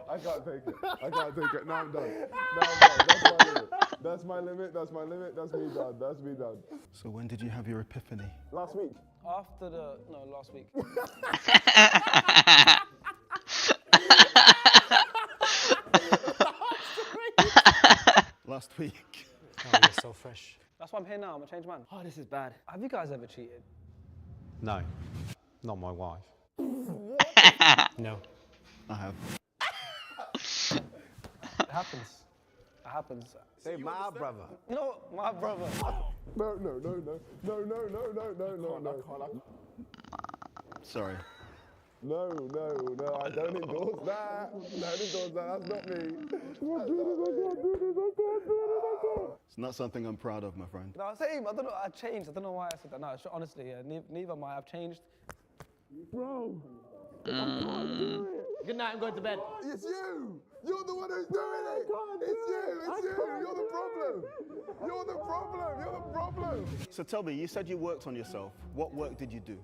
I can't take it. I can't take it. Now I'm done. Now I'm done. That's my limit. That's my limit. That's me done. That's me done. So when did you have your epiphany? Last week. Last week. Last week. Oh, you're so fresh. That's why I'm here now. I'm a changed man. Oh, this is bad. Have you guys ever cheated? No, not my wife. No. I have. It happens. It happens. Say my brother. No, my brother. No. Sorry. No, I don't endorse that. That's not me. It's not something I'm proud of, my friend. No, same. I don't know. I changed. I don't know why I said that. No, honestly, neither am I. I've changed. Bro. Good night, I'm going to bed. It's you! You're the one who's doing it! It's you! You're the problem! You're the problem! So tell me, you said you worked on yourself. What work did you do?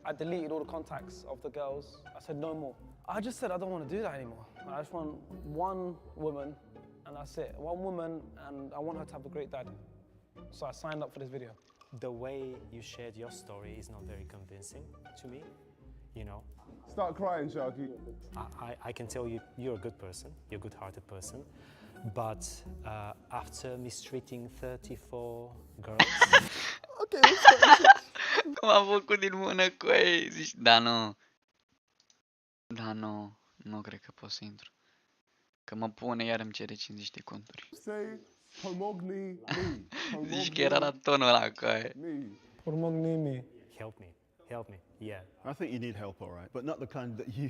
I deleted all the contacts of the girls. I said no more. I just said I don't want to do that anymore. I just want one woman, and that's it. One woman, and I want her to have a great dad. So I signed up for this video. The way you shared your story is not very convincing to me, you know. Start crying, Sharky. I can tell you, you're a good person, you're a good-hearted person, but after mistreating 34 girls... Okay, Cum am făcut din mână cu ei, zici, nu, nu cred că pot să intru. Că mă pune, iar îmi cere 50 de conturi. Say, pomogni me. Zici că era la tonul ăla cu aia. Pomogni me. Help me, yeah. I think you need help, all right, but not the kind that you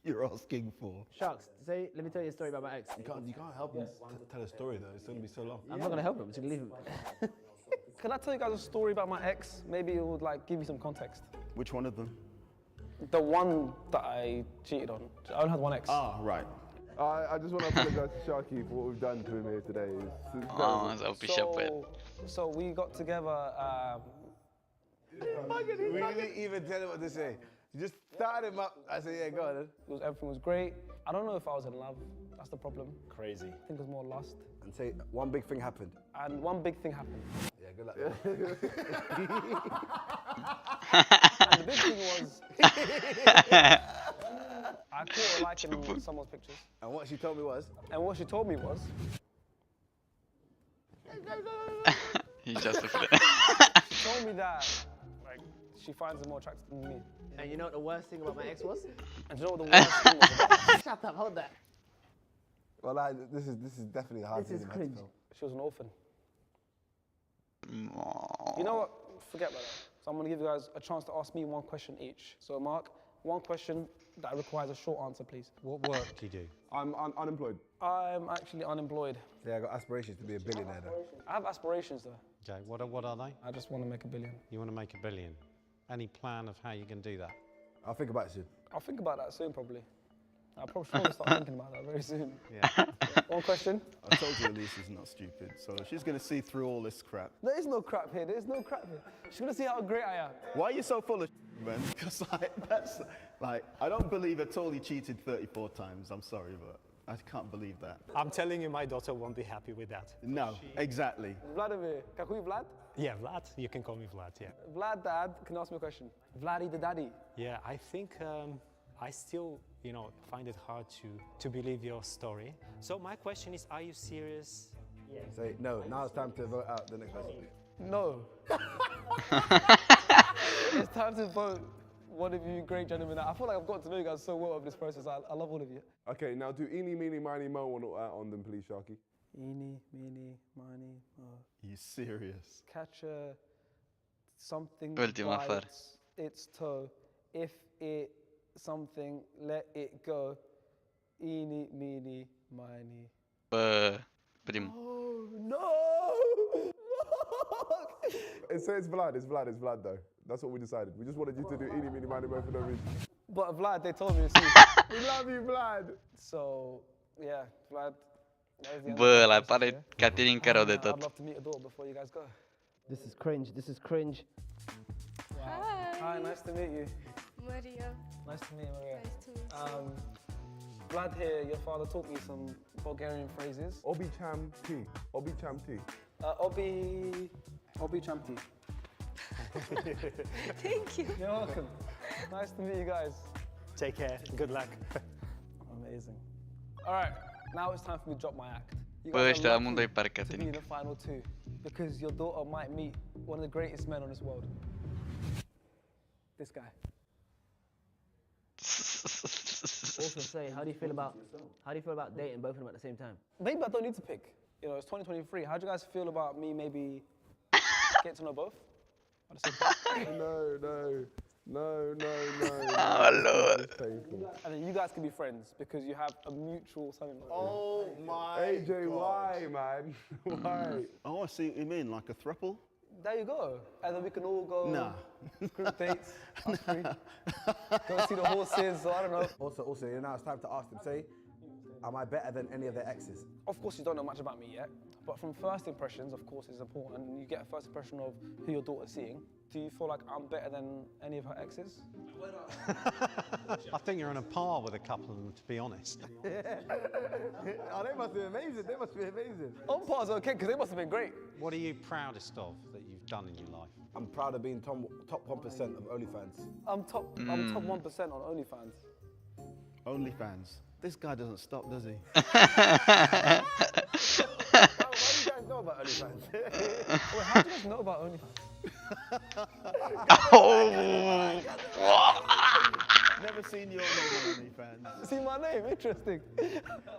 you're asking for. Sharks, say, let me tell you a story about my ex. You can't help him tell a story though. It's going to be so long. I'm not going to help him. I'm just going to leave him. Can I tell you guys a story about my ex? Maybe it would like give you some context. Which one of them? The one that I cheated on. I only had one ex. Ah, right. I just want to apologize to Sharky for what we've done to him here today. So we got together. We didn't even tell him what to say. You just started him up. I said, yeah, go on. Everything was great. I don't know if I was in love. That's the problem. Crazy. I think it was more lust. And say, one big thing happened. And one big thing happened. Yeah, good luck. And the big thing was, I caught her liking someone's pictures. And what she told me was? He justified She told me that, like, she finds him more attractive than me. And you know what the worst thing about my ex was? And you know what the worst thing was about? Shut up, hold that. Well, this is definitely a hard thing. This is cringe. She was an orphan. You know what? Forget about that. So I'm going to give you guys a chance to ask me one question each. So Mark, one question that requires a short answer, please. What work do you do? I'm unemployed. I'm actually unemployed. Yeah, I got aspirations to be a billionaire though. I have aspirations though. Okay, what are they? I just want to make $1 billion. You want to make $1 billion. Any plan of how you can do that? I'll think about it soon. I'll think about that soon, probably. I'll probably start thinking about that very soon. Yeah. One question. I told you Elise is not stupid, so she's going to see through all this crap. There is no crap here. There is no crap here. She's going to see how great I am. Why are you so full of man? Because that's like, I don't believe at all he cheated 34 times. I'm sorry, but I can't believe that. I'm telling you, my daughter won't be happy with that. No, exactly. Vladimir, can I call you Vlad? Yeah, Vlad. You can call me Vlad, yeah. Vlad, Dad, can you ask me a question? Vladdy the daddy. Yeah, I think I still, find it hard to believe your story. So my question is, are you serious? Yeah. Say no. Now it's time to vote out the next person. No. It's time to vote one of you great gentlemen. I feel like I've got to know you guys so well over this process. I love all of you. Okay, now do eeny, meeny, miny, mo on them, please, Sharky. Eeny, meeny, miny, mo. Are you serious? Catch something Ultima fără. bites its toe. If it something, let it go. Eeny, meeny, miny. Primul. Oh, no! It's Vlad though. That's what we decided. We just wanted you to do eeny, meeny, miny, mo for no reason. But Vlad, they told me it's you. We love you, Vlad. So, yeah, Vlad. Bă, ăla pare Caterin că rău de I'd tot. love to meet a door before you guys go. This is cringe. This is cringe. Hi, nice to meet you. Maria. Nice to meet you, Maria. Nice to meet you. Vlad here, your father taught me some Bulgarian phrases. Obi cham tea. Obi cham tea. Obi chamti. Thank you. You're welcome. Nice to meet you guys. Take care. Good luck. Amazing. All right, now it's time for me to drop my act. You Bă, guys ăștia are amândoi par lucky to be in Caterin. the final two because your daughter might meet one of the greatest men on this world. This guy. Also say, how do you feel about dating both of them at the same time? Maybe I don't need to pick. It's 2023. How do you guys feel about me maybe getting to know both? At the same time? No. Oh, Lord. And then you guys can be friends because you have a mutual son-in-law. Oh my AJ, God. why, man? Why? Oh, I see what you mean, like a throuple? There you go. And then we can all go Nah. group dates. Us three. Go see the horses, or I don't know. Also, now it's time to ask them. Say, am I better than any of their exes? Of course, you don't know much about me yet, but from first impressions, of course, it's important. You get a first impression of who your daughter's seeing. Do you feel like I'm better than any of her exes? I think you're on a par with a couple of them, to be honest. Oh, they must be amazing. On par's okay, because they must have been great. What are you proudest of that you've done in your life? I'm proud of being top 1% of OnlyFans. I'm top 1% on OnlyFans. OnlyFans. This guy doesn't stop, does he? Why do you guys know about OnlyFans? Wait, how do you guys know about OnlyFans? Oh! Never seen your name on OnlyFans. See my name? Interesting.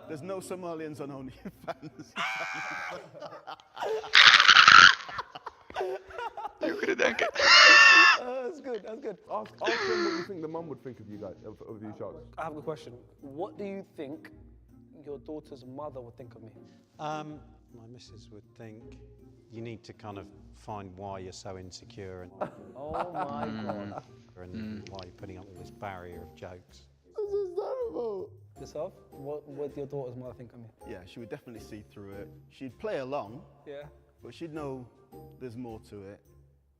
There's no Somalians on OnlyFans. Eu credeam că... That's good, that's good. Ask them what you think the mum would think of you guys, of you sharks. I have a question. What do you think your daughter's mother would think of me? My missus would think you need to kind of find why you're so insecure and Oh my God. and why you're putting up with this barrier of jokes. This is terrible. Yourself? What would your daughter's mother think of me? Yeah, she would definitely see through it. She'd play along, Yeah. but she'd know there's more to it.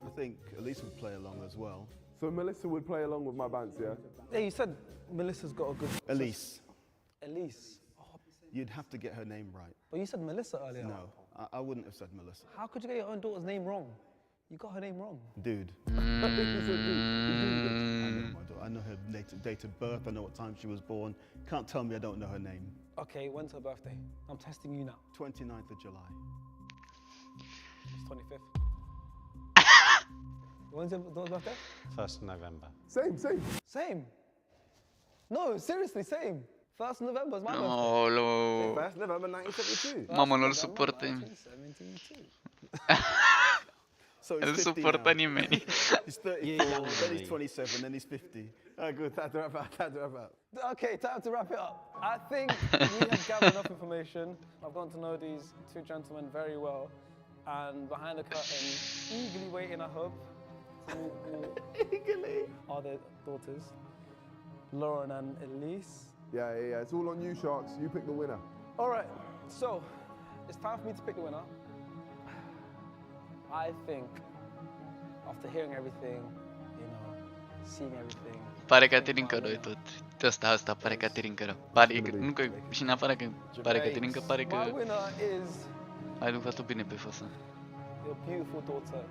I think Elise would play along as well. So Melissa would play along with my bands, yeah? Yeah, you said Melissa's got a good... Elise. Elise. You'd have to get her name right. Well, you said Melissa earlier. No, I wouldn't have said Melissa. How could you get your own daughter's name wrong? You got her name wrong. Dude. I know my daughter. I know her date of birth. I know what time she was born. Can't tell me I don't know her name. Okay, when's her birthday? I'm testing you now. 29th of July. It's 25th. When's your daughter's birthday? 1st of November. Same. No, seriously, same. 1st November is my birthday. Aoleu. 1st November 1972. Mamă, nu-l suportă. 1972. So Nu he's 50 suportă now. nimeni. He's 34, then he's 27, then he's 50. Oh, good, time to wrap up. Okay, time to wrap it up. I think we have gathered enough information. I've gotten to know these two gentlemen very well. And behind the curtain, eagerly waiting, I hope, to meet who are their daughters, Lauren and Elise. Yeah. It's all on you, sharks. You pick the winner. All right, so it's time for me to pick the winner. I think, after hearing everything, seeing everything... Pare Caterinca rău tot. Asta pare Caterinca rău. Pare că, nu că, și în afară că pare Caterinca, pare că My winner is ai lucrat-o bine pe fața. your beautiful daughter.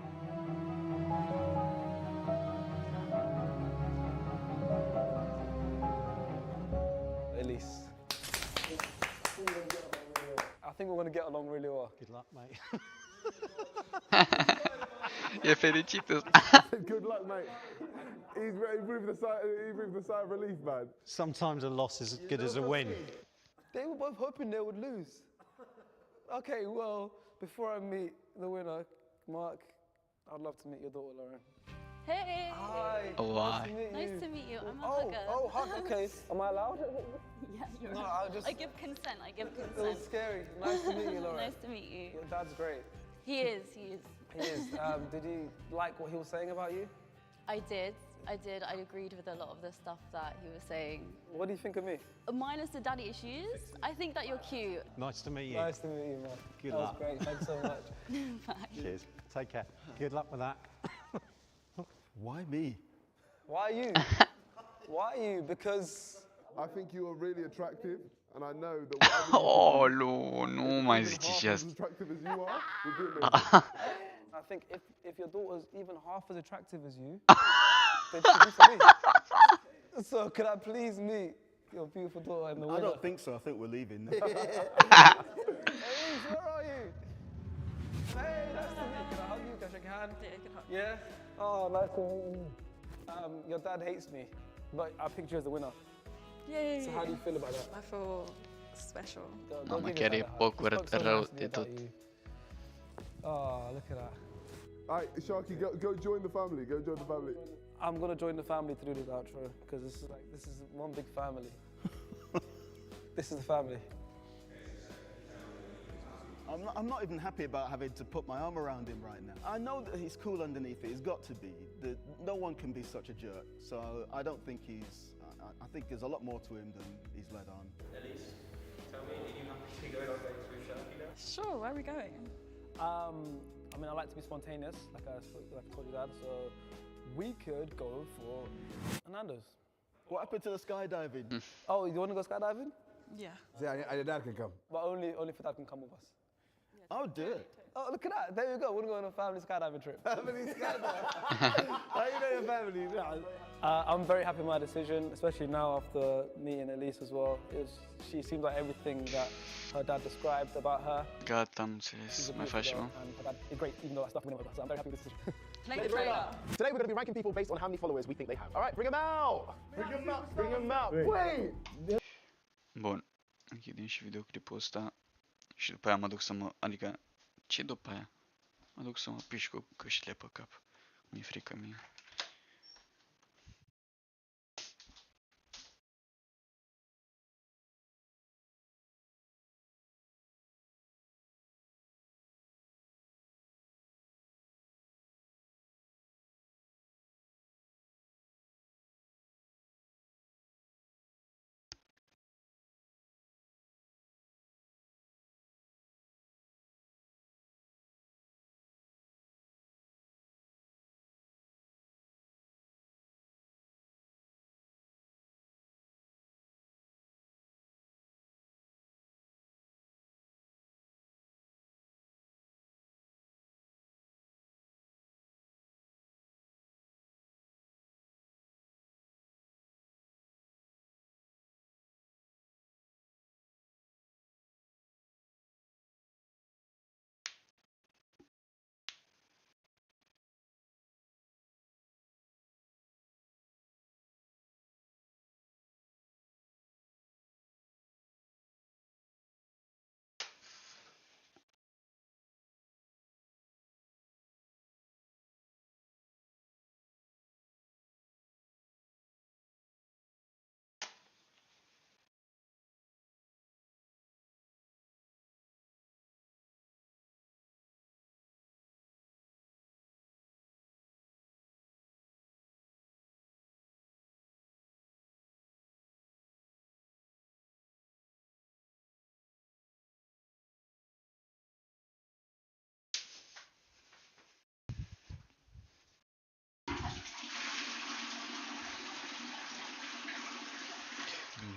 Elise. I think we're going to get along really well. Good luck, mate. E fericită. Good luck, mate. He breathed the sigh of relief, man. Sometimes a loss is as good as a win. They were both hoping they would lose. Okay, well, before I meet the winner, Mark, I'd love to meet your daughter, Lauren. Hey! Hi! Oh, Nice to meet you. Nice to meet you. I'm a Oh, hugger. oh, hug, okay. Am I allowed? Yeah, you're No, right. I just... I give consent. I give It was consent. scary. Nice to meet you, Lauren. Nice to meet you. Your dad's great. He is. He is. He is. Did you like what he was saying about you? I did. I agreed with a lot of the stuff that he was saying. What do you think of me? Minus the daddy issues, I think that you're cute. Nice to meet you. Nice to meet you, man. Good that luck. was great. Thanks so much. Bye. Cheers. Take care. Good luck with that. Why me? Why you? Why you? Because... I think you are really attractive, and I know that whatever Oh, nu mai zici și as asta. attractive as you are would be amazing. I think if your daughter's even half as attractive as you, then she'd be for me. So could I please meet your beautiful daughter and the winner? I don't think so. I think we're leaving. Elise, where are you? Hey, nice to meet you. Can I hug you? Can I shake your hand? Yeah, you can hug. Yeah? Oh, nice to meet you. Your dad hates me, but I picked you as the winner. Yay! So how do you feel about that? I feel special. Mamă, chiar e pocură rău de tot. Oh, look at that. All right, Sharky, go join the family. Go join the family. I'm gonna join the family to do this outro because this is one big family. This is the family. I'm not even happy about having to put my arm around him right now. I know that he's cool underneath it. He's got to be. No one can be such a jerk. So I don't think he's. I think there's a lot more to him than he's let on. Elise, tell me, are you happy to go on dates with Sharky now? Sure, where are we going? I mean, I like to be spontaneous, like I told you that. So we could go for Nando's. What happened to the skydiving? Oh, you want to go skydiving? Yeah. Yeah, your dad can come. But only if your dad can come with us. Oh, do it. Oh, look at that. There you go. We're going on a family skydiving trip. Family skydiving. How you know your family? I'm very happy with my decision, especially now after meeting Elise as well. She seems like everything that her dad described about her. Gata, am înțeles. Mai faci, mă? And her dad is great, even though that stuff we know about her. So I'm very happy with this decision. Play the trailer. Today we're going to be ranking people based on how many followers we think they have. All right, bring them out. Bring them out. Wait. Bun. Închidem și videoclipul ăsta. Și după aia mă duc să mă... Adică... Ce după aia? Mă duc să mă piș cu căștile pe cap. Mi-e frică mie.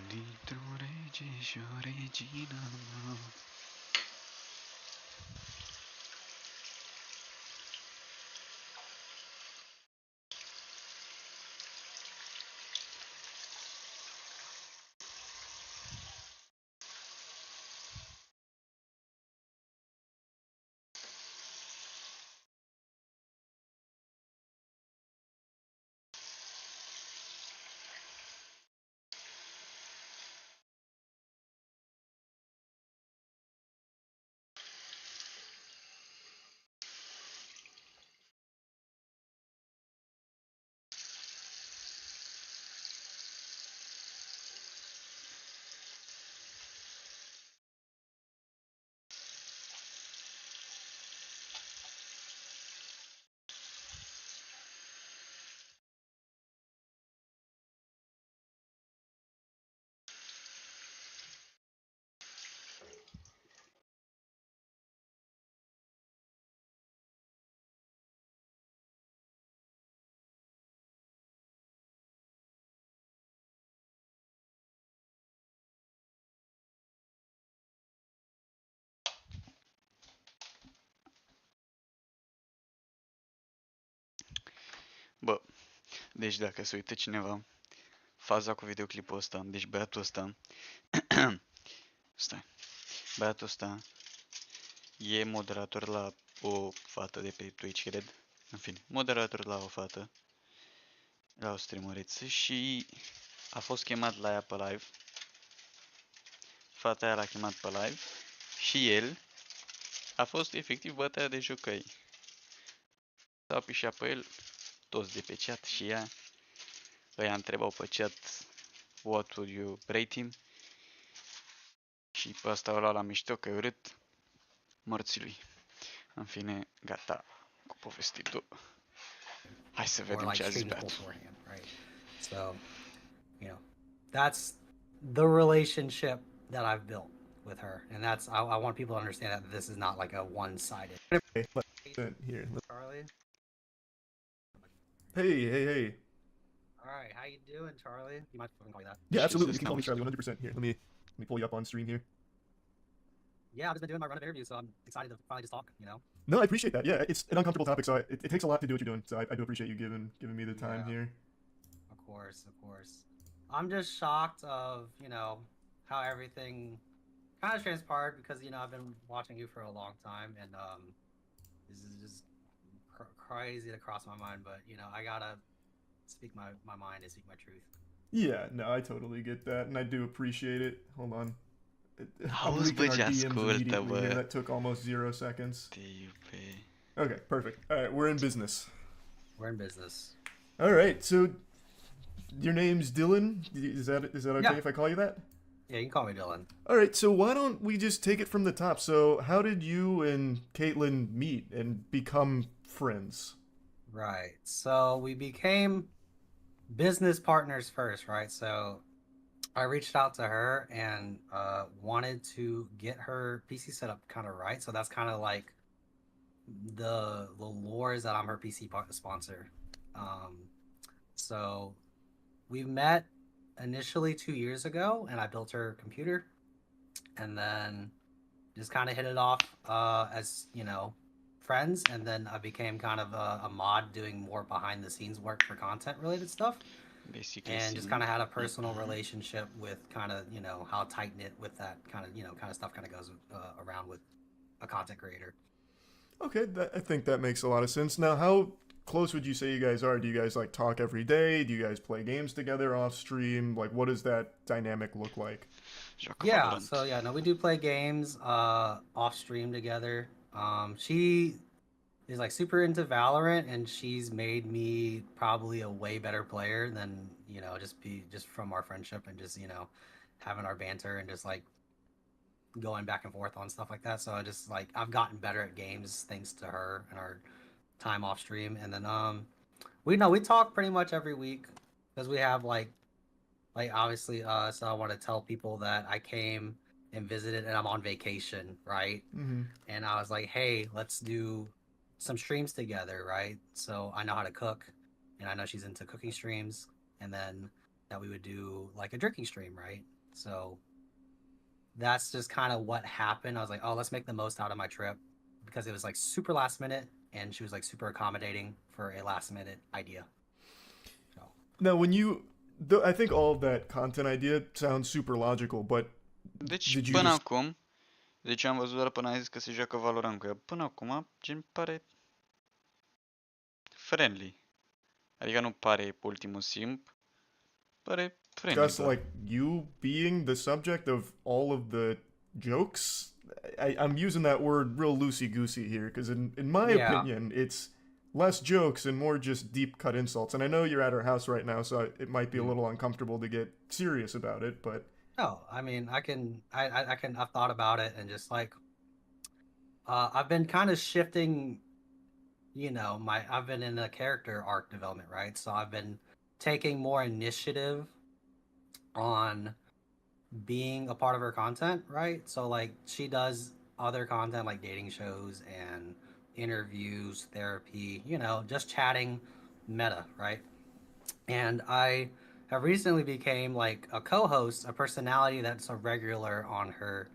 Dintr-o rege și o regină. Bă, deci dacă se uită cineva, faza cu videoclipul ăsta, deci băiatul ăsta, stai, băiatul ăsta e moderator la o fată de pe Twitch, cred, în fine, moderator la o fată, la o streameriță și a fost chemat la ea pe live, fata aia l-a chemat pe live și el a fost efectiv bătaia de jucăi. S-a pișat pe el, toți de pe chat și ea, ăia întrebau pe chat what would you rate him și pe asta o lua la mișto că e urât morții lui. În fine, gata cu povestitul. Hai să vedem ce a zis băiatul. Right? So, you know, that's the relationship that I've built with her, and that's I want people to understand that this is not like a one-sided. Here, Charlie. hey. All right, how you doing, Charlie? You might fucking call me that. Yeah, absolutely. You can call me Charlie 100%. Here, let me pull you up on stream here. Yeah, I've just been doing my run of interviews, so I'm excited to finally just talk. You know. No, I appreciate that. Yeah, it's an uncomfortable topic, so it takes a lot to do what you're doing. So I do appreciate you giving me the time here. Of course. I'm just shocked of, you know, how everything kind of transpired because, you know, I've been watching you for a long time, and this is just crazy to cross my mind, but, you know, I gotta speak my mind and speak my truth. Yeah, no, I totally get that, and I do appreciate it. Hold on. Auzi, bă, ce ascultă, bă. That took almost 0 seconds. Te iube. Okay, perfect. All right, we're in business. We're in business. All right, so your name's Dylan. Is that okay Yeah. if I call you that? Yeah, you can call me Dylan. All right, so why don't we just take it from the top? So, how did you and Caitlin meet and become friends? Right. So we became business partners first, right? So I reached out to her and wanted to get her PC set up kind of right. So that's kind of like the lore is that I'm her PC sponsor. So we met initially 2 years ago, and I built her computer, and then just kind of hit it off as friends, and then I became kind of a mod doing more behind the scenes work for content related stuff. Basically, And just kind of had a personal relationship with kind of how tight knit with that kind of stuff kind of goes around with a content creator. Okay, I think that makes a lot of sense. Now, how close would you say you guys are? Do you guys like talk every day? Do you guys play games together off stream? Like, what does that dynamic look like? Yeah, so yeah, no, we do play games off stream together. She is like super into Valorant, and she's made me probably a way better player than just from our friendship and just having our banter and just like going back and forth on stuff like that. So I just like I've gotten better at games thanks to her and our time off stream. And then we talk pretty much every week because we have like obviously so I want to tell people that I came and visited and I'm on vacation, right? Mm-hmm. And I was like, hey, let's do some streams together, right? So I know how to cook, and I know she's into cooking streams, and then that we would do like a drinking stream, right? So that's just kind of what happened. I was like, oh, let's make the most out of my trip because it was like super last minute, and she was like super accommodating for a last minute idea. So. Now, I think all of that content idea sounds super logical, but Deci, până acum, deci am văzut doar până a zis că se joacă Valorant cu ea. Până acum, gen, pare friendly. Adică nu pare ultimul simp, pare friendly. Just like you being the subject of all of the jokes, I'm using that word real loosey-goosey here, because in my opinion, it's less jokes and more just deep-cut insults. And I know you're at her house right now, so it might be a little uncomfortable to get serious about it, but... No, I mean, I've thought about it and just like, I've been kind of shifting, I've been in a character arc development, right? So I've been taking more initiative on being a part of her content, right? So like she does other content like dating shows and interviews, therapy, just chatting meta, right? And I have recently became like a co-host, a personality that's a regular on her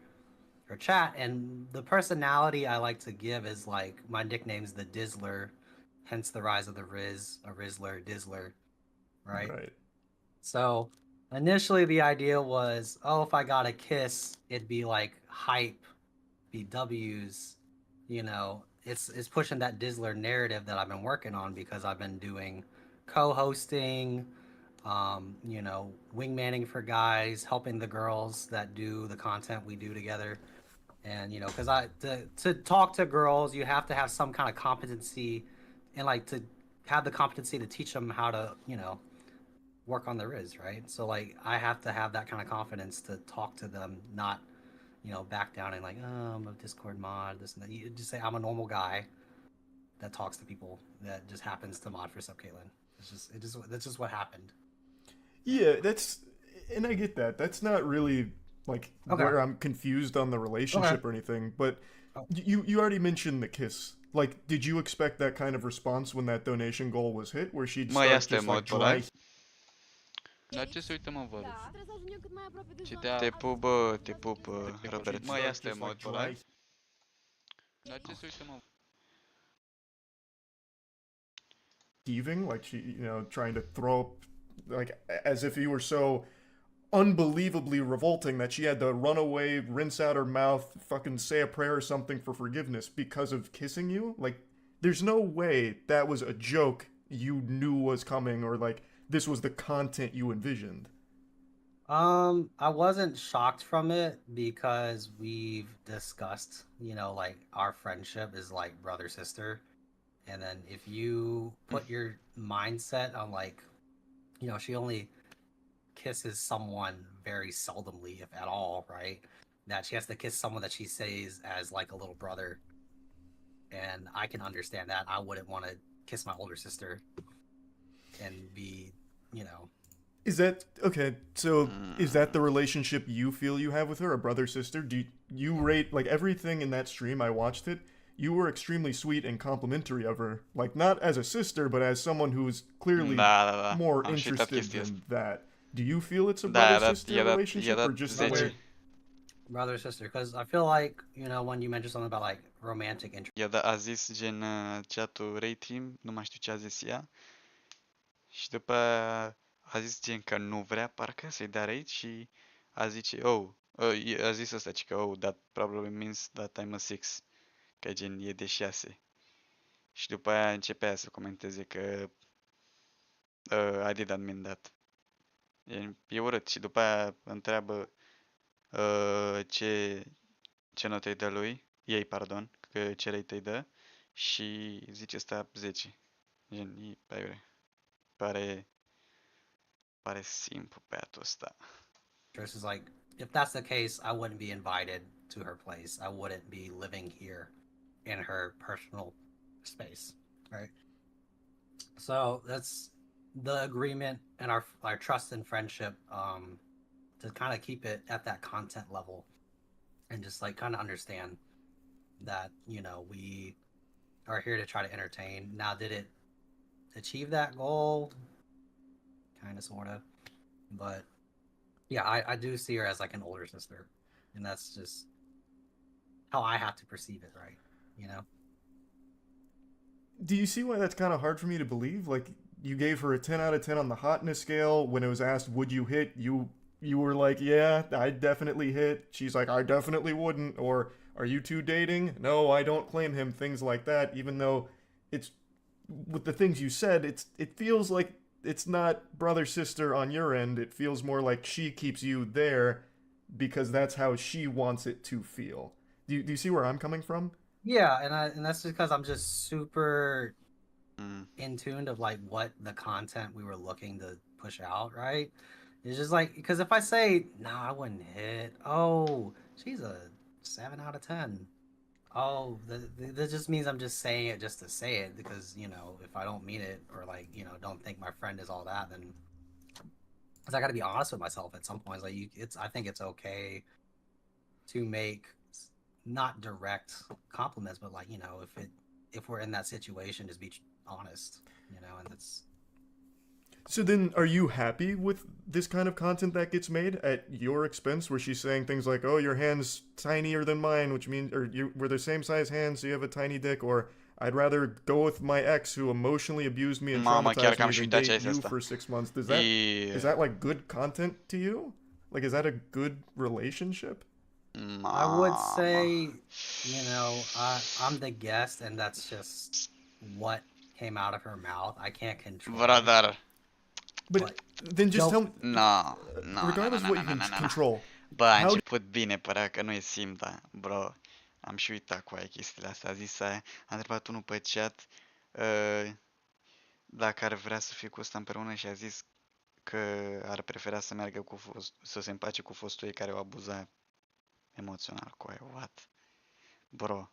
chat, and the personality I like to give is like my nickname's the Dizzler, hence the rise of the Riz, a Rizzler, Dizzler, right? Right. So initially the idea was, oh, if I got a kiss, it'd be like hype, be W's, it's pushing that Dizzler narrative that I've been working on because I've been doing co-hosting, wingmanning for guys, helping the girls that do the content we do together. And, because to talk to girls, you have to have some kind of competency and like to have the competency to teach them how to, work on the Riz, right? So like I have to have that kind of confidence to talk to them, not, back down and like, oh, I'm a Discord mod, this and that. You just say I'm a normal guy that talks to people that just happens to mod for Sub Caitlin. That's just what happened. Yeah, and I get that. That's not really like where I'm confused on the relationship or anything, but you already mentioned the kiss. Like, did you expect that kind of response when that donation goal was hit, where she'd start just like dry? La ce se uită, mă, Vărus? Te pupă, Robert. Mă, ia stai, mă, La ce se uită, mă? Heaving, like she, trying to throw up, like as if you were so unbelievably revolting that she had to run away, rinse out her mouth, fucking say a prayer or something for forgiveness because of kissing you. Like, there's no way that was a joke you knew was coming, or like this was the content you envisioned. I wasn't shocked from it because we've discussed, like our friendship is like brother sister, And then if you put your mindset on like, you know, she only kisses someone very seldomly, if at all, right? That she has to kiss someone that she sees as like a little brother. And I can understand that. I wouldn't want to kiss my older sister and be, you know. Is that okay? So is that the relationship you feel you have with her, a brother sister? Do you rate like everything in that stream? I watched it. You were extremely sweet and complimentary of her, like not as a sister, but as someone who's clearly more Am și uitat interested chestia asta. in that. Do you feel it's a Da, brother-sister relationship, or just the way? Brother sister, because I feel like, you know, when you mentioned something about like romantic interest. A zis gen chat-ul rate him, nu mai știu ce a zis ea. Și după a zis gen că nu vrea parcă să-i dea rate și a zice, a zis asta, că that probably means that I'm a 6. Că gen e de 6. Și după aia începe aia să comenteze că I didn't mean that. E urât. Și după aia întreabă ce notă îi dă lui, ei, pardon, că ce rate îi dă și zice asta 10. Gen, e pare simplu băiatul ăsta. Is like, if that's the case, I wouldn't be invited to her place. I wouldn't be living here in her personal space, right? So that's the agreement and our trust and friendship, to kind of keep it at that content level and just like kind of understand that, you know, we are here to try to entertain. Now, did it achieve that goal? Kind of, sort of, but yeah, I do see her as like an older sister, and that's just how I have to perceive it, right? You know? Do you see why that's kind of hard for me to believe? Like, you gave her a 10 out of 10 on the hotness scale. When it was asked, would you hit, you were like, yeah, I'd definitely hit. She's like, I definitely wouldn't. Or, are you two dating? No, I don't claim him. Things like that. Even though it's, with the things you said, it feels like it's not brother-sister on your end. It feels more like she keeps you there because that's how she wants it to feel. Do you see where I'm coming from? Yeah, and that's because I'm just super in tune of like what the content we were looking to push out, right? It's just like, because if I say, no, I wouldn't hit. Oh, she's a 7 out of 10. Oh, that just means I'm just saying it just to say it, because, you know, if I don't mean it, or like, you know, don't think my friend is all that, then I got to be honest with myself at some points. Like, I think it's okay to make not direct compliments, but like, you know, if we're in that situation, just be honest, you know, and that's. So then, are you happy with this kind of content that gets made at your expense, where she's saying things like, oh, your hand's tinier than mine, which means, or we're the same size hands, so you have a tiny dick, or I'd rather go with my ex who emotionally abused me and traumatized me than date you for 6 months. Is that like good content to you? Like, is that a good relationship? I would say, you know, I'm the guest, and that's just what came out of her mouth. I can't control. Brother. But then just tell me. No. Regardless of what you can control. Bă, a început bine, părea că nu-i simta, bro. Am și uitat cu aia chestiile astea. A zis aia, a întrebat unul pe chat dacă ar vrea să fie cu ăsta împreună și a zis că ar prefera să meargă să se împace cu fostul ei care o abuza emoțional. Cu aia, what? Bro.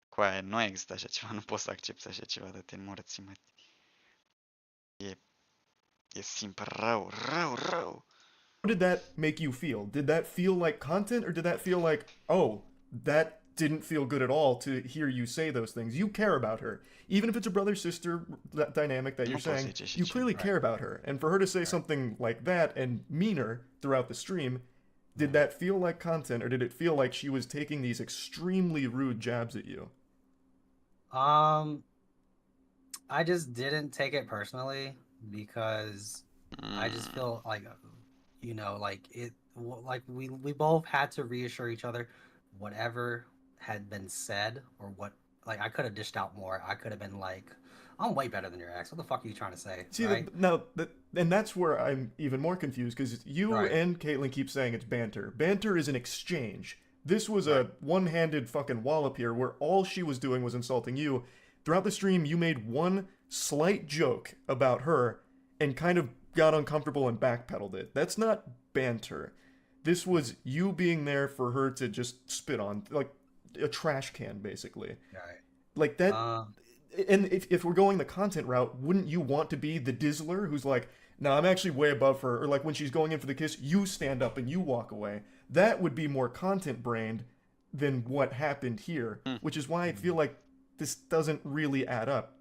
Cu aia, nu există așa ceva, nu poți să accepti așa ceva de te înmorți, mă. E simplu rău. How did that make you feel? Did that feel like content, or did that feel like, oh, that didn't feel good at all to hear you say those things? You care about her. Even if it's a brother-sister dynamic that you're saying, you clearly care about her. And for her to say something like that and meaner throughout the stream, did that feel like content, or did it feel like she was taking these extremely rude jabs at you? I just didn't take it personally, because I just feel like, you know, like we both had to reassure each other whatever had been said, or what, like, I could have dished out more. I could have been like, I'm way better than your ex. What the fuck are you trying to say? See, right? And that's where I'm even more confused, because you and Caitlin keep saying it's banter. Banter is an exchange. This was a one-handed fucking wallop here, where all she was doing was insulting you. throughout the stream, you made one slight joke about her and kind of got uncomfortable and backpedaled it. That's not banter. This was you being there for her to just spit on, like a trash can, basically. Right. Like that. And if we're going the content route, wouldn't you want to be the Dizzler who's like, no, I'm actually way above her, or like when she's going in for the kiss, you stand up and you walk away. That would be more content brained than what happened here, which is why I feel like this doesn't really add up.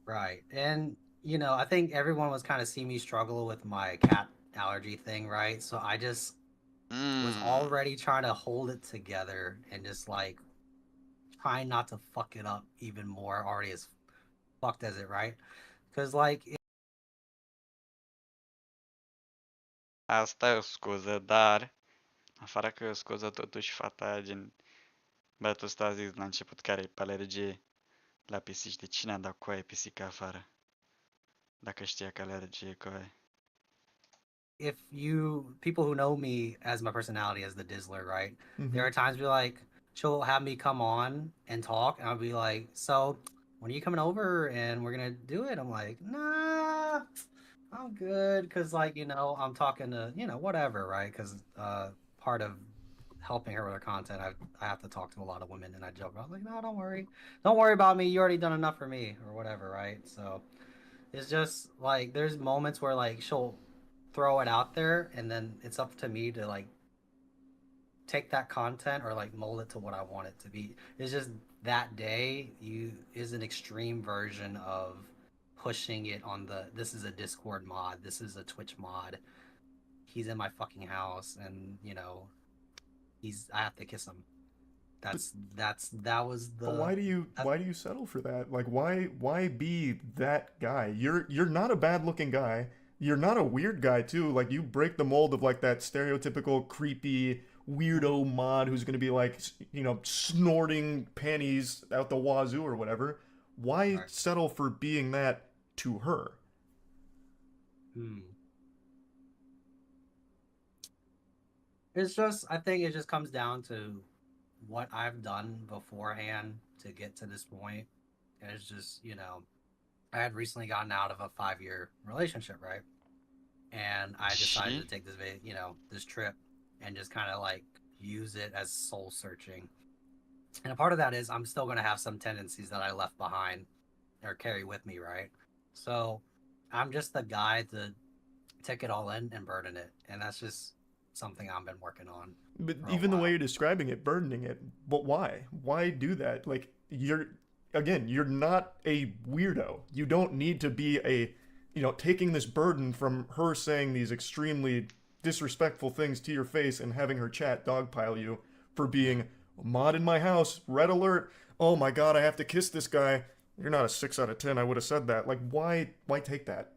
Right. And, you know, I think everyone was kind of seeing me struggle with my cat allergy thing, right? So I just was already trying to hold it together and just like trying not to fuck it up even more, already as fucked as it, right? Because like Asta e o scuză, dar afară că e o scuză, totuși fata aia din băiatul ăsta a zis la început care e pe alergie la pisici. De cine a dat coaie pisica afară? Dacă știa că are alergie coaie. if you people who know me as my personality as the Dizzler, right? Mhm. There are times where like she'll have me come on and talk, and I'll be like, "So, when are you coming over and we're gonna do it?" I'm like, "Nah, I'm good," because like you know I'm talking to whatever, right? Because part of helping her with her content, I have to talk to a lot of women, and I joke about like, "No, don't worry about me. You already done enough for me," or whatever, right? So it's just like there's moments where like she'll throw it out there, and then it's up to me to like take that content or like mold it to what I want it to be. It's just that day is an extreme version of pushing it on this is a Discord mod, this is a Twitch mod, he's in my fucking house, and I have to kiss him. That was the. But why do you settle for that? Like why be that guy? You're not a bad looking guy. You're not a weird guy too. Like you break the mold of like that stereotypical creepy weirdo mod who's gonna be like snorting panties out the wazoo or whatever. Why settle for being that to her? It's just, I think it just comes down to what I've done beforehand to get to this point. And it's just, I had recently gotten out of a 5-year relationship, right? And I decided to take this trip and just kind of like use it as soul searching. And a part of that is I'm still going to have some tendencies that I left behind or carry with me, right? So I'm just the guy to take it all in and burden it. And that's just something I've been working on. But even the way you're describing it, burdening it, but why? Why do that? Like you're not a weirdo. You don't need to be taking this burden from her saying these extremely disrespectful things to your face and having her chat dogpile you for being mod in my house, red alert, oh my god, I have to kiss this guy. You're not a 6 out of 10, I would have said that. Like, why take that?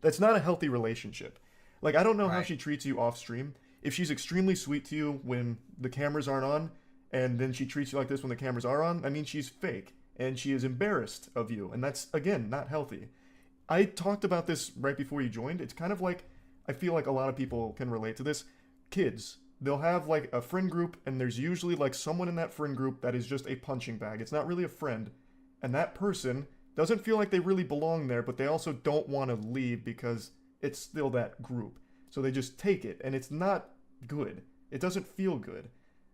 That's not a healthy relationship. Like, I don't know how she treats you off stream. If she's extremely sweet to you when the cameras aren't on, and then she treats you like this when the cameras are on, I mean, she's fake, and she is embarrassed of you, and that's, again, not healthy. I talked about this right before you joined. It's kind of like, I feel like a lot of people can relate to this. Kids, they'll have like a friend group, and there's usually like someone in that friend group that is just a punching bag. It's not really a friend, and that person doesn't feel like they really belong there, but they also don't want to leave because it's still that group. So they just take it, and it's not good. It doesn't feel good.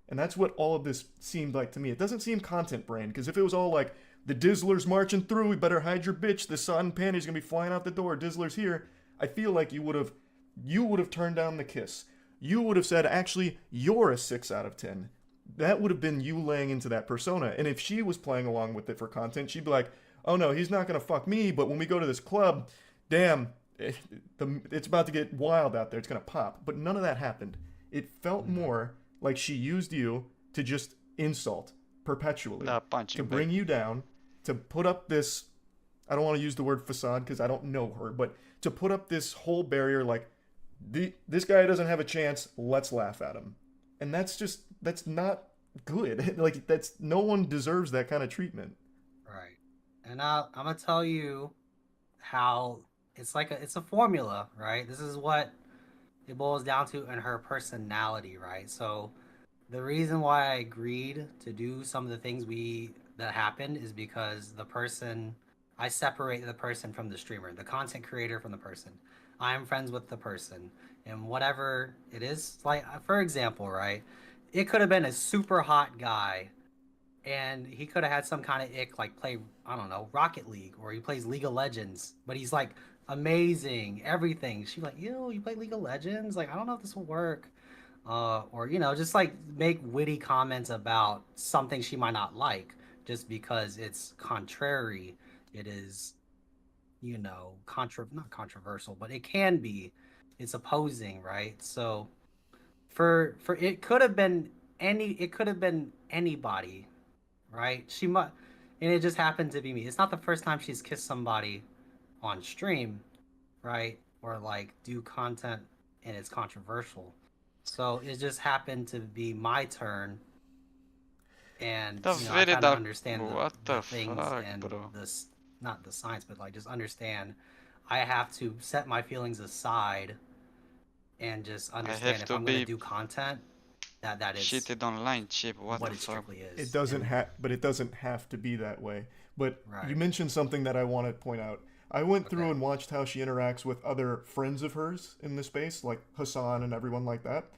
And that's what all of this seemed like to me. It doesn't seem content brain, because if it was all like, the Dizzler's marching through, we better hide your bitch, the sodden panty's gonna be flying out the door, Dizzler's here, I feel like you would have turned down the kiss. You would have said, actually, you're a 6 out of 10. That would have been you laying into that persona. And if she was playing along with it for content, she'd be like, oh no, he's not gonna fuck me, but when we go to this club, damn, it's about to get wild out there, it's gonna pop. But none of that happened. It felt more like she used you to just insult perpetually, to bring you down, to put up this, I don't want to use the word facade because I don't know her, but to put up this whole barrier like, this guy doesn't have a chance, let's laugh at him. And that's not good. Like, no one deserves that kind of treatment. Right. And I'm going to tell you how it's a formula, right? This is what it boils down to in her personality, right? So the reason why I agreed to do some of the things that happened is because I separate the person from the streamer, the content creator from the person. I am friends with the person, and whatever it is, like for example, right? It could have been a super hot guy, and he could have had some kind of ick, like play, I don't know, Rocket League, or he plays League of Legends, but he's like amazing, everything. She's like, ew, you play League of Legends? Like, I don't know if this will work. Or, just like make witty comments about something she might not like just because it's contrary. It is, not controversial, but it can be. It's opposing, right? So for it could have been anybody, right? And it just happened to be me. It's not the first time she's kissed somebody on stream, right? Or like do content and it's controversial. So it just happened to be my turn, and I kind of understand the things and this, not the science, but like just understand. I have to set my feelings aside and just understand if I'm going to do content that is shitted online, chip. What the it fuck? strictly is. It doesn't but it doesn't have to be that way. But Right. you mentioned something that I want to point out. I went through and watched how she interacts with other friends of hers in the space, like Hassan and everyone like that.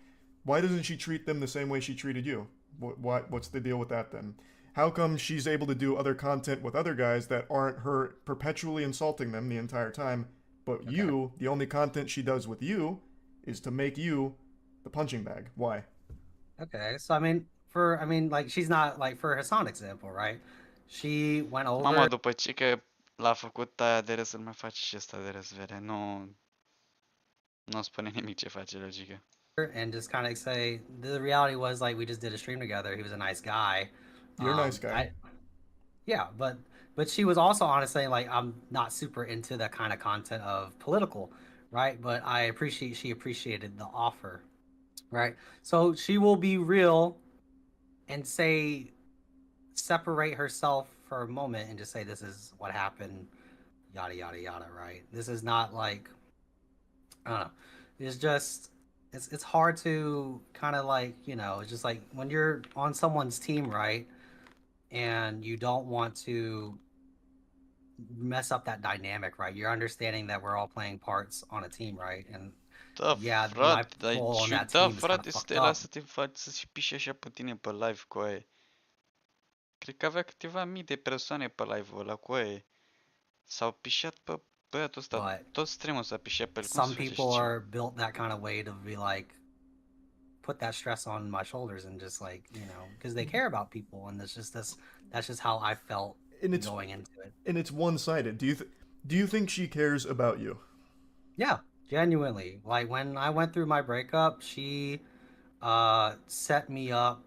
Why doesn't she treat them the same way she treated you? What's the deal with that then? How come she's able to do other content with other guys that aren't her perpetually insulting them the entire time, but you, the only content she does with you is to make you the punching bag? Why? Okay, so like she's not like, for Hassan example, right? She went over. Mama, după ce că l-a făcut aia de râs, îl mai face și ăsta de râs, vede. Nu spune nimic ce face, logică. And just kind of say the reality was, like, we just did a stream together. He was a nice guy. You're a nice guy. Yeah, but she was also honest saying, like, I'm not super into that kind of content of political, right? But she appreciated the offer, right? So she will be real and separate herself for a moment and just say, this is what happened, yada yada yada, right? This is not like, I don't know. It's just it's hard to kind of like, it's just like when you're on someone's team, right? And you don't want to mess up that dynamic, right? You're understanding that we're all playing parts on a team, right? And my role on that team is frate, kind să of te fucked up. lasă să te faci să-și pișe așa pe tine pe live cu aia. Cred că avea câteva mii de persoane pe live-ul ăla cu aia. S-au pișat pe băiatul ăsta, tot streamul s-a pișat pe el. Some people are built that kind of way to be like, put that stress on my shoulders and just like, because they care about people, and that's just how I felt going into it. And it's one-sided. Do you think she cares about you? Yeah, genuinely. Like when I went through my breakup, she set me up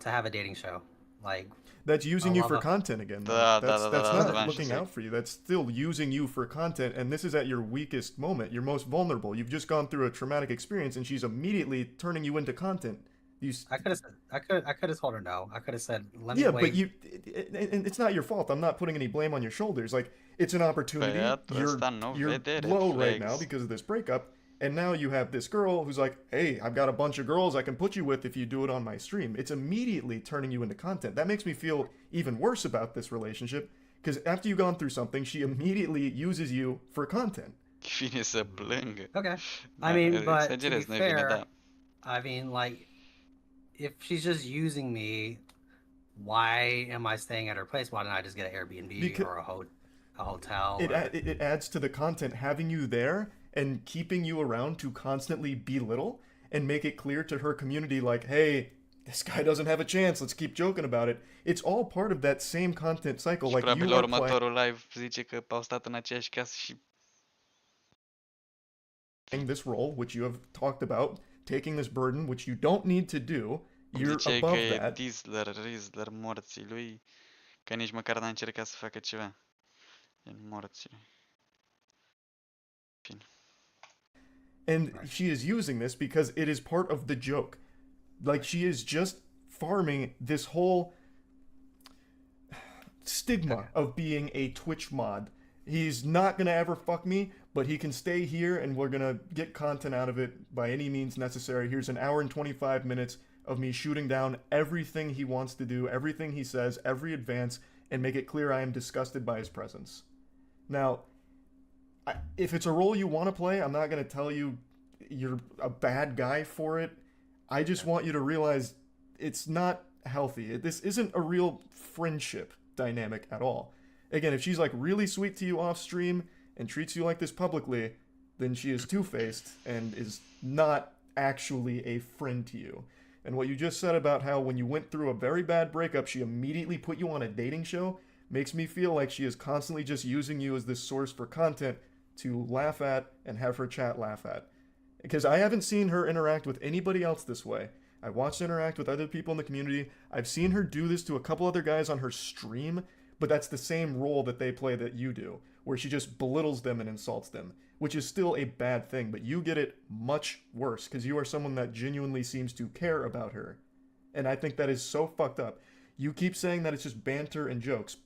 to have a dating show. Like, that's using you for content again. That's not looking out for you. That's still using you for content, and this is at your weakest moment. You're most vulnerable. You've just gone through a traumatic experience, and she's immediately turning you into content. I could have told her no. I could have said, let me wait. But and it's not your fault. I'm not putting any blame on your shoulders. Like, it's an opportunity. You're low right now because of this breakup. And now you have this girl who's like, hey, I've got a bunch of girls I can put you with if you do it on my stream. It's immediately turning you into content. That makes me feel even worse about this relationship, because after you've gone through something, she immediately uses you for content. Vine să plângă. Okay. I mean, but to be fair, I mean, like, if she's just using me, why am I staying at her place? Why didn't I just get an Airbnb or a hotel? It adds to the content, having you there and keeping you around to constantly belittle and make it clear to her community, like, hey, this guy doesn't have a chance, let's keep joking about it. It's all part of that same content cycle. Like, you la următorul live zice că au stat în aceeași casă și this role, which you have talked about, taking this burden, which you don't need to do, you're zice above că that. e Rizzler morții lui, că nici măcar n-a încercat să facă ceva. În morții lui. Bine. And she is using this because it is part of the joke. Like, she is just farming this whole stigma of being a Twitch mod. He's not going to ever fuck me, but he can stay here and we're going to get content out of it by any means necessary. Here's an hour and 25 minutes of me shooting down everything he wants to do, everything he says, every advance, and make it clear I am disgusted by his presence. Now, if it's a role you want to play, I'm not going to tell you you're a bad guy for it. I just want you to realize it's not healthy. This isn't a real friendship dynamic at all. Again, if she's like really sweet to you off stream and treats you like this publicly, then she is two-faced and is not actually a friend to you. And what you just said about how when you went through a very bad breakup, she immediately put you on a dating show makes me feel like she is constantly just using you as this source for content to laugh at and have her chat laugh at. Because I haven't seen her interact with anybody else this way. I watched her interact with other people in the community. I've seen her do this to a couple other guys on her stream, but that's the same role that they play that you do, where she just belittles them and insults them, which is still a bad thing, but you get it much worse because you are someone that genuinely seems to care about her. And I think that is so fucked up. You keep saying that it's just banter and jokes,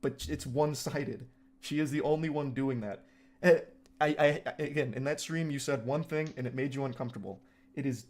but it's one-sided. She is the only one doing that. Again, in that stream, you said one thing and it made you uncomfortable. It is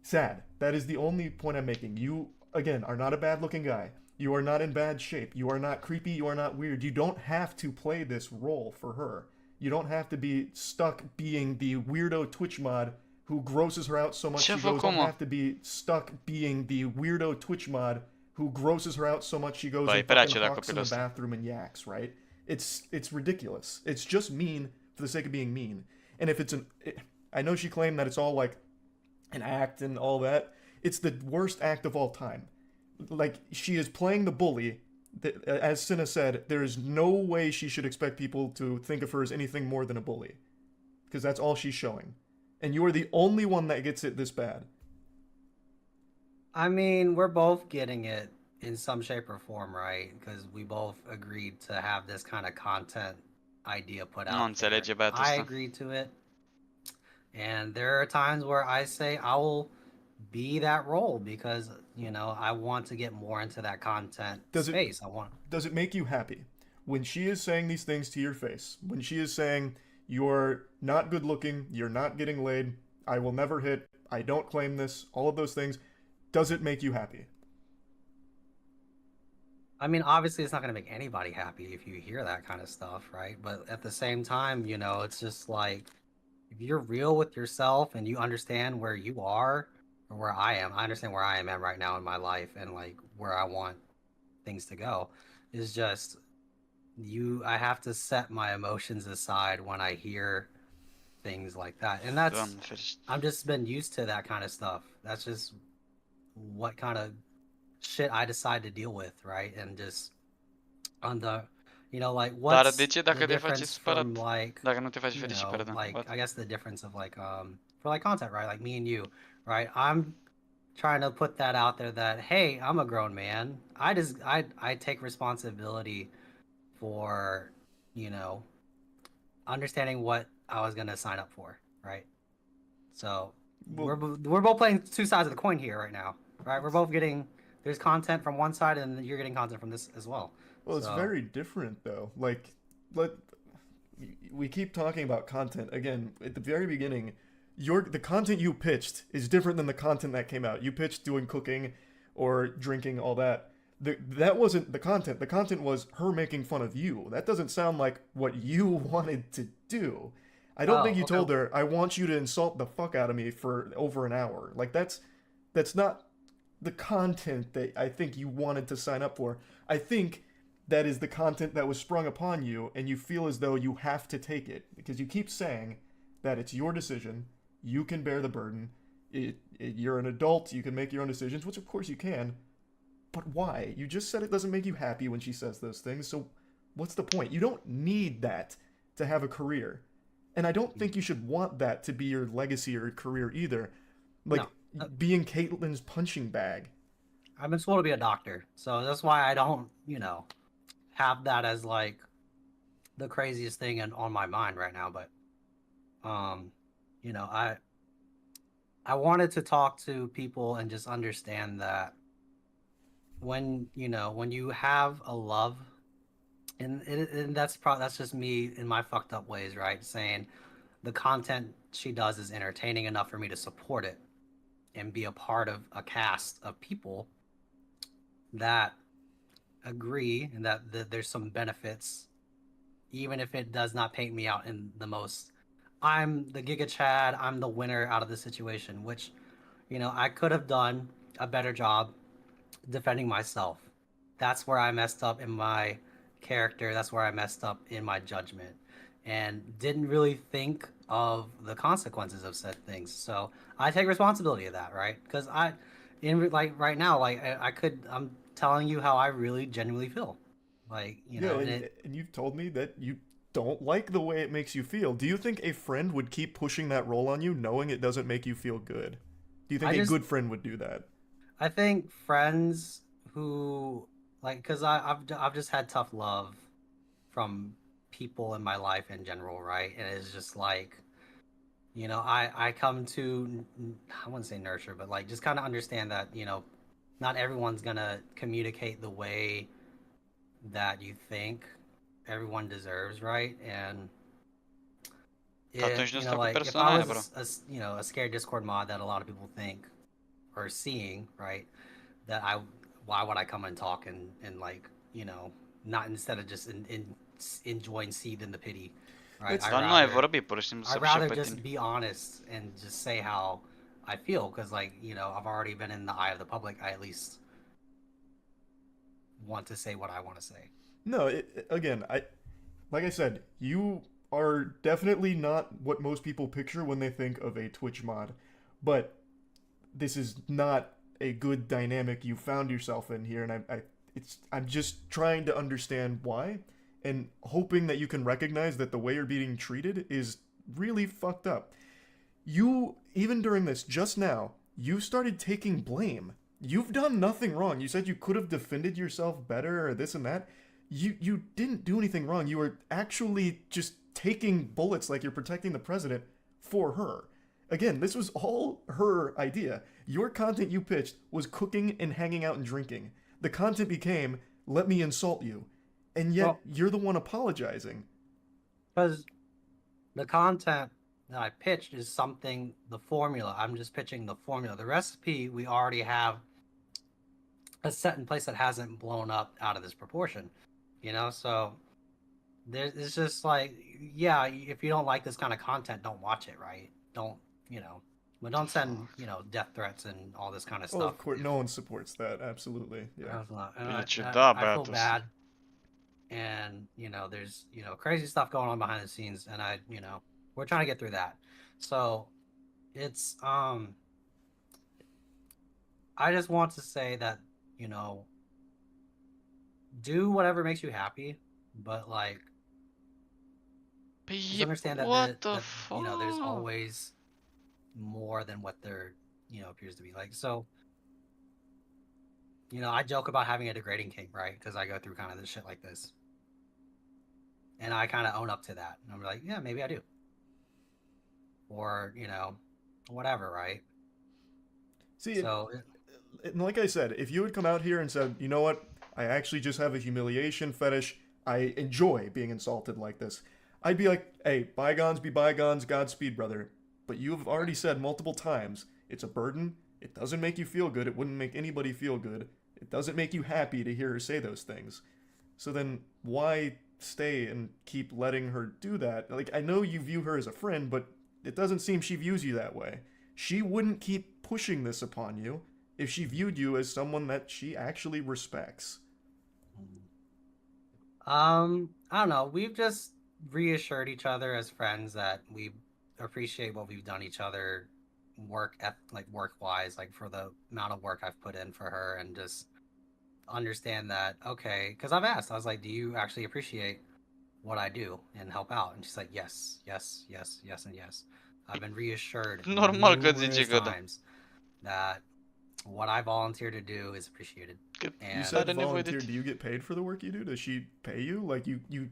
sad. That is the only point I'm making. You, again, are not a bad-looking guy. You are not in bad shape. You are not creepy. You are not weird. You don't have to play this role for her. You don't have to be stuck being the weirdo Twitch mod who grosses her out so much she goes. You don't have to be stuck being the weirdo Twitch mod who grosses her out so much she goes and fucking hawks in the bathroom and yaks, right? It's ridiculous. It's just mean for the sake of being mean. And if it's I know she claimed that it's all like an act and all that. It's the worst act of all time. Like, she is playing the bully. As Cinna said, there is no way she should expect people to think of her as anything more than a bully. Because that's all she's showing. And you are the only one that gets it this bad. I mean, we're both getting it in some shape or form, right? Because we both agreed to have this kind of content idea put out there. I agreed to it. And there are times where I say I will be that role because, you know, I want to get more into that content space. Does it make you happy when she is saying these things to your face? When she is saying, you're not good looking, you're not getting laid, I will never hit, I don't claim this, all of those things, does it make you happy? I mean, obviously it's not going to make anybody happy if you hear that kind of stuff, right? But at the same time, you know, it's just like, if you're real with yourself and you understand where you are, or where I am, I understand where I am at right now in my life and like where I want things to go. Is just I have to set my emotions aside when I hear things like that. And I've just been used to that kind of stuff. That's just what kind of shit I decide to deal with, right? And just on the, you know, like what's the difference from like, you know, like I guess the difference of like for like content, right? Like me and you, right? I'm trying to put that out there that, hey, I'm a grown man. I take responsibility for, you know, understanding what I was gonna sign up for, right? So we're both playing two sides of the coin here right now, right? We're both getting, there's content from one side and you're getting content from this as well. Well, it's very different though. Like, we keep talking about content again. At the very beginning, the content you pitched is different than the content that came out. You pitched doing cooking or drinking, all that. That wasn't the content. The content was her making fun of you. That doesn't sound like what you wanted to do. I don't think you told her, I want you to insult the fuck out of me for over an hour. Like, that's not the content that I think you wanted to sign up for. I think that is the content that was sprung upon you, and you feel as though you have to take it. Because you keep saying that it's your decision, you can bear the burden, you're an adult, you can make your own decisions, which of course you can, but why? You just said it doesn't make you happy when she says those things, so what's the point? You don't need that to have a career. And I don't think you should want that to be your legacy or career either. Like, being Caitlin's punching bag. I've been told to be a doctor, so that's why I don't, you know, have that as like the craziest thing on my mind right now. But you know, I wanted to talk to people and just understand that when you have a love, and that's just me in my fucked up ways, right? Saying the content she does is entertaining enough for me to support it and be a part of a cast of people that agree and that there's some benefits, even if it does not paint me out in the most. I'm the Giga Chad. I'm the winner out of the situation, which, you know, I could have done a better job defending myself. That's where I messed up in my character. That's where I messed up in my judgment, and didn't really think of the consequences of said things. So I take responsibility of that, right? Because like right now, like I'm telling you how I really genuinely feel, like, you know. And you've told me that you don't like the way it makes you feel. Do you think a friend would keep pushing that role on you, knowing it doesn't make you feel good? Do you think a good friend would do that? I think friends who, like, because I've just had tough love from people in my life in general, right? And it's just like, you know, I come to, I wouldn't say nurture, but like just kind of understand that, you know, not everyone's gonna communicate the way that you think everyone deserves, right? And Atunci nu you stau know, cu like if I persoanele, bro. was you know, a scared Discord mod that a lot of people think or seeing, right? That why would I come and talk and like, you know, not instead of just enjoying seed in the pity, right? Dar nu ai vorbit, pur și simplu să I'd rather pe just tine. be honest and just say how I feel, because, like, you know, I've already been in the eye of the public. I at least want to say what I want to say. No, again, like I said, you are definitely not what most people picture when they think of a Twitch mod, but this is not a good dynamic you found yourself in here, and I'm just trying to understand why, and hoping that you can recognize that the way you're being treated is really fucked up. You, even during this, just now, you started taking blame. You've done nothing wrong. You said you could have defended yourself better or this and that. You didn't do anything wrong. You were actually just taking bullets like you're protecting the president for her. Again, this was all her idea. Your content you pitched was cooking and hanging out and drinking. The content became, let me insult you. And yet, you're the one apologizing. Because the content that I pitched is something, the formula. I'm just pitching the formula. The recipe, we already have a set in place that hasn't blown up out of this proportion. You know, so it's just like, yeah, if you don't like this kind of content, don't watch it, right? Don't, you know, but don't send, you know, death threats and all this kind of stuff. Oh, of course, no one supports that. Absolutely, yeah. I feel bad, and, you know, there's, you know, crazy stuff going on behind the scenes, and you know, we're trying to get through that. So it's I just want to say that, you know, do whatever makes you happy, but like, just understand that, you know, there's always more than what there, you know, appears to be. Like, so, you know, I joke about having a degrading kink, right? Because I go through kind of this shit like this, and I kind of own up to that. And I'm like, yeah, maybe I do, or, you know, whatever, right? See, so, and like I said, if you had come out here and said, you know what, I actually just have a humiliation fetish, I enjoy being insulted like this, I'd be like, hey, bygones be bygones, Godspeed, brother. But you have already said multiple times, it's a burden, it doesn't make you feel good, it wouldn't make anybody feel good, it doesn't make you happy to hear her say those things. So then why stay and keep letting her do that? Like, I know you view her as a friend, but it doesn't seem she views you that way. She wouldn't keep pushing this upon you if she viewed you as someone that she actually respects. I don't know. We've just reassured each other as friends that we appreciate what we've done each other work-wise, like for the amount of work I've put in for her, and just understand that, okay, because I've asked, I was like, do you actually appreciate what I do and help out? And she's like, yes, yes, yes, yes, and yes. I've been reassured numerous times that what I volunteer to do is appreciated. You said volunteer. Do you get paid for the work you do? Does she pay you? Like, you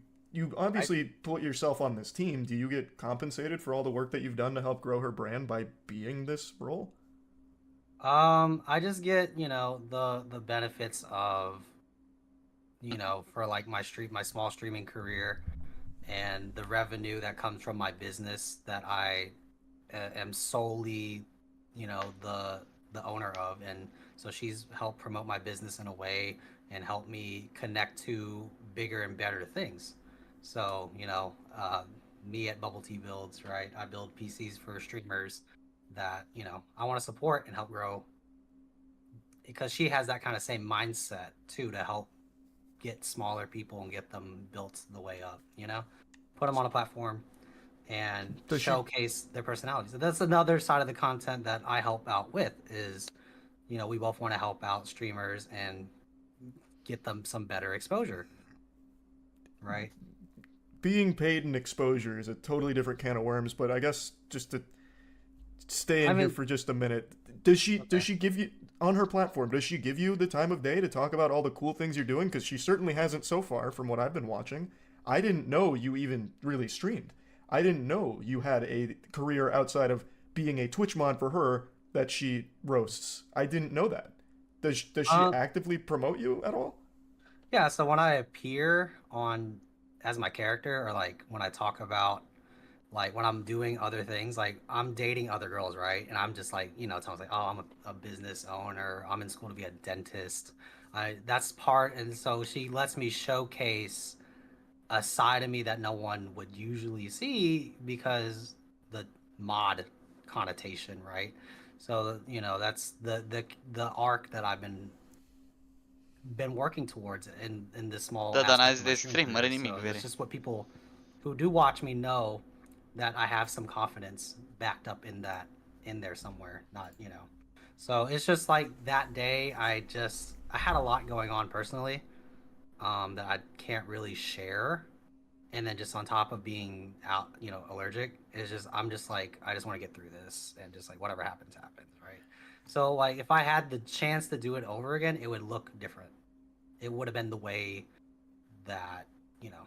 obviously put yourself on this team. Do you get compensated for all the work that you've done to help grow her brand by being this role? I just get, you know, the benefits of, you know, for like my small streaming career, and the revenue that comes from my business that I am solely, you know, the owner of, and So she's helped promote my business in a way and helped me connect to bigger and better things. So, you know, me at Bubble Tea Builds, right? I build PCs for streamers that, you know, I want to support and help grow, because she has that kind of same mindset too, to help get smaller people and get them built the way up, you know, put them on a platform and showcase their personalities. So that's another side of the content that I help out with is, you know, we both want to help out streamers and get them some better exposure, right? Being paid in exposure is a totally different can of worms, but I guess just to stay in here for just a minute, does she give you, on her platform, does she give you the time of day to talk about all the cool things you're doing? Because she certainly hasn't so far from what I've been watching. I didn't know you even really streamed. I didn't know you had a career outside of being a Twitch mod for her that she roasts. I didn't know that. Does she actively promote you at all? Yeah, so when I appear on as my character, or like when I talk about, like when I'm doing other things, like I'm dating other girls, right? And I'm just like, you know, telling like, oh, I'm a business owner. I'm in school to be a dentist. That's part, and so she lets me showcase a side of me that no one would usually see because the mod connotation, right? So, you know, that's the arc that I've been working towards in this small aspect of my stream career. So it's just what people who do watch me know, that I have some confidence backed up in that, in there somewhere, not, you know. So it's just like that day, I had a lot going on personally that I can't really share. And then just on top of being out, you know, allergic, it's just, I'm just like, I just want to get through this, and just like whatever happens, happens, right? So like if I had the chance to do it over again, it would look different. It would have been the way that, you know,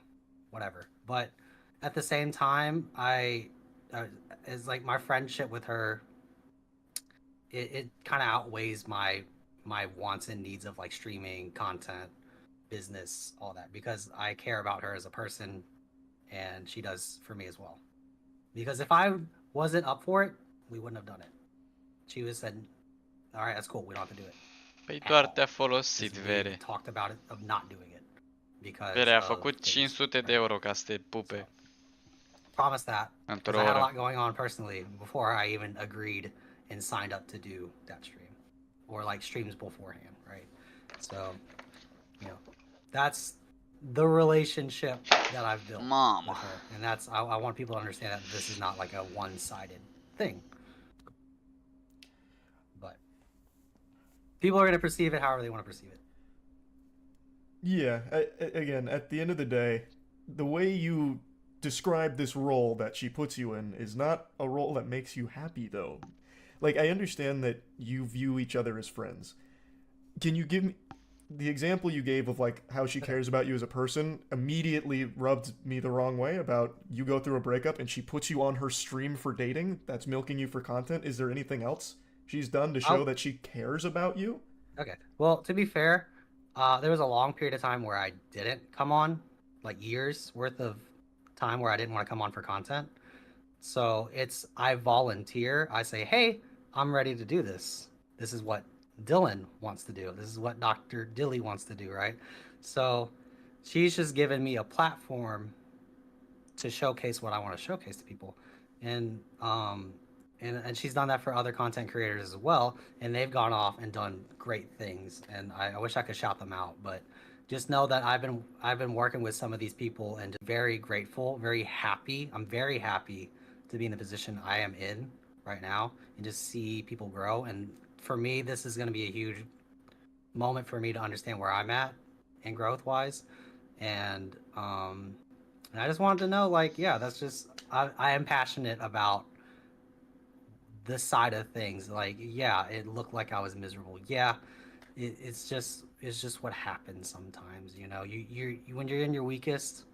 whatever. But at the same time, it's like my friendship with her, it kind of outweighs my wants and needs of like streaming content, business, all that, because I care about her as a person, and she does for me as well. Because if I wasn't up for it, we wouldn't have done it. She was said, all right, that's cool, we don't have to do it. Păi doar te-a folosit, We Vere. talked about it, of not doing it. Because Vere a făcut 500 de euro ca să te pupe. Promise that. Într-o Because I had a oră. lot going on personally before I even agreed and signed up to do that stream, or like streams beforehand, right? So, you know, that's the relationship that I've built with her, and that's I want people to understand that this is not like a one-sided thing. But people are going to perceive it however they want to perceive it. Yeah, again, at the end of the day, the way you describe this role that she puts you in is not a role that makes you happy, though. Like, I understand that you view each other as friends. Can you give me the example you gave of like how she cares about you as a person? Immediately rubbed me the wrong way about you go through a breakup and she puts you on her stream for dating. That's milking you for content. Is there anything else she's done to show that she cares about you? Okay. Well, to be fair, there was a long period of time where I didn't come on, like years worth of time where I didn't want to come on for content. So I volunteer. I say, hey, I'm ready to do this. This is what Dylan wants to do. This is what Dr. Dilly wants to do, right? So she's just given me a platform to showcase what I want to showcase to people. And she's done that for other content creators as well, and they've gone off and done great things. And I wish I could shout them out, but just know that I've been working with some of these people, and very grateful, very happy. I'm very happy to be in the position I am in right now, and just see people grow. And for me, this is going to be a huge moment for me to understand where I'm at and growth-wise. And I just wanted to know, like, yeah, that's just, I am passionate about this side of things. Like, yeah, it looked like I was miserable. Yeah, it's just what happens sometimes, you know. You when you're in your weakest,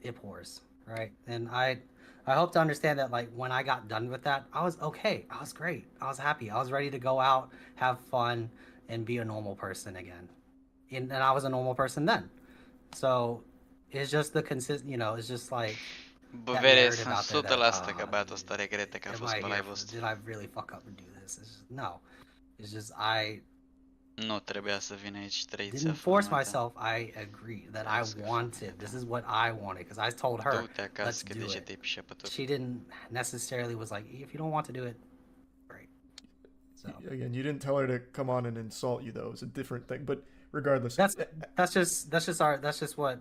it pours, right? And I hope to understand that, like, when I got done with that, I was okay. I was great. I was happy. I was ready to go out, have fun, and be a normal person again. And I was a normal person then. So it's just the you know, it's just like Bă, Vere, sunt 100% că băiatul ăsta regretă că a fost pe live-ul ăsta. Did I really fuck up and do this? It's just, no. It's just I Nu trebuia să vină aici trei didn't force myself. I agree that I wanted. This is what I wanted because I told her, Du-te acasă let's că do deja it. te-ai pișepătut. She didn't necessarily was like, if you don't want to do it, great. So Again, you didn't tell her to come on and insult you though. It's a different thing. But regardless, that's just what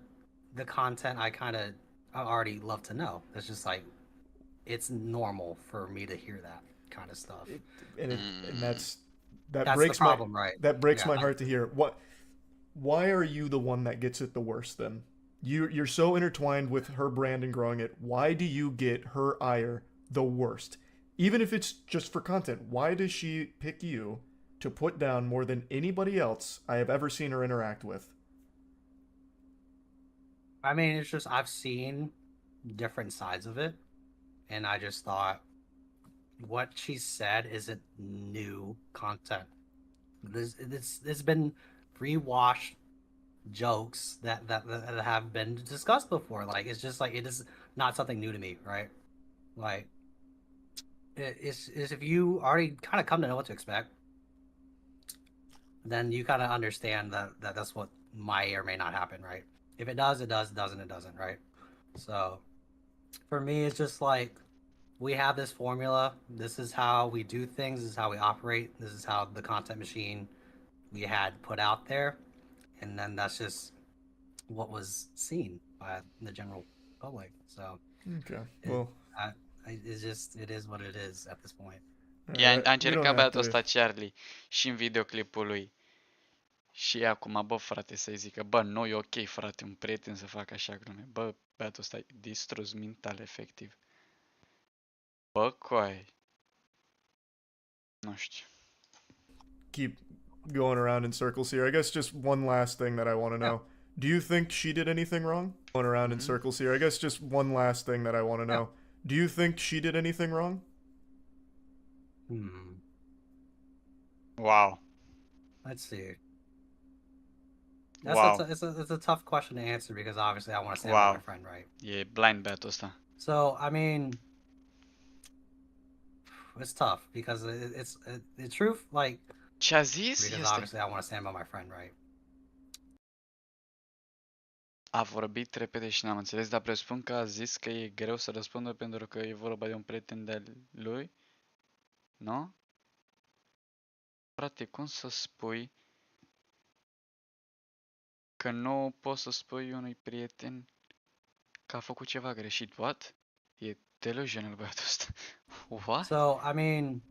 the content I kind of already love to know. It's just like it's normal for me to hear that kind of stuff. And that's breaks the problem, right? That breaks my heart to hear. Why are you the one that gets it the worst then? You're so intertwined with her brand and growing it. Why do you get her ire the worst? Even if it's just for content, why does she pick you to put down more than anybody else I have ever seen her interact with? I mean, it's just I've seen different sides of it, and I just thought what she said isn't new content. It's been rewashed jokes that have been discussed before. Like it's just like it is not something new to me, right? Like it's if you already kind of come to know what to expect, then you kind of understand that that's what may or may not happen, right? If it does, it does. It doesn't, it doesn't, right? So for me, it's just like we have this formula. This is how we do things. This is how we operate. This is how the content machine we had put out there. And then that's just what was seen by the general public. So okay, well, it is what it is at this point. A încercat băiatul ăsta Charlie și în videoclipul lui. Și acum, bă, frate, să-i zică, bă, nu e ok, frate, un prieten să facă așa glume. Bă, băiatul ăsta e distrus mental, efectiv. Bă, coai. Nu știu. Keep going around in circles here. I guess just one last thing that I want to know. Do you think she did anything wrong? Going around in circles here. I guess just one last thing that I want to know. Do you think she did anything wrong? Wow. Let's see. Wow. It's a tough question to answer because obviously I want to stand by my friend, right? E blind băiatul ăsta. So, I mean, it's tough because it's the truth, like, ce-a zis because este... obviously I want to stand by my friend, right? A vorbit repede și n-am înțeles, dar presupun că a zis că e greu să răspundă pentru că e vorba de un prieten de-al lui? Nu? Frate, cum să spui că nu poți să spui unui prieten că a făcut ceva greșit? What? E delusional băiatul ăsta. What? So, I mean,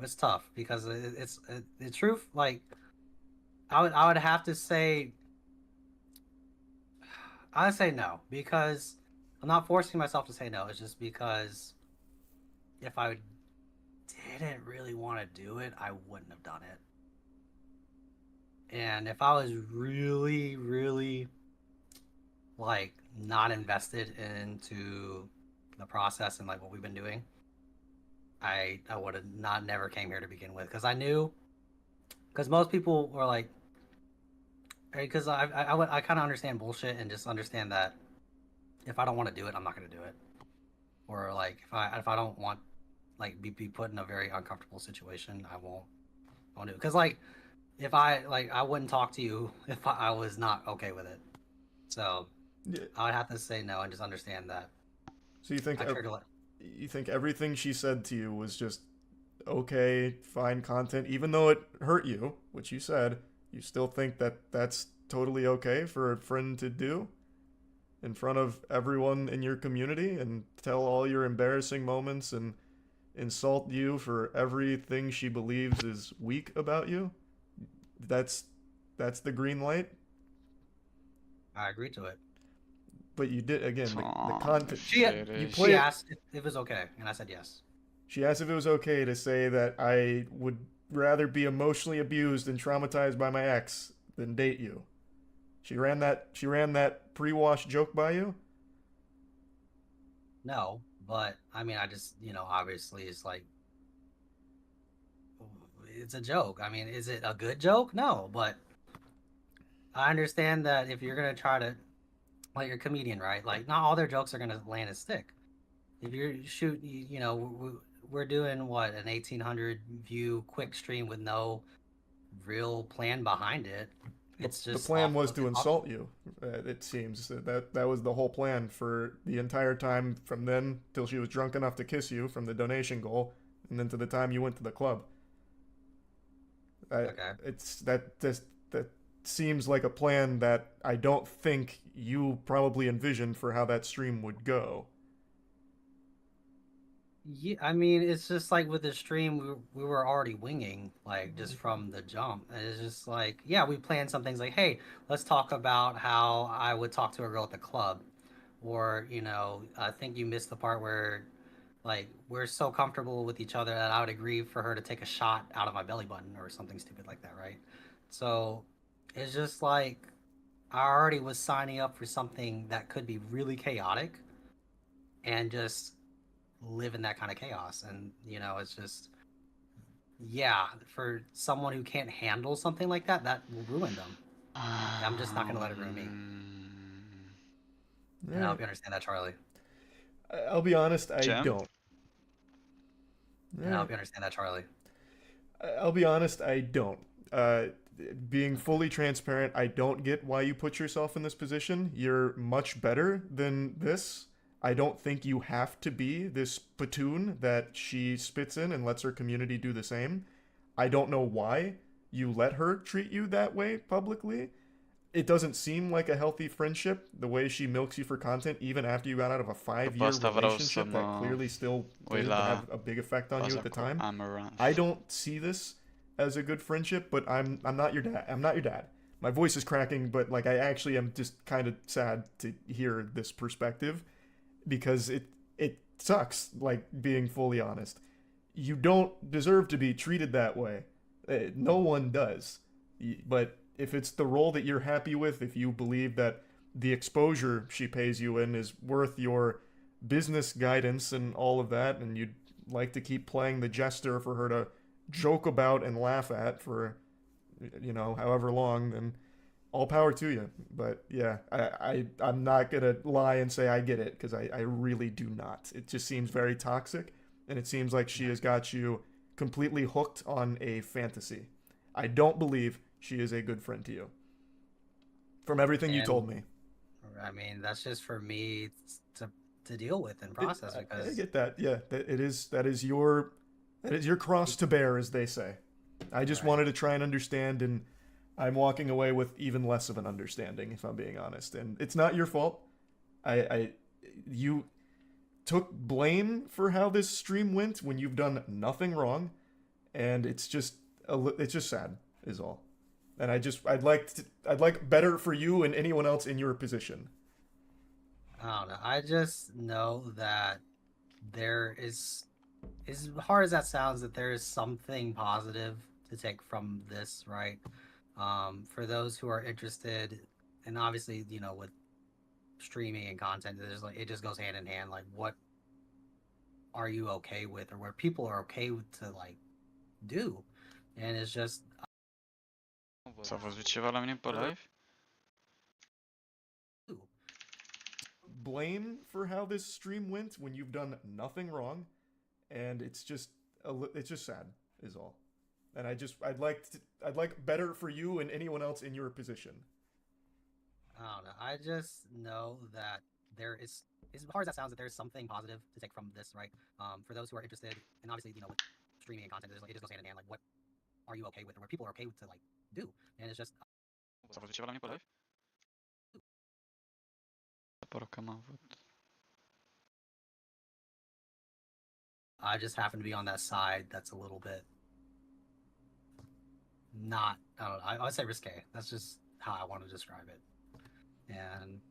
it's tough because it's the truth, like, I would have to say, I would say no, because I'm not forcing myself to say no. It's just because if I didn't really want to do it, I wouldn't have done it. And if I was really, really, like, not invested into the process and, like, what we've been doing, I would have never came here to begin with. Because I knew, because most people were like, because I kind of understand bullshit and just understand that if I don't want to do it, I'm not going to do it. Or, like, if I don't want, like, be put in a very uncomfortable situation, I won't do it. Because, like, if I wouldn't talk to you if I was not okay with it. So I would have to say no and just understand that. So you think everything she said to you was just okay, fine content, even though it hurt you, which you said, you still think that that's totally okay for a friend to do in front of everyone in your community and tell all your embarrassing moments and insult you for everything she believes is weak about you? That's the green light? I agree to it. But you did, again, the content. She asked if it was okay, and I said yes. She asked if it was okay to say that I would rather be emotionally abused and traumatized by my ex than date you. She ran that pre-wash joke by you? No, but I mean, I just, obviously it's like, it's a joke. I mean, is it a good joke? No, but I understand that if you're going to try to, like, you're a comedian, right? Like, not all their jokes are going to land and stick. If you shoot, we're doing what, an 1800 view quick stream with no real plan behind it. It's The just plan was to insult you. It seems that was the whole plan for the entire time from then till she was drunk enough to kiss you from the donation goal, and then to the time you went to the club. Okay. That seems like a plan that I don't think you probably envisioned for how that stream would go. Yeah, I mean, it's just like with the stream, we were already winging, like, just from the jump. And it's just like, yeah, we planned some things like, hey, let's talk about how I would talk to a girl at the club. Or, you know, I think you missed the part where, like, we're so comfortable with each other that I would agree for her to take a shot out of my belly button or something stupid like that, right? So it's just like, I already was signing up for something that could be really chaotic and just live in that kind of chaos. And you know, it's just, yeah, for someone who can't handle something like that, that will ruin them. I'm just not gonna let it ruin me. And I hope you understand that, Charlie. I'll be honest, I don't. And I hope you understand that, Charlie. I'll be honest, I don't. Being fully transparent, I don't get why you put yourself in this position. You're much better than this. I don't think you have to be this platoon that she spits in and lets her community do the same. I don't know why you let her treat you that way publicly. It doesn't seem like a healthy friendship, the way she milks you for content, even after you got out of a 5-year relationship that clearly still didn't have a big effect on you at the time. I don't see this as a good friendship, but I'm not your dad. I'm not your dad. My voice is cracking, but like I actually am just kind of sad to hear this perspective. Because it sucks, like, being fully honest. You don't deserve to be treated that way. No one does. But if it's the role that you're happy with, if you believe that the exposure she pays you in is worth your business guidance and all of that, and you'd like to keep playing the jester for her to joke about and laugh at for, you know, however long, then all power to you. But yeah, I'm not gonna lie and say I get it, because I really do not. It just seems very toxic, and it seems like she has got you completely hooked on a fantasy. I don't believe she is a good friend to you. From everything you told me. I mean, that's just for me to deal with and process. Because I get that. Yeah, that is your cross to bear, as they say. I just wanted to try and understand, and I'm walking away with even less of an understanding, if I'm being honest. And it's not your fault. You took blame for how this stream went when you've done nothing wrong, and it's just sad, is all. And I'd like better for you and anyone else in your position. I don't know. I just know that there is, as hard as that sounds, that there is something positive to take from this, right? For those who are interested, and obviously, you know, with streaming and content, there's like, it just goes hand in hand. Like, what are you okay with, or what people are okay to like do? And it's just. S-a văzut ceva la mine pe live? Blame for how this stream went when you've done nothing wrong, and it's just sad, is all. And I'd like better for you and anyone else in your position. I don't know. I just know that there is, as hard as that sounds, that there is something positive to take from this, right? For those who are interested, and obviously, you know, with streaming and content, it just goes hand in hand. Like, what are you okay with, or what people are okay to like do? And it's just. S-a văzut ceva la mine pe live? Pare că am avut. I just happen to be on that side that's a little bit not, I don't know, I would say risque. That's just how I want to describe it. And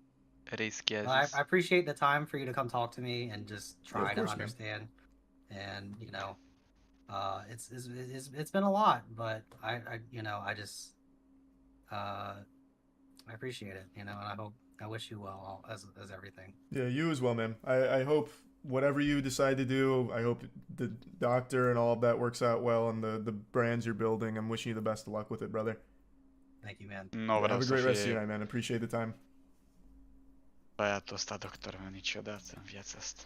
I appreciate the time for you to come talk to me and just try to understand. And you know, it's been a lot, but I you know, I just I appreciate it, you know, and I wish you well as everything. Yeah, you as well, man. I hope whatever you decide to do, I hope the doctor and all of that works out well, and the brands you're building. I'm wishing you the best of luck with it, brother. Thank you, man. Have a great rest of your night, man. Appreciate the time. Băiatul ăsta doctor meu niciodată în viața asta.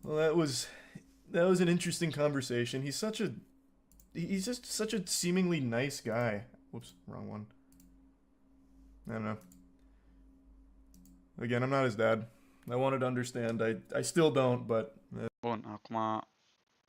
Well, that was that was an interesting conversation. He's just such a seemingly nice guy. Whoops, wrong one. I don't know. Again, I'm not his dad. I wanted to understand. I still don't, but... Bun, acum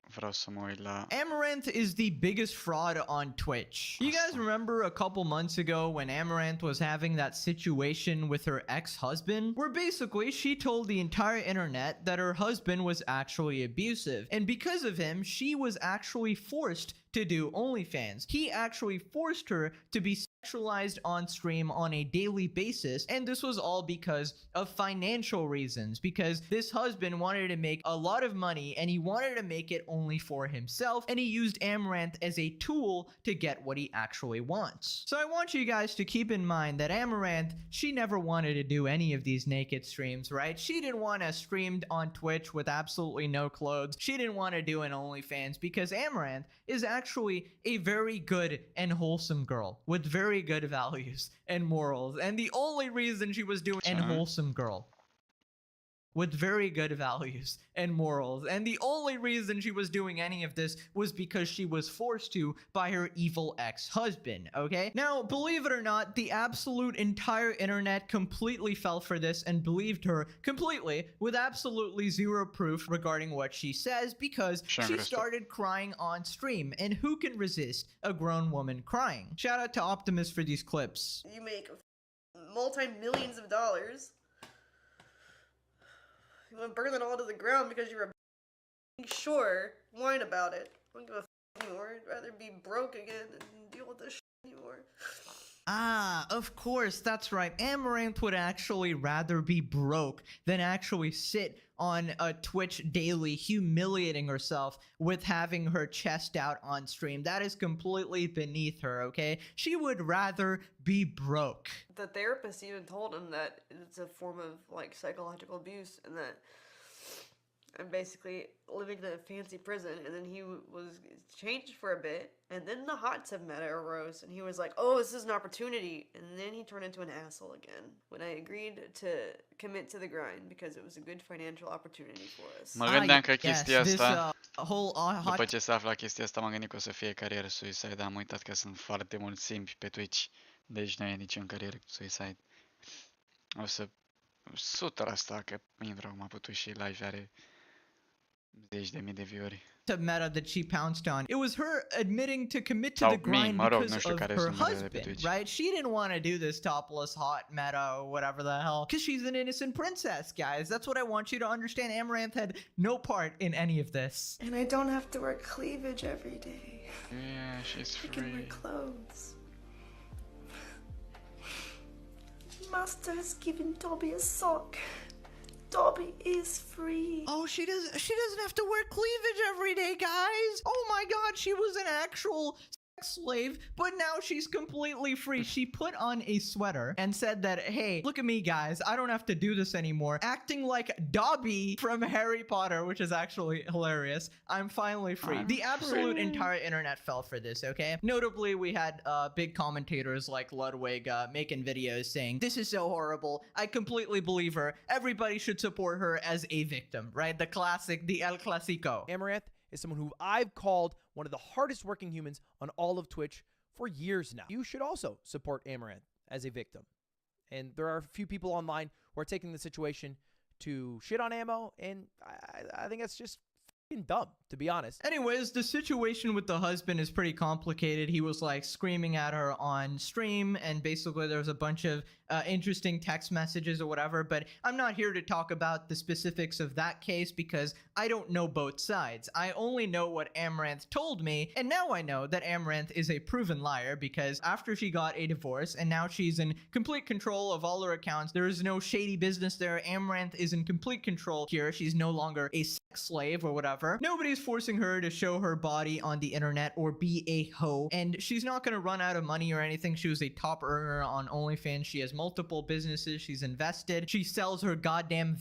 vreau să mă uit la... Amaranth is the biggest fraud on Twitch. You guys remember a couple months ago when Amaranth was having that situation with her ex-husband? Where basically she told the entire internet that her husband was actually abusive. And because of him, she was actually forced to do OnlyFans. He actually forced her to be sexualized on stream on a daily basis, and this was all because of financial reasons, because this husband wanted to make a lot of money and he wanted to make it only for himself, and he used Amaranth as a tool to get what he actually wants. So I want you guys to keep in mind that Amaranth, she never wanted to do any of these naked streams, right? She didn't want to stream on Twitch with absolutely no clothes. She didn't want to do an OnlyFans because Amaranth is actually a very good and wholesome girl with very good values and morals, and the only reason she was doing an wholesome girl with very good values and morals, and the only reason she was doing any of this was because she was forced to by her evil ex-husband, okay? Now, believe it or not, the absolute entire internet completely fell for this and believed her completely with absolutely zero proof regarding what she says, because she started crying on stream, and who can resist a grown woman crying? Shout out to Optimus for these clips. You make multi-millions of dollars. You want to burn it all to the ground because you're a sure, whine about it. I don't give a anymore. I'd rather be broke again and deal with this anymore. Ah, of course, that's right. Amaranth would actually rather be broke than actually sit on a Twitch daily humiliating herself with having her chest out on stream. That is completely beneath her, okay? She would rather be broke. The therapist even told him that it's a form of like psychological abuse, and that I'm basically living in a fancy prison. And then he was changed for a bit, and then the hot tub meta arose, and he was like, oh, this is an opportunity. And then he turned into an asshole again when I agreed to commit to the grind because it was a good financial opportunity for us. Mă gândeam că chestia asta, după ce se afla chestia asta, m-am gândit că o să fie carieră suicide, dar am uitat că sunt foarte mulți simpi pe Twitch, deci nu e nici în carieră suicide. O să 100% că intru acum pe Twitch și live are zeci de mii de view-uri. Meta that she pounced on. It was her admitting to commit to the grind because of her husband, right? She didn't want to do this topless hot meta or whatever the hell because she's an innocent princess, guys. That's what I want you to understand. Amaranth had no part in any of this. And I don't have to wear cleavage every day. Yeah, she's free. I can wear clothes. Master has given Dobby a sock. Dobby is free. Oh, she doesn't have to wear cleavage every day, guys. Oh my god, she was an actual slave, but now she's completely free. She put on a sweater and said that, hey, look at me, guys, I don't have to do this anymore, acting like Dobby from Harry Potter, which is actually hilarious. I'm finally free. The absolute entire internet fell for this, okay? Notably, we had big commentators like Ludwig making videos saying, this is so horrible, I completely believe her, everybody should support her as a victim, right? The classic, the El Clasico. Amaranth is someone who I've called one of the hardest working humans on all of Twitch for years now. You should also support Amaranth as a victim. And there are a few people online who are taking the situation to shit on Ammo, and I think that's just fucking dumb, to be honest. Anyways, the situation with the husband is pretty complicated. He was like screaming at her on stream, and basically there was a bunch of interesting text messages or whatever, but I'm not here to talk about the specifics of that case because I don't know both sides. I only know what Amaranth told me, and now I know that Amaranth is a proven liar because after she got a divorce and now she's in complete control of all her accounts, there is no shady business there. Amaranth is in complete control here. She's no longer a sex slave or whatever. Nobody's forcing her to show her body on the internet or be a hoe, and she's not going to run out of money or anything. She was a top earner on OnlyFans. She has multiple businesses she's invested. She sells her goddamn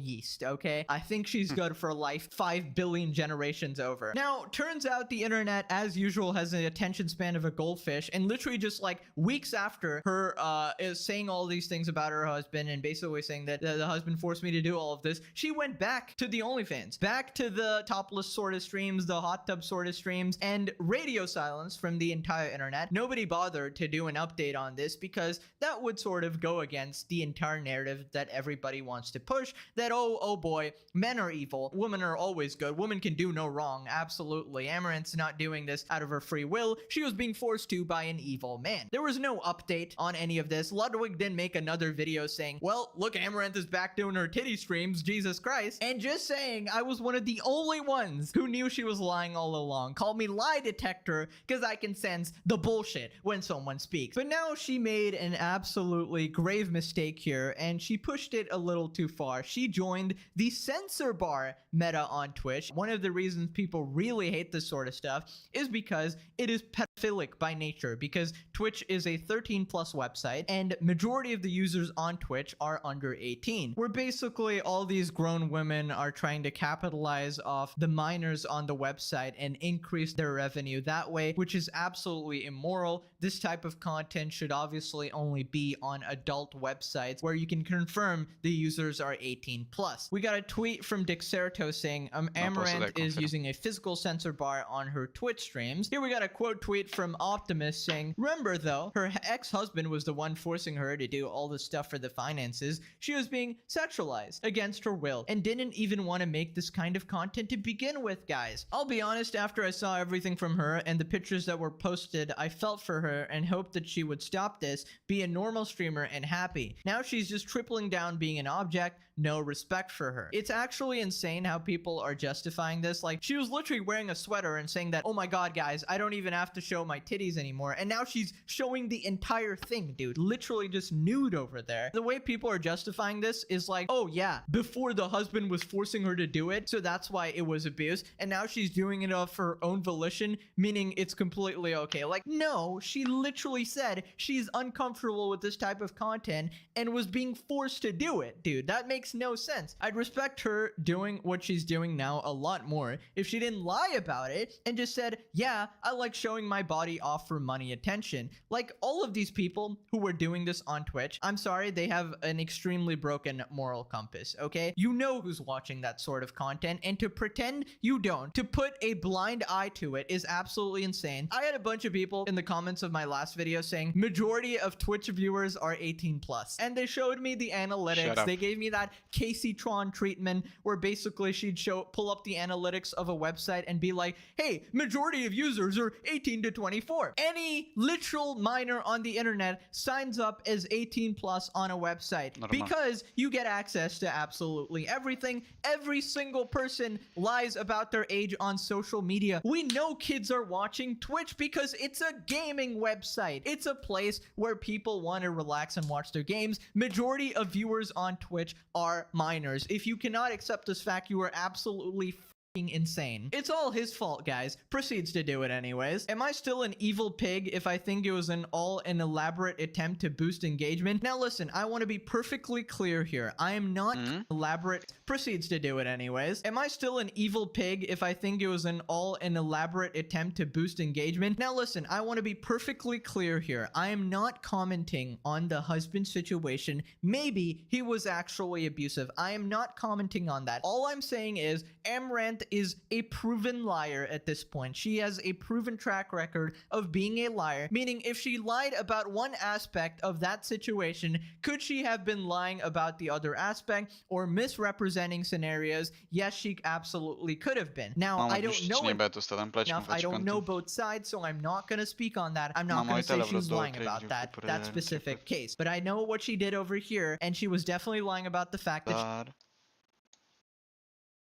yeast, okay? I think she's good for life 5 billion generations over. Now, turns out the internet, as usual, has an attention span of a goldfish, and literally just like weeks after her is saying all these things about her husband and basically saying that the husband forced me to do all of this, she went back to the OnlyFans, back to the topless sort of streams, the hot tub sort of streams, and radio silence from the entire internet. Nobody bothered to do an update on this because that would sort of go against the entire narrative that everybody wants to push, that oh boy, men are evil, women are always good, women can do no wrong. Absolutely, Amaranth's not doing this out of her free will, she was being forced to by an evil man. There was no update on any of this. Ludwig then make another video saying, well, look, Amaranth is back doing her titty streams, Jesus Christ, and just saying I was one of the only ones who knew she was lying all along. Call me lie detector because I can sense the bullshit when someone speaks. But now she made an absolutely grave mistake here, and she pushed it a little too far. She joined the censor bar meta on Twitch. One of the reasons people really hate this sort of stuff is because it is pedophilic by nature, because Twitch is a 13+ website and majority of the users on Twitch are under 18, where basically all these grown women are trying to capitalize off the minors on the website and increase their revenue that way, which is absolutely immoral. This type of content should obviously only be on adult websites where you can confirm the users are 18+. We got a tweet from Dixerto saying Amaranth is using a physical censor bar on her Twitch streams. Here we got a quote tweet from Optimus saying, remember though, her ex-husband was the one forcing her to do all the stuff for the finances. She was being sexualized against her will and didn't even want to make this kind of content to begin with, guys. I'll be honest, after I saw everything from her and the pictures that were posted, I felt for her and hoped that she would stop this, be a normal streamer and happy. Now she's just tripling down being an object, no respect for her. It's actually insane how people are justifying this. Like, she was literally wearing a sweater and saying that, oh my god guys, I don't even have to show my titties anymore, and now she's showing the entire thing, dude, literally just nude over there. The way people are justifying this is like, oh yeah, before the husband was forcing her to do it, so that's why it was abuse, and now she's doing it of her own volition, meaning it's completely okay. Like, no, she literally said she's uncomfortable with this type of content and was being forced to do it, dude. That makes no sense. I'd respect her doing what she's doing now a lot more if she didn't lie about it and just said, yeah, I like showing my body off for money attention. Like all of these people who were doing this on Twitch, I'm sorry, they have an extremely broken moral compass, okay? You know who's watching that sort of content, and to pretend you don't, to put a blind eye to it is absolutely insane. I had a bunch of people in the comments of my last video saying majority of Twitch viewers are 18+, and they showed me the analytics. They gave me that Casey Tron treatment where basically she'd pull up the analytics of a website and be like, hey, majority of users are 18 to 24. Any literal minor on the internet signs up as 18+ on a website because you get access to absolutely everything. Every single person lies about their age on social media. We know kids are watching Twitch because it's a gaming website. It's a place where people want to relax and watch their games. Majority of viewers on Twitch are minors. If you cannot accept this fact, you are absolutely insane. It's all his fault, guys. Proceeds to do it anyways. Am I still an evil pig if I think it was an elaborate attempt to boost engagement? Now listen, I want to be perfectly clear here. I am not elaborate. Proceeds to do it anyways. Am I still an evil pig if I think it was an elaborate attempt to boost engagement? Now listen, I want to be perfectly clear here. I am not commenting on the husband situation. Maybe he was actually abusive. I am not commenting on that. All I'm saying is Amaranth is a proven liar at this point. She has a proven track record of being a liar, meaning if she lied about one aspect of that situation, could she have been lying about the other aspect or misrepresenting scenarios? Yes, she absolutely could have been. Now, I don't know enough. I don't know both sides, so I'm not going to speak on that. I'm not going to say she's lying about that specific case. But I know what she did over here, and she was definitely lying about the fact that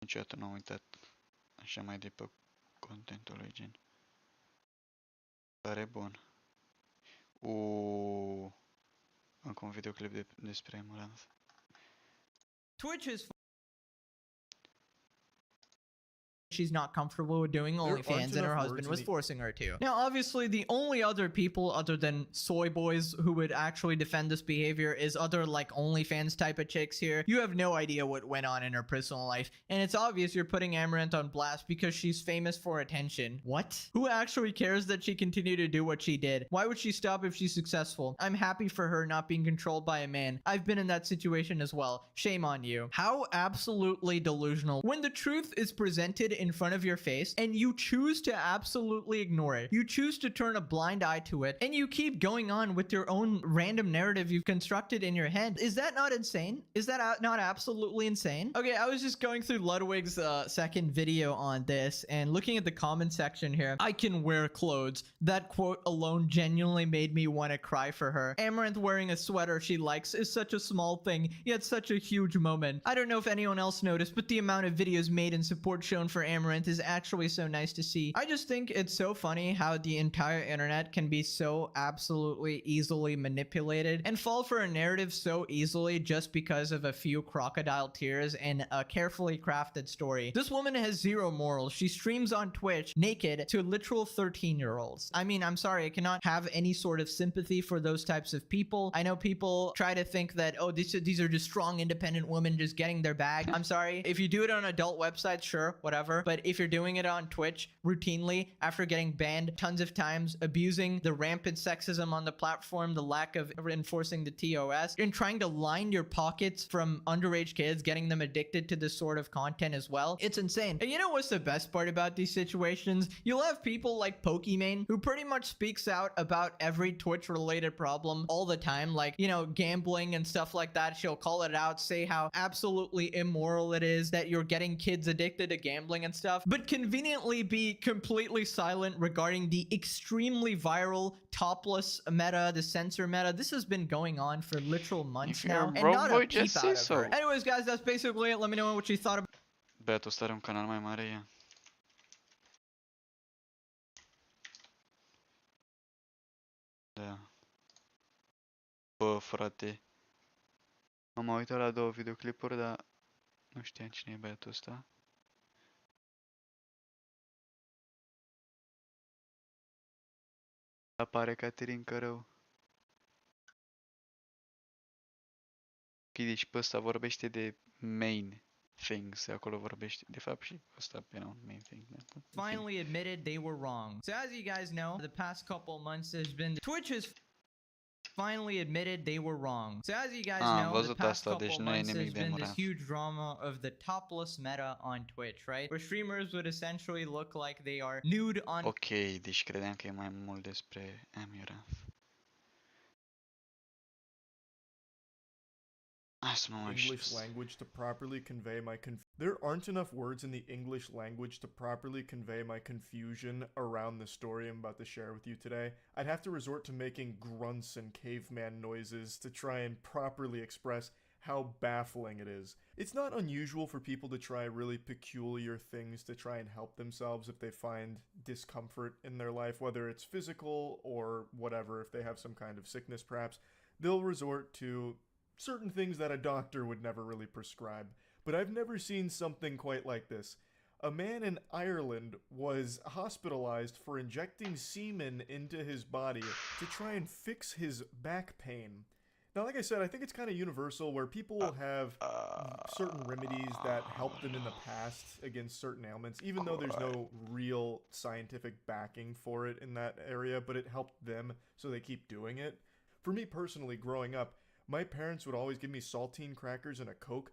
niciodată n-am uitat așa mai de pe contentul lui gen. Pare bun. Încă un videoclip despre Amaranth. Twitch is she's not comfortable with doing OnlyFans and her husband was forcing her to. Now, obviously, the only other people other than soy boys who would actually defend this behavior is other like OnlyFans type of chicks here. You have no idea what went on in her personal life, and it's obvious you're putting Amaranth on blast because she's famous for attention. What? Who actually cares that she continued to do what she did? Why would she stop if she's successful? I'm happy for her not being controlled by a man. I've been in that situation as well. Shame on you. How absolutely delusional. When the truth is presented in front of your face and you choose to absolutely ignore it, you choose to turn a blind eye to it, and you keep going on with your own random narrative you've constructed in your head. Is that not insane? Is that not absolutely insane? Okay, I was just going through Ludwig's second video on this and looking at the comment section here. I can wear clothes. That quote alone genuinely made me want to cry for her. Amaranth wearing a sweater she likes is such a small thing, yet such a huge moment. I don't know if anyone else noticed, but the amount of videos made and support shown for Amaranth is actually so nice to see. I just think it's so funny how the entire internet can be so absolutely easily manipulated and fall for a narrative so easily just because of a few crocodile tears and a carefully crafted story. This woman has zero morals. She streams on Twitch naked to literal 13-year-olds. I mean, I'm sorry, I cannot have any sort of sympathy for those types of people. I know people try to think that, oh, these are just strong, independent women just getting their bag. I'm sorry. If you do it on adult websites, sure, whatever. But if you're doing it on Twitch routinely after getting banned tons of times, abusing the rampant sexism on the platform, the lack of enforcing the TOS, and trying to line your pockets from underage kids, getting them addicted to this sort of content as well, it's insane. And you know what's the best part about these situations? You'll have people like Pokimane who pretty much speaks out about every Twitch related problem all the time, like, you know, gambling and stuff like that. She'll call it out, say how absolutely immoral it is that you're getting kids addicted to gambling and stuff, but conveniently be completely silent regarding the extremely viral topless meta, the censor meta. This has been going on for literal months now, and not a peep out of her. Anyways, guys, that's basically it. Let me know what you thought about. Beatul ăsta are un canal mai mare, ia. Da. Bă, frate. M-am uitat la două videoclipuri, dar nu știam cine e băiatul ăsta. Apare Caterin Cărău. Deci pe ăsta vorbește de main things. Acolo vorbește, de fapt, și ăsta era un main thing. Finally admitted they were wrong. So as you guys know, the past couple months there's been Twitch has finally admitted they were wrong. So as you guys know, the past couple months there's been this huge drama of the topless meta on Twitch, right? Where streamers would essentially look like they are nude on. Ok, deci credeam că e mai mult despre Amaranth. English language to properly convey my There aren't enough words in the English language to properly convey my confusion around the story I'm about to share with you today. I'd have to resort to making grunts and caveman noises to try and properly express how baffling it is. It's not unusual for people to try really peculiar things to try and help themselves if they find discomfort in their life, whether it's physical or whatever. If they have some kind of sickness perhaps, they'll resort to certain things that a doctor would never really prescribe. But I've never seen something quite like this. A man in Ireland was hospitalized for injecting semen into his body to try and fix his back pain. Now, like I said, I think it's kind of universal where people will have certain remedies that helped them in the past against certain ailments, even though there's no real scientific backing for it in that area, but it helped them, so they keep doing it. For me personally, growing up, my parents would always give me saltine crackers and a Coke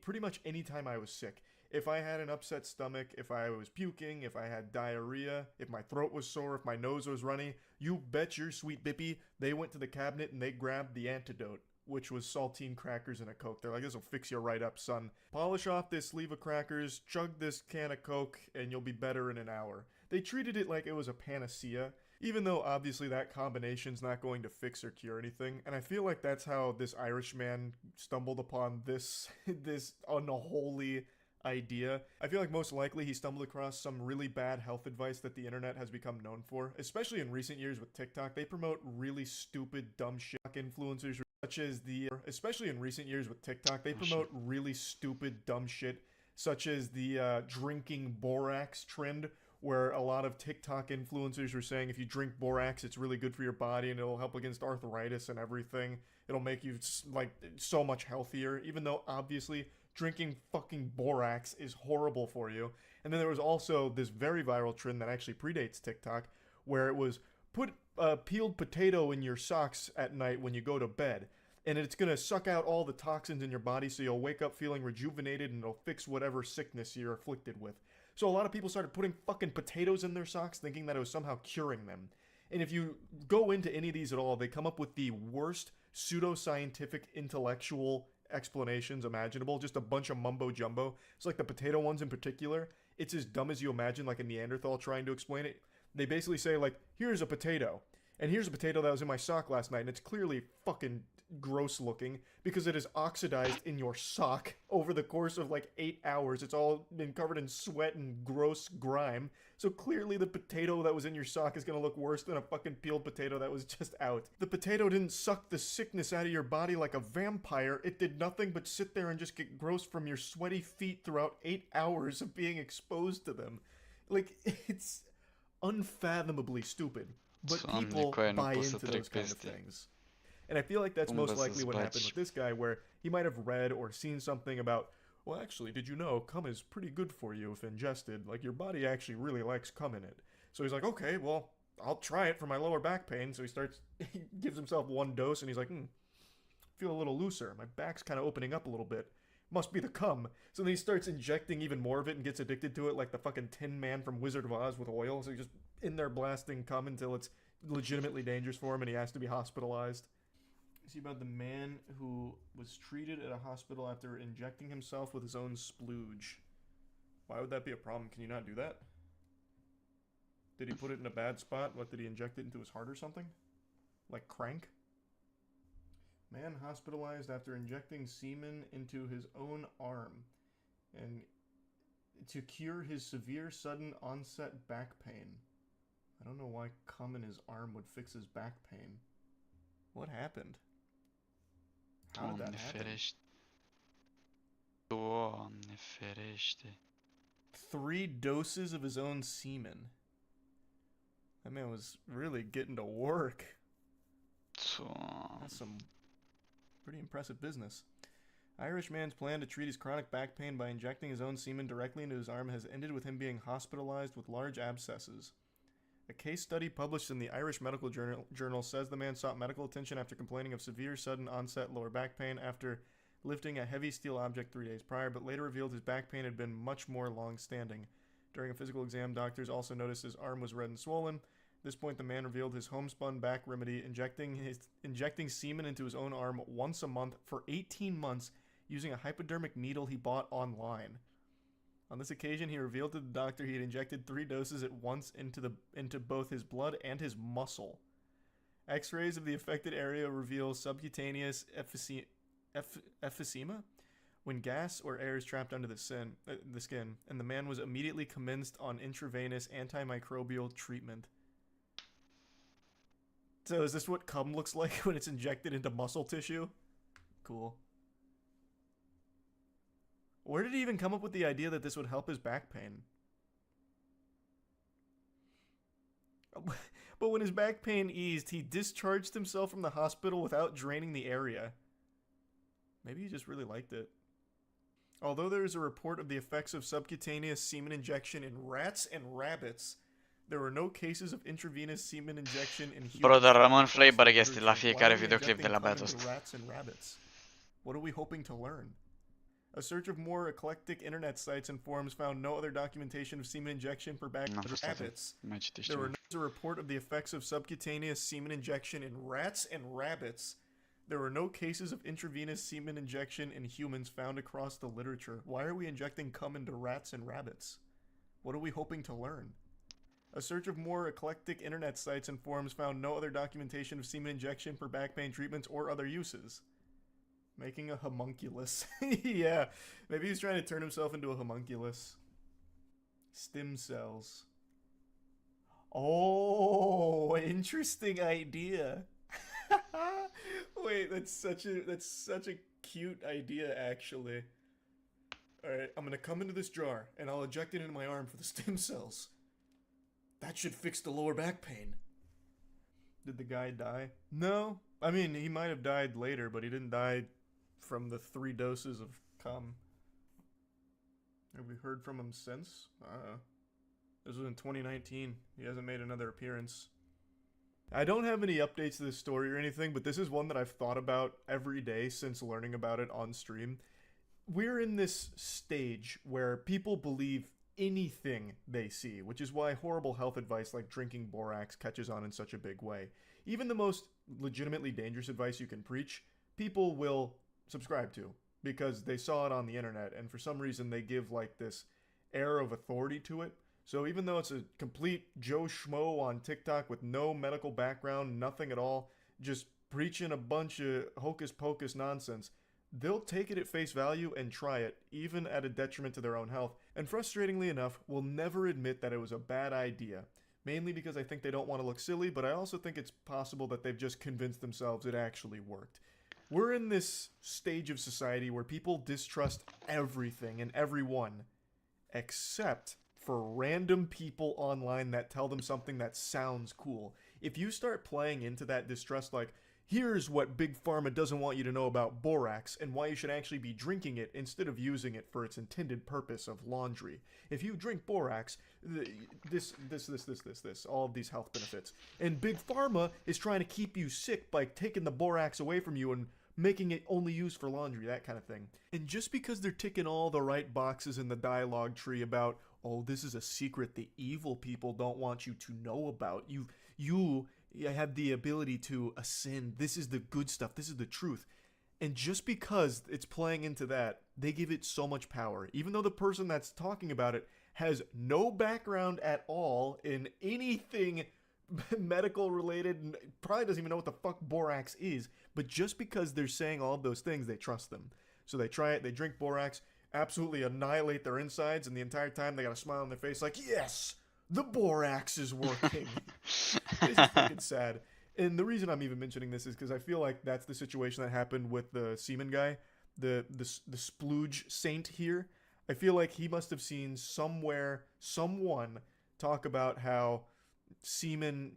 pretty much any time I was sick. If I had an upset stomach, if I was puking, if I had diarrhea, if my throat was sore, if my nose was runny, you bet your sweet bippy they went to the cabinet and they grabbed the antidote, which was saltine crackers and a Coke. They're like, this'll fix you right up, son. Polish off this sleeve of crackers, chug this can of Coke, and you'll be better in an hour. They treated it like it was a panacea, even though obviously that combination's not going to fix or cure anything. And I feel like that's how this Irishman stumbled upon this unholy idea. I feel like most likely he stumbled across some really bad health advice that the internet has become known for, especially in recent years with TikTok. They promote really stupid, dumb shit. Influencers such as especially in recent years with TikTok, they promote really stupid, dumb shit such as the drinking borax trend, where a lot of TikTok influencers were saying if you drink borax, it's really good for your body and it'll help against arthritis and everything. It'll make you like so much healthier, even though obviously drinking fucking borax is horrible for you. And then there was also this very viral trend that actually predates TikTok, where it was put a peeled potato in your socks at night when you go to bed. And it's going to suck out all the toxins in your body so you'll wake up feeling rejuvenated and it'll fix whatever sickness you're afflicted with. So a lot of people started putting fucking potatoes in their socks thinking that it was somehow curing them. And if you go into any of these at all, they come up with the worst pseudoscientific intellectual explanations imaginable. Just a bunch of mumbo jumbo. It's like the potato ones in particular. It's as dumb as you imagine, like a Neanderthal trying to explain it. They basically say like, here's a potato. And here's a potato that was in my sock last night. And it's clearly fucking gross looking because it is oxidized in your sock over the course of like 8 hours. It's all been covered in sweat and gross grime. So clearly the potato that was in your sock is going to look worse than a fucking peeled potato that was just out. The potato didn't suck the sickness out of your body like a vampire. It did nothing but sit there and just get gross from your sweaty feet throughout 8 hours of being exposed to them. Like, it's unfathomably stupid. But people buy into those kind of things. And I feel like that's most likely what happened with this guy, where he might have read or seen something about, well, actually, did you know cum is pretty good for you if ingested? Like, your body actually really likes cum in it. So he's like, okay, well, I'll try it for my lower back pain. So he gives himself one dose, and he's like, feel a little looser. My back's kind of opening up a little bit. Must be the cum. So then he starts injecting even more of it and gets addicted to it like the fucking Tin Man from Wizard of Oz with oil. So he's just in there blasting cum until it's legitimately dangerous for him and he has to be hospitalized. See about the man who was treated at a hospital after injecting himself with his own splooge. Why would that be a problem? Can you not do that? Did he put it in a bad spot? What, did he inject it into his heart or something? Like crank? Man hospitalized after injecting semen into his own arm and to cure his severe sudden onset back pain. I don't know why cum in his arm would fix his back pain. What happened? How did that happen? 3 doses of his own semen. That man was really getting to work. That's some pretty impressive business. Irish man's plan to treat his chronic back pain by injecting his own semen directly into his arm has ended with him being hospitalized with large abscesses. A case study published in the Irish Medical Journal says the man sought medical attention after complaining of severe sudden onset lower back pain after lifting a heavy steel object 3 days prior, but later revealed his back pain had been much more long-standing. During a physical exam, doctors also noticed his arm was red and swollen. At this point, the man revealed his homespun back remedy, injecting semen into his own arm once a month for 18 months using a hypodermic needle he bought online. On this occasion, he revealed to the doctor he had injected 3 doses at once into both his blood and his muscle. X-rays of the affected area reveal subcutaneous emphysema when gas or air is trapped under the skin, and the man was immediately commenced on intravenous antimicrobial treatment. So is this what cum looks like when it's injected into muscle tissue? Cool. Where did he even come up with the idea that this would help his back pain? But when his back pain eased, he discharged himself from the hospital without draining the area. Maybe he just really liked it. Although there is a report of the effects of subcutaneous semen injection in rats and rabbits, there were no cases of intravenous semen injection in humans. Brother, rămân flavor chestii la fiecare videoclip de la băiatul ăsta. Rats and rabbits. What are we hoping to learn? A search of more eclectic internet sites and forums found no other documentation of semen injection for back and rabbits. There were no report of the effects of subcutaneous semen injection in rats and rabbits. There were no cases of intravenous semen injection in humans found across the literature. Why are we injecting cum into rats and rabbits? What are we hoping to learn? A search of more eclectic internet sites and forums found no other documentation of semen injection for back pain treatments or other uses. Making a homunculus. Yeah, maybe he's trying to turn himself into a homunculus. Stem cells. Oh, interesting idea. Wait, that's such a cute idea, actually. Alright, I'm gonna come into this jar, and I'll inject it into my arm for the stem cells. That should fix the lower back pain. Did the guy die? No. I mean, he might have died later, but he didn't die from the 3 doses of cum. Have we heard from him since? This was in 2019. He hasn't made another appearance. I don't have any updates to this story or anything, but this is one that I've thought about every day since learning about it on stream. We're in this stage where people believe anything they see, which is why horrible health advice like drinking borax catches on in such a big way. Even the most legitimately dangerous advice you can preach, people will subscribe to because they saw it on the internet, and for some reason they give like this air of authority to it. So even though it's a complete Joe Schmo on TikTok with no medical background, nothing at all, just preaching a bunch of hocus pocus nonsense, they'll take it at face value and try it, even at a detriment to their own health, and frustratingly enough, will never admit that it was a bad idea. Mainly because I think they don't want to look silly, but I also think it's possible that they've just convinced themselves it actually worked. We're in this stage of society where people distrust everything and everyone, except for random people online that tell them something that sounds cool. If you start playing into that distrust like, here's what Big Pharma doesn't want you to know about borax and why you should actually be drinking it instead of using it for its intended purpose of laundry. If you drink borax, this, all of these health benefits. And Big Pharma is trying to keep you sick by taking the borax away from you and making it only used for laundry, that kind of thing. And just because they're ticking all the right boxes in the dialogue tree about, oh, this is a secret the evil people don't want you to know about, you have the ability to ascend, this is the good stuff, this is the truth. And just because it's playing into that, they give it so much power. Even though the person that's talking about it has no background at all in anything medical related, probably doesn't even know what the fuck borax is, but just because they're saying all of those things, they trust them. So they try it, they drink borax, absolutely annihilate their insides, and the entire time they got a smile on their face like, yes, the borax is working. It's just fucking sad. And the reason I'm even mentioning this is because I feel like that's the situation that happened with the semen guy, the splooge saint here. I feel like he must have seen somewhere someone talk about how semen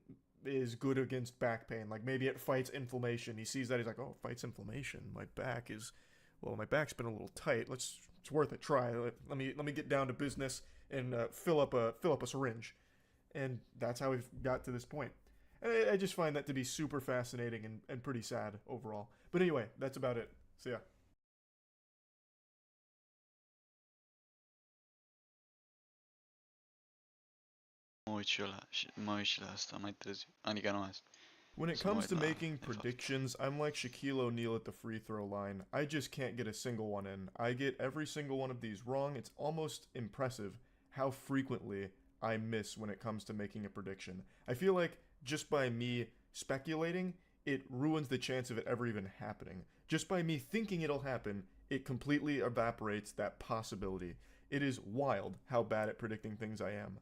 is good against back pain. Like maybe it fights inflammation. He sees that, he's like, oh, it fights inflammation. My back's been a little tight. It's worth a try. Let me get down to business and fill up a syringe. And that's how we've got to this point. And I just find that to be super fascinating and pretty sad overall. But anyway, that's about it. So yeah. Mă uit și la asta mai târziu. Adică nu azi. When it comes to making predictions, I'm like Shaquille O'Neal at the free throw line. I just can't get a single one in. I get every single one of these wrong. It's almost impressive how frequently I miss when it comes to making a prediction. I feel like just by me speculating, it ruins the chance of it ever even happening. Just by me thinking it'll happen, it completely evaporates that possibility. It is wild how bad at predicting things I am.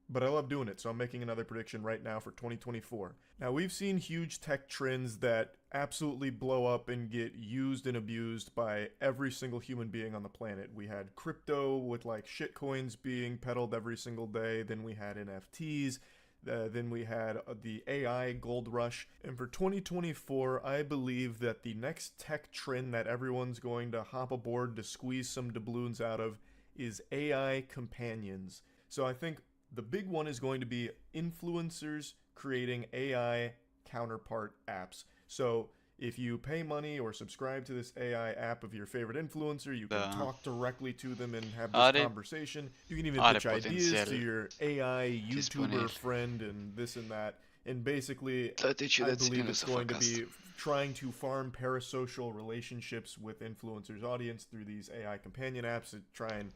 But I love doing it, so I'm making another prediction right now for 2024. Now, we've seen huge tech trends that absolutely blow up and get used and abused by every single human being on the planet. We had crypto with like shitcoins being peddled every single day. Then we had NFTs. Then we had the AI gold rush. And for 2024, I believe that the next tech trend that everyone's going to hop aboard to squeeze some doubloons out of is AI companions. So I think the big one is going to be influencers creating AI counterpart apps. So if you pay money or subscribe to this AI app of your favorite influencer, you can talk directly to them and have this conversation. You can even pitch ideas to your AI YouTuber friend and this and that. And basically, I believe it's going to be trying to farm parasocial relationships with influencers' audience through these AI companion apps to try and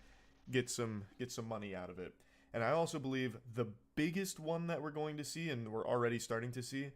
get some money out of it. And I also believe the biggest one that we're going to see, and we're already starting to see,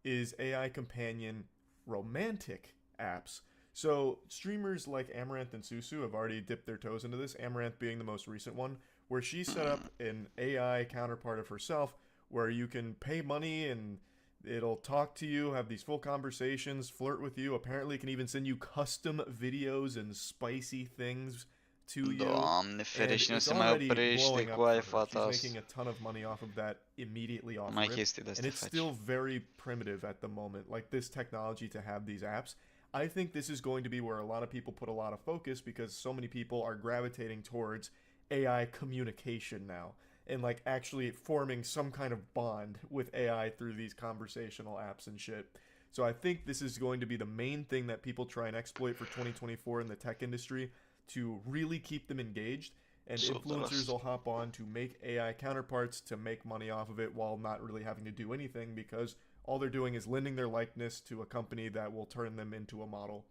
is AI companion romantic apps. So streamers like Amaranth and Susu have already dipped their toes into this, Amaranth being the most recent one, where she set up an AI counterpart of herself where you can pay money and it'll talk to you, have these full conversations, flirt with you. Apparently it can even send you custom videos and spicy things to you. Doamne And ferește, nu it's se mai already oprește blowing cu up aia for her. fata She's asta. making a ton of money off of that immediately off Mai rip. chestii de And astea it's faci. still very primitive at the moment. Like this technology to have these apps. I think this is going to be where a lot of people put a lot of focus because so many people are gravitating towards AI communication now and like actually forming some kind of bond with AI through these conversational apps and shit. So I think this is going to be the main thing that people try and exploit for 2024 in the tech industry to really keep them engaged, and influencers will hop on to make AI counterparts to make money off of it while not really having to do anything because all they're doing is lending their likeness to a company that will turn them into a model.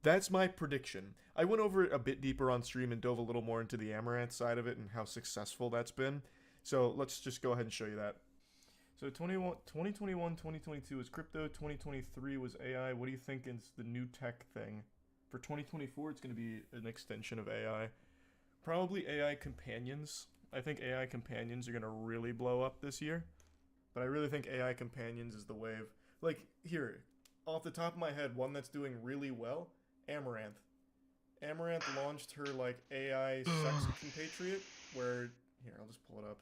That's my prediction. I went over it a bit deeper on stream and dove a little more into the Amaranth side of it and how successful that's been. So let's just go ahead and show you that. So 2021, 2022 was crypto, 2023 was AI. What do you think is the new tech thing? For 2024, it's going to be an extension of AI. Probably AI companions. I think AI companions are going to really blow up this year. But I really think AI companions is the wave. Like, here, off the top of my head, one that's doing really well, Amaranth. Amaranth launched her, like, AI sex compatriot, where, here, I'll just pull it up.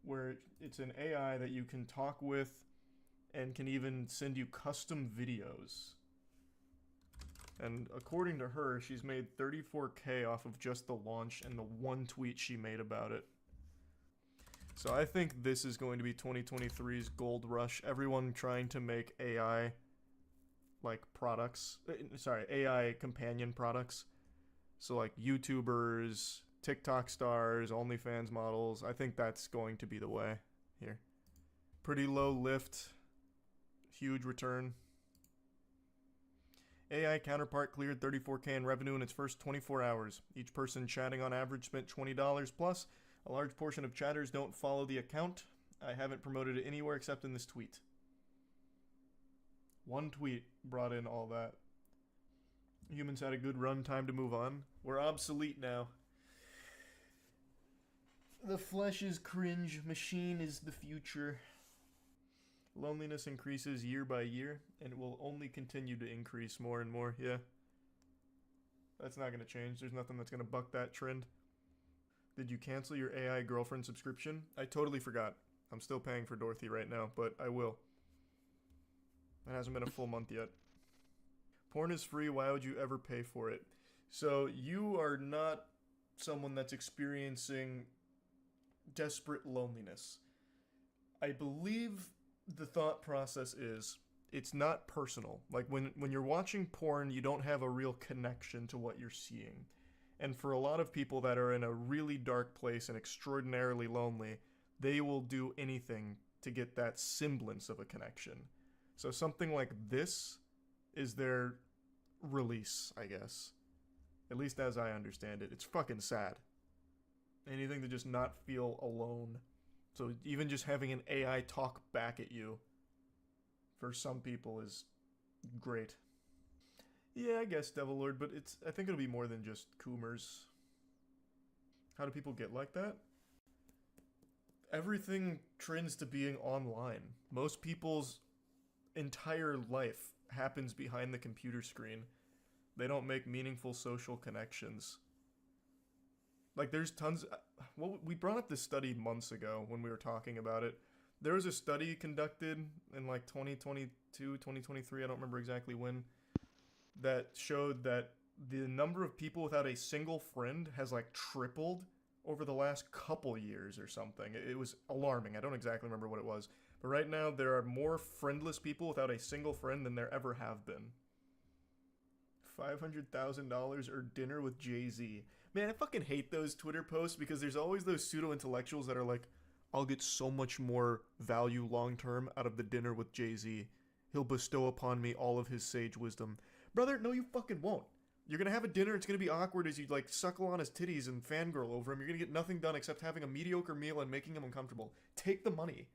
Where it's an AI that you can talk with and can even send you custom videos. And according to her, she's made $34K off of just the launch and the one tweet she made about it. So I think this is going to be 2023's gold rush. Everyone trying to make AI like products, AI companion products. So like YouTubers, TikTok stars, OnlyFans models. I think that's going to be the way here. Pretty low lift, huge return. AI counterpart cleared $34K in revenue in its first 24 hours. Each person chatting on average spent $20 plus. A large portion of chatters don't follow the account. I haven't promoted it anywhere except in this tweet. One tweet brought in all that. Humans had a good run, time to move on. We're obsolete now. The flesh is cringe, machine is the future. Loneliness increases year by year, and it will only continue to increase more and more, yeah. That's not going to change. There's nothing that's going to buck that trend. Did you cancel your AI girlfriend subscription? I totally forgot. I'm still paying for Dorothy right now, but I will. It hasn't been a full month yet. Porn is free, why would you ever pay for it? So you are not someone that's experiencing desperate loneliness. I believe the thought process is it's not personal. Like when you're watching porn, you don't have a real connection to what you're seeing. And for a lot of people that are in a really dark place and extraordinarily lonely, they will do anything to get that semblance of a connection. So something like this is their release, I guess. At least as I understand it. It's fucking sad. Anything to just not feel alone. So even just having an AI talk back at you for some people is great. Yeah, I guess Devil Lord, but I think it'll be more than just Coomers. How do people get like that? Everything trends to being online. Most people's entire life happens behind the computer screen. They don't make meaningful social connections. Like there's tons. Well, we brought up this study months ago when we were talking about it. There was a study conducted in like 2022, 2023, I don't remember exactly when, that showed that the number of people without a single friend has like tripled over the last couple years or something. It was alarming. I don't exactly remember what it was. But right now there are more friendless people without a single friend than there ever have been. $500,000 or dinner with Jay-Z. Man, I fucking hate those Twitter posts because there's always those pseudo-intellectuals that are like, I'll get so much more value long-term out of the dinner with Jay-Z. He'll bestow upon me all of his sage wisdom. Brother, no you fucking won't. You're gonna have a dinner, it's gonna be awkward as you like suckle on his titties and fangirl over him. You're gonna get nothing done except having a mediocre meal and making him uncomfortable. Take the money.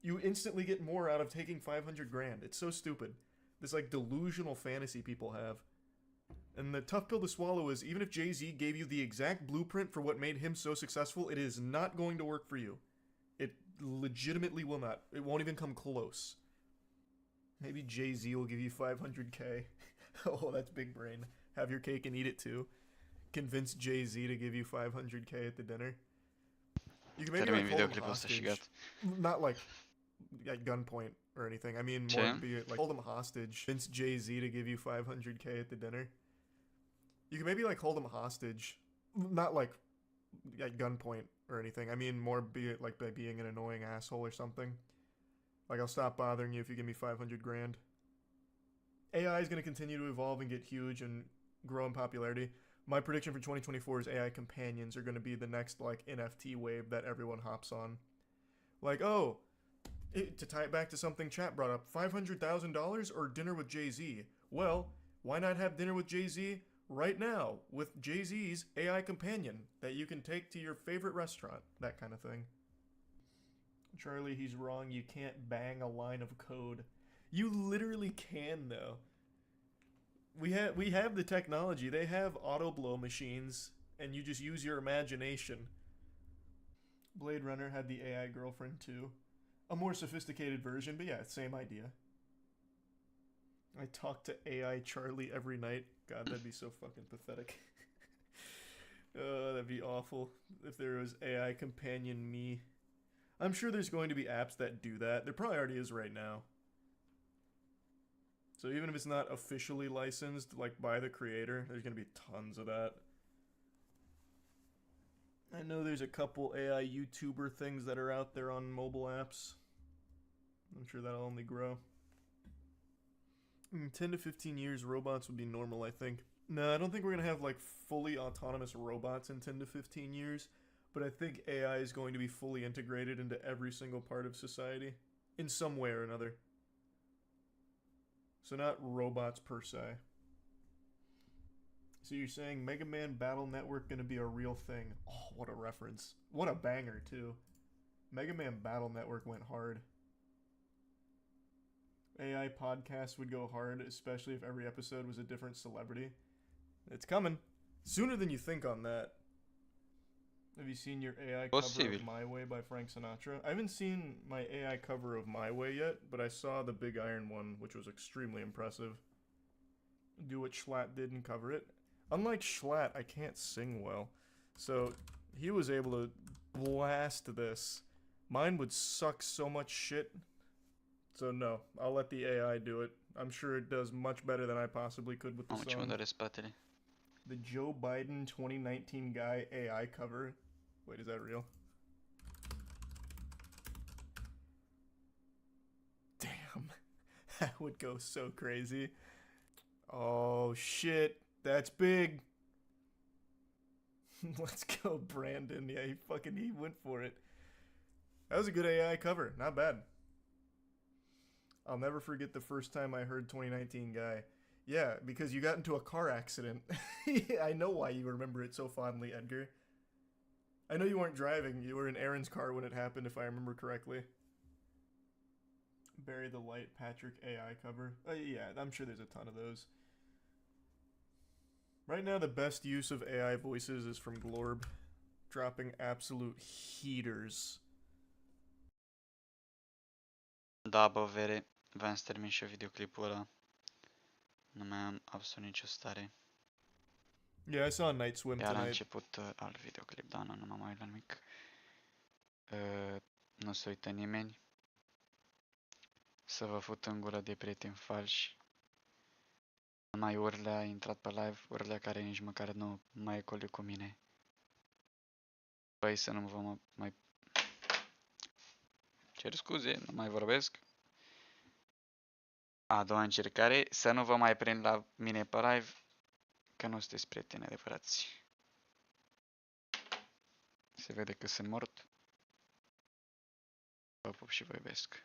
You instantly get more out of taking 500 grand. It's so stupid. This like delusional fantasy people have. And the tough pill to swallow is even if Jay-Z gave you the exact blueprint for what made him so successful, it is not going to work for you. It legitimately will not. It won't even come close. Maybe Jay-Z will give you 500K. Oh, that's big brain. Have your cake and eat it too. convince Jay-Z to give you 500k at the dinner. You can maybe Termin like hold him videoclipul ăsta și hostage. gata. Not like at gunpoint or anything. I mean more be it like hold him hostage. Convince Jay-Z to give you 500k at the dinner. You can maybe like hold him hostage. Not like at gunpoint or anything. I mean more be it like by being an annoying asshole or something. Like I'll stop bothering you if you give me 500 grand. AI is going to continue to evolve and get huge and grow in popularity. My prediction for 2024 is AI companions are going to be the next like NFT wave that everyone hops on. Like, oh, to tie it back to something chat brought up, $500,000 or dinner with Jay-Z? Well, why not have dinner with Jay-Z right now with Jay-Z's AI companion that you can take to your favorite restaurant? That kind of thing. Charlie, he's wrong. You can't bang a line of code. You literally can, though. We have the technology. They have auto blow machines, and you just use your imagination. Blade Runner had the AI girlfriend too. A more sophisticated version, but yeah, same idea. I talk to AI Charlie every night. God, that'd be so fucking pathetic. That'd be awful if there was AI companion me. I'm sure there's going to be apps that do that. There probably already is right now. So even if it's not officially licensed, like by the creator, there's going to be tons of that. I know there's a couple AI YouTuber things that are out there on mobile apps. I'm sure that'll only grow. In 10 to 15 years, robots would be normal, I think. No, I don't think we're going to have like fully autonomous robots in 10 to 15 years, but I think AI is going to be fully integrated into every single part of society in some way or another. So not robots per se. So you're saying Mega Man Battle Network gonna be a real thing? Oh, what a reference. What a banger, too. Mega Man Battle Network went hard. AI podcasts would go hard, especially if every episode was a different celebrity. It's coming. Sooner than you think on that. Have you seen your AI cover of My Way by Frank Sinatra? I haven't seen my AI cover of My Way yet, but I saw the Big Iron one, which was extremely impressive. Do what Schlatt did and cover it. Unlike Schlatt, I can't sing well, so he was able to blast this. Mine would suck so much shit, so no, I'll let the AI do it. I'm sure it does much better than I possibly could with the song. The Joe Biden 2019 guy AI cover. Wait, is that real? Damn. That would go so crazy. Oh, shit. That's big. Let's go, Brandon. Yeah, he went for it. That was a good AI cover. Not bad. I'll never forget the first time I heard 2019 guy. Yeah, because you got into a car accident. I know why you remember it so fondly, Edgar. I know you weren't driving. You were in Aaron's car when it happened, if I remember correctly. Bury the Light Patrick AI cover. Yeah, I'm sure there's a ton of those. Right now, the best use of AI voices is from Glorb, dropping absolute heaters. Da, bă, vere, vreau să termin și eu videoclipul ăla. Nu mai am absolut nicio stare. Yeah, I saw Night Swim Iar a tonight. început alt videoclip, da, nu m-am mai uitat la nimic. Nu se uită nimeni. Să vă fut în gură de prieteni falși. Numai Urlea a intrat pe live, Urlea care nici măcar nu mai e coleg cu mine. Păi să nu vă mai... Cer scuze, nu mai vorbesc. A doua încercare, să nu vă mai prind la mine pe live, că nu sunteți prieteni adevărați. Se vede că sunt mort. Vă pup și vă iubesc.